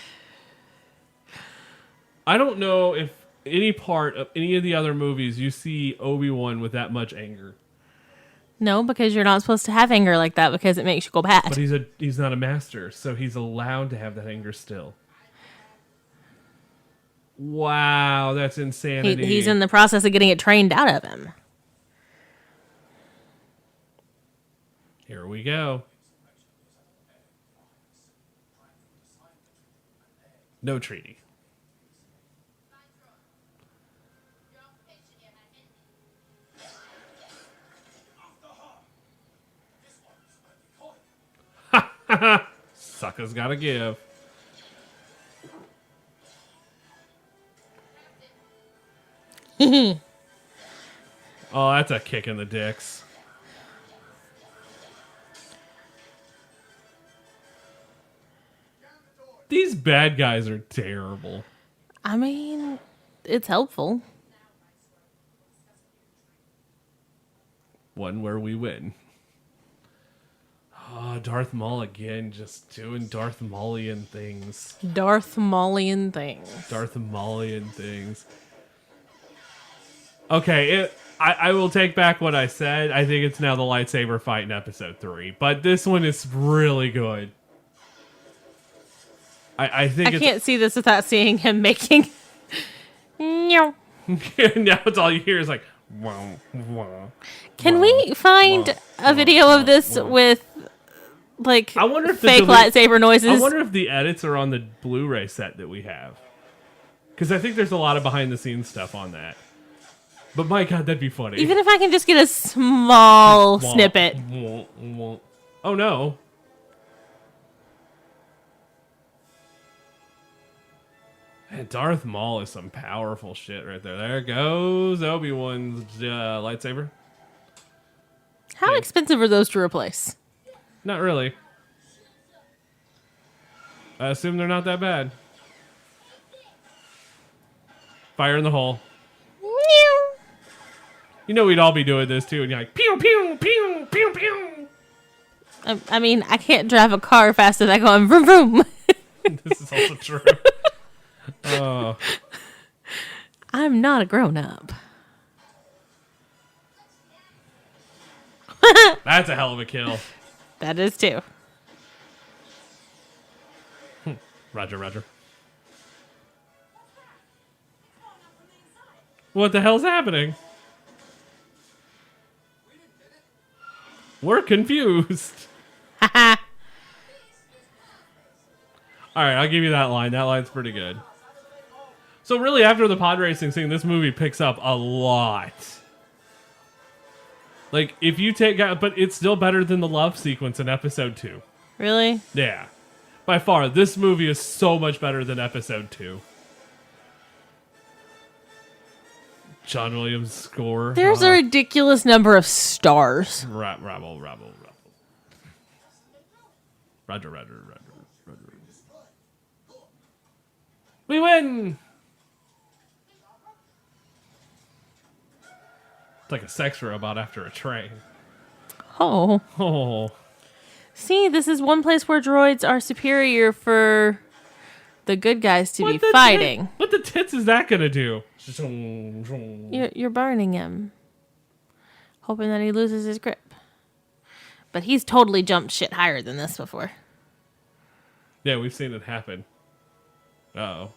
I don't know if any part of any of the other movies you see Obi-Wan with that much anger. No, because you're not supposed to have anger like that because it makes you go bad. But he's not a master, so he's allowed to have that anger still. Wow, that's insanity. He's in the process of getting it trained out of him. Here we go. No treaty. Sucker's gotta give. Oh, that's a kick in the dicks. These bad guys are terrible. I mean, it's helpful. One where we win. Oh, Darth Maul again, just doing Darth Maulian things. Darth Maulian things. Darth Maulian things. Okay, I will take back what I said. I think it's now the lightsaber fight in episode 3. But this one is really good. I think I can't see this without seeing him making... No. now it's all you hear is like... Wow, wow, Can wow, we find wow, a video wow, of this wow. with, like, I wonder if the fake delete- lightsaber noises? I wonder if the edits are on the Blu-ray set that we have. Because I think there's a lot of behind-the-scenes stuff on that. But my God, that'd be funny. Even if I can just get a small snippet. Oh no. Man, Darth Maul is some powerful shit right there. There goes Obi Wan's lightsaber. How Okay. expensive are those to replace? Not really. I assume they're not that bad. Fire in the hole. You know we'd all be doing this too, and you're like, pew, pew, pew, pew, pew. I mean, I can't drive a car fast enough going vroom vroom. This is also true. Oh. I'm not a grown up. That's a hell of a kill. That is too. Roger, roger. What the hell's happening? We're confused. Haha. Alright, I'll give you that line. That line's pretty good. So really, after the pod racing scene, this movie picks up a lot. Like, if you take... But it's still better than the love sequence in episode 2. Really? Yeah. By far, this movie is so much better than episode 2. John Williams' score. There's a ridiculous number of stars. Rabble. Roger. We win! It's like a sex robot after a train. Oh. Oh. See, this is one place where droids are superior for the good guys to be fighting. What the tits is that gonna do? You're burning him. Hoping that he loses his grip. But he's totally jumped shit higher than this before. Yeah, we've seen it happen. Uh-oh.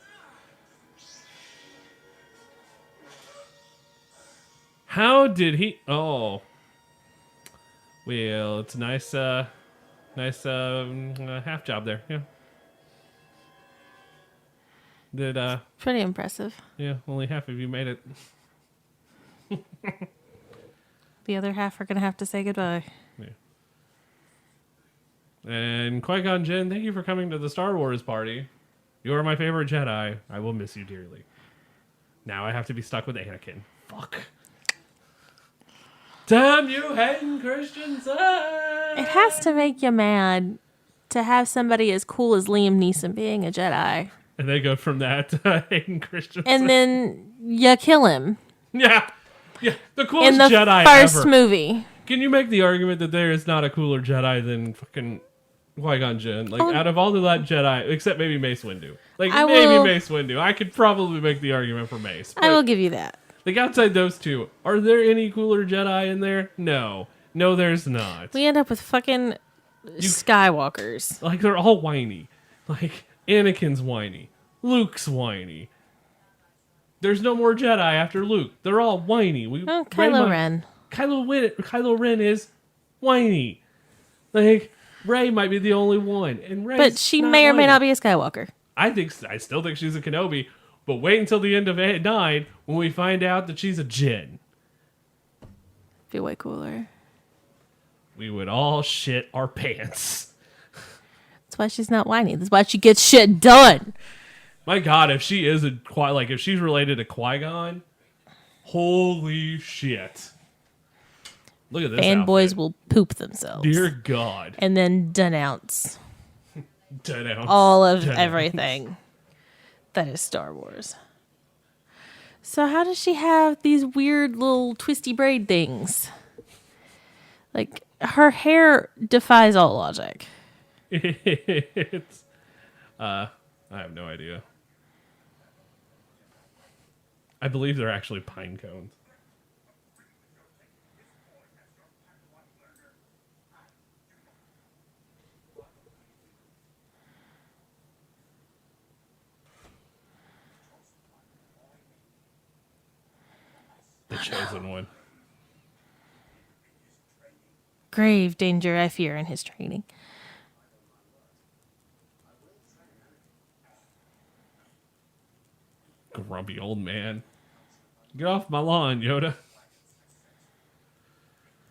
How did he... Oh. Well, it's a nice half job there. Yeah. Pretty impressive. Yeah, only half of you made it. The other half are going to have to say goodbye. Yeah. And Qui-Gon Jinn, thank you for coming to the Star Wars party. You are my favorite Jedi. I will miss you dearly. Now I have to be stuck with Anakin. Fuck. Damn you, Hayden Christensen! It has to make you mad to have somebody as cool as Liam Neeson being a Jedi. And they go from that to Hayden Christensen. And then you kill him Yeah, the coolest in the Jedi first ever. movie. Can you make the argument that there is not a cooler Jedi than fucking Qui-Gon Jinn? Like, Oh. out of all of that Jedi, except maybe Mace Windu. Like, I maybe will- Mace Windu. I could probably make the argument for Mace. I will But, give you that. like, outside those two, are there any cooler Jedi in there? No. No, there's not. We end up with fucking Skywalkers. Like, they're all whiny. Like, Anakin's whiny. Luke's whiny. There's no more Jedi after Luke. They're all whiny. Oh, Kylo Ren. Kylo Ren is whiny. Like, Rey might be the only one, and Rey's But she not may or may one. not be a Skywalker. I still think she's a Kenobi, but wait until the end of 9 when we find out that she's a Jinn. Be way cooler. We would all shit our pants. That's why she's not whiny. That's why she gets shit done. My God, if she is if she's related to Qui-Gon, holy shit! Look at this. Fanboys outfit. will poop themselves. Dear God. And then denounce Denounce. all of Denounce. everything that is Star Wars. So how does she have these weird little twisty braid things? Like, her hair defies all logic. It's, I have no idea. I believe they're actually pine cones. The chosen one. Grave danger I fear in his training. Grumpy old man. Get off my lawn, Yoda.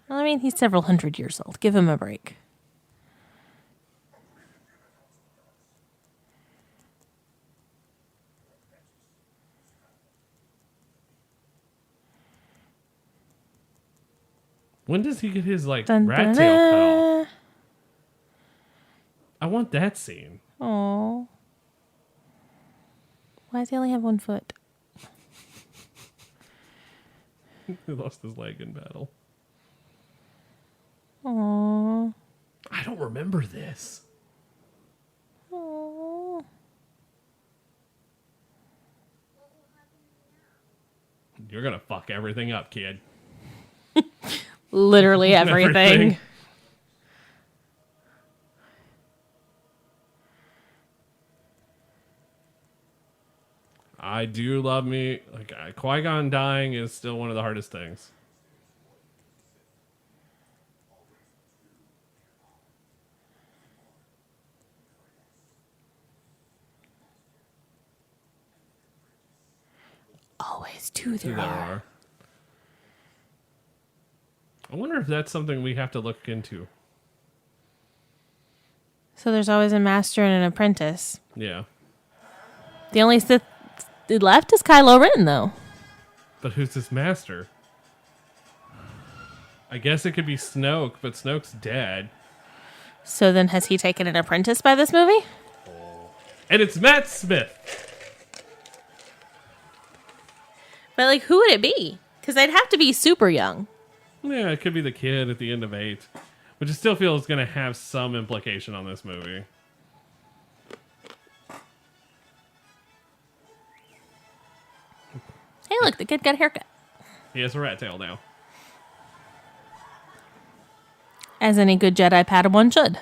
Well, I mean, he's several hundred years old. Give him a break. When does he get his, like, Dun, rat dun, tail cut dun. off? I want that scene. Aw. Why does he only have 1 foot? He lost his leg in battle. Aww. I don't remember this. Aww. You're gonna fuck everything up, kid. Literally everything. Everything. I do love me. Like, Qui-Gon dying is still one of the hardest things. Always two There there are. are. I wonder if that's something we have to look into. So there's always a master and an apprentice. Yeah. The only Sith left is Kylo Ren, though. But who's this master? I guess it could be Snoke, but Snoke's dead. So then has he taken an apprentice by this movie? And it's Matt Smith. But, like, who would it be? Because they'd have to be super young. Yeah, it could be the kid at the end of 8. Which I still feel is going to have some implication on this movie. Hey, look, the kid got a haircut. He has a rat tail now. As any good Jedi Padawan should.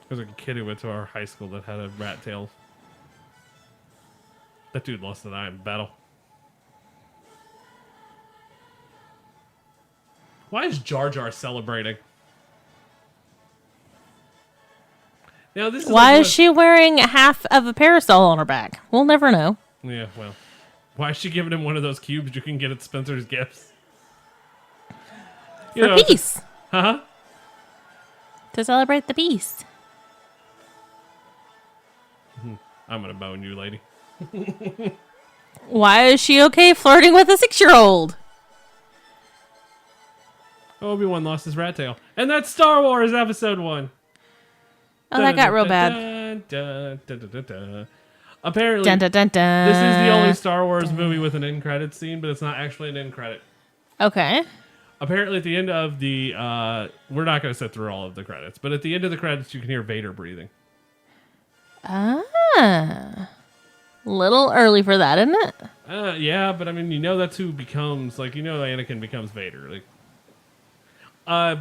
There's a kid who went to our high school that had a rat tail. That dude lost an eye in battle. Why is Jar Jar celebrating? Now, this is Why like is she wearing half of a parasol on her back? We'll never know. Yeah, well. Why is she giving him one of those cubes you can get at Spencer's Gifts? You For know, peace. Huh? To celebrate the peace. I'm gonna bone you, lady. Why is she okay flirting with a 6-year-old? Obi Wan lost his rat tail. And that's Star Wars Episode 1. Oh, that got real bad. Apparently, Dun, dun, dun, dun. this is the only Star Wars movie with an end credit scene, but it's not actually an end credit. Okay. Apparently, at the end of the, we're not going to sit through all of the credits, but at the end of the credits, you can hear Vader breathing. Ah. Little early for that, isn't it? Yeah, but I mean, you know that's who becomes, like, you know Anakin becomes Vader. Like,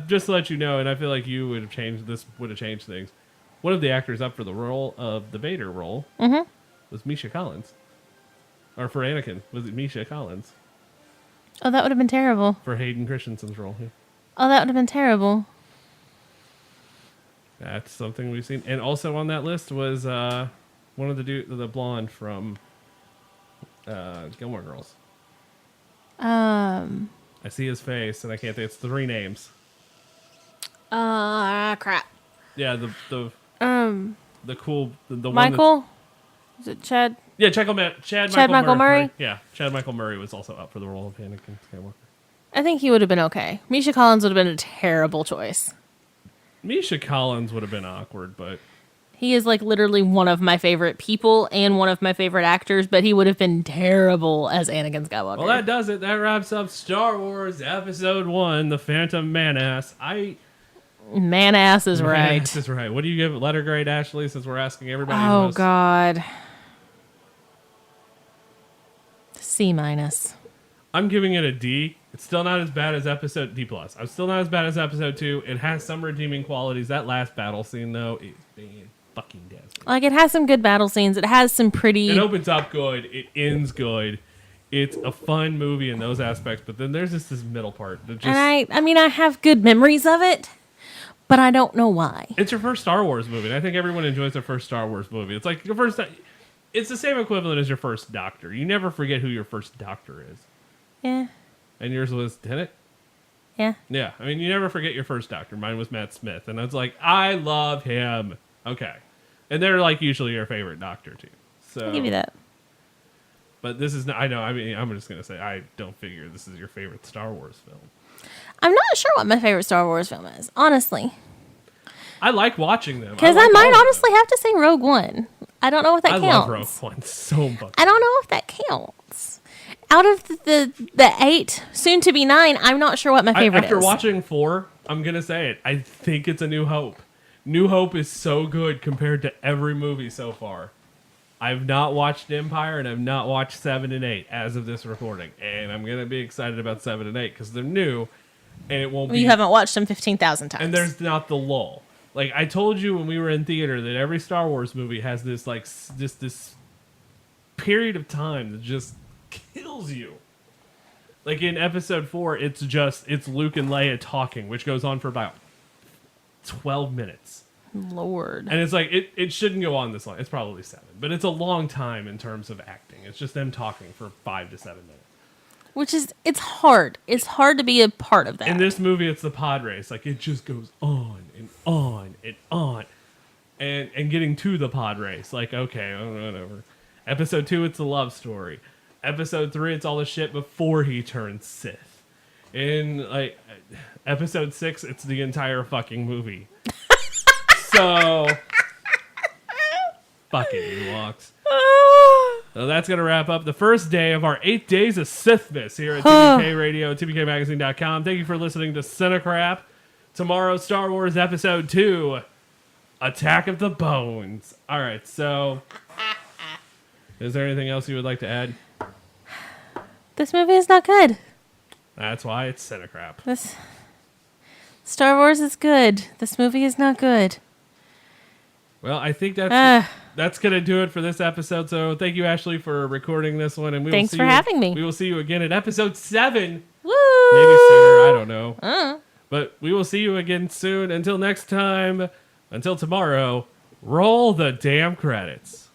just to let you know, and I feel like you would have changed things. One of the actors up for the role of the Vader role was Misha Collins. Or for Anakin, was it Misha Collins? Oh, that would have been terrible. For Hayden Christensen's role. Yeah. Oh, that would have been terrible. That's something we've seen. And also on that list was one of the blonde from Gilmore Girls. I see his face, and I can't think. It's 3 names. Crap. Yeah, the cool the Michael? Is it Chad? Yeah, Chad Michael Murray? Yeah, Chad Michael Murray was also up for the role of Anakin Skywalker. I think he would have been okay. Misha Collins would have been a terrible choice. Misha Collins would have been awkward, but He is like literally one of my favorite people and one of my favorite actors, but he would have been terrible as Anakin Skywalker. well, that does it. That wraps up Star Wars Episode 1, The Phantom Menace. Man-ass is right. This is right. What do you give it? Letter grade, Ashley, since we're asking everybody. Oh, God. C-. I'm giving it a D. It's still not as bad as episode D+. I'm still not as bad as episode 2. It has some redeeming qualities. That last battle scene, though, is being fucking dead. Like, it has some good battle scenes. It has some pretty... It opens up good. It ends good. It's a fun movie in those aspects, but then there's just this middle part. That just, And I have good memories of it, but I don't know why. it's your first Star Wars movie, and I think everyone enjoys their first Star Wars movie. It's like your first... It's the same equivalent as your first Doctor. You never forget who your first Doctor is. Yeah. And yours was Tennant? Yeah. Yeah. I mean, you never forget your first Doctor. Mine was Matt Smith. And I was like, I love him. Okay. And they're like usually your favorite Doctor, too. So, I'll give you that. But this is not... I know. I mean, I'm just going to say, I don't figure this is your favorite Star Wars film. I'm not sure what my favorite Star Wars film is, honestly. I like watching them. Because I might honestly have to say Rogue One. I don't know if that I counts. love Rogue One so much. I don't know if that counts. Out of the 8, soon to be 9, I'm not sure what my favorite After is. watching 4, I'm going to say it. I think it's A New Hope. New Hope is so good compared to every movie so far. I've not watched Empire and I've not watched 7 and 8 as of this recording. And I'm going to be excited about 7 and 8 because they're new and it won't be... You haven't watched them 15,000 times. And there's not the lull. Like, I told you when we were in theater that every Star Wars movie has this, like, this period of time that just kills you. Like, in Episode 4, it's Luke and Leia talking, which goes on for about 12 minutes. Lord. And it's like, it shouldn't go on this long. It's probably 7. But it's a long time in terms of acting. It's just them talking for 5 to 7 minutes. Which is, it's hard. It's hard to be a part of that. In this movie, it's the pod race. Like, it just goes on and on and on. And getting to the pod race. Like, okay, whatever. Episode 2, it's a love story. Episode 3, it's all the shit before he turns Sith. In, like, Episode 6, it's the entire fucking movie. So, fucking Ewoks. So that's going to wrap up the first day of our 8 Days of Sithmas here at TBK Radio, TBKMagazine.com. Thank you for listening to CineCrap. Tomorrow, Star Wars Episode 2, Attack of the Bones. All right, so is there anything else you would like to add? This movie is not good. That's why it's CineCrap. This Star Wars is good. This movie is not good. Well, I think that's going to do it for this episode. So thank you, Ashley, for recording this one. And Thanks for having me. We will see you again at Episode 7. Woo! Maybe sooner. I don't know. But we will see you again soon. Until next time, until tomorrow, roll the damn credits.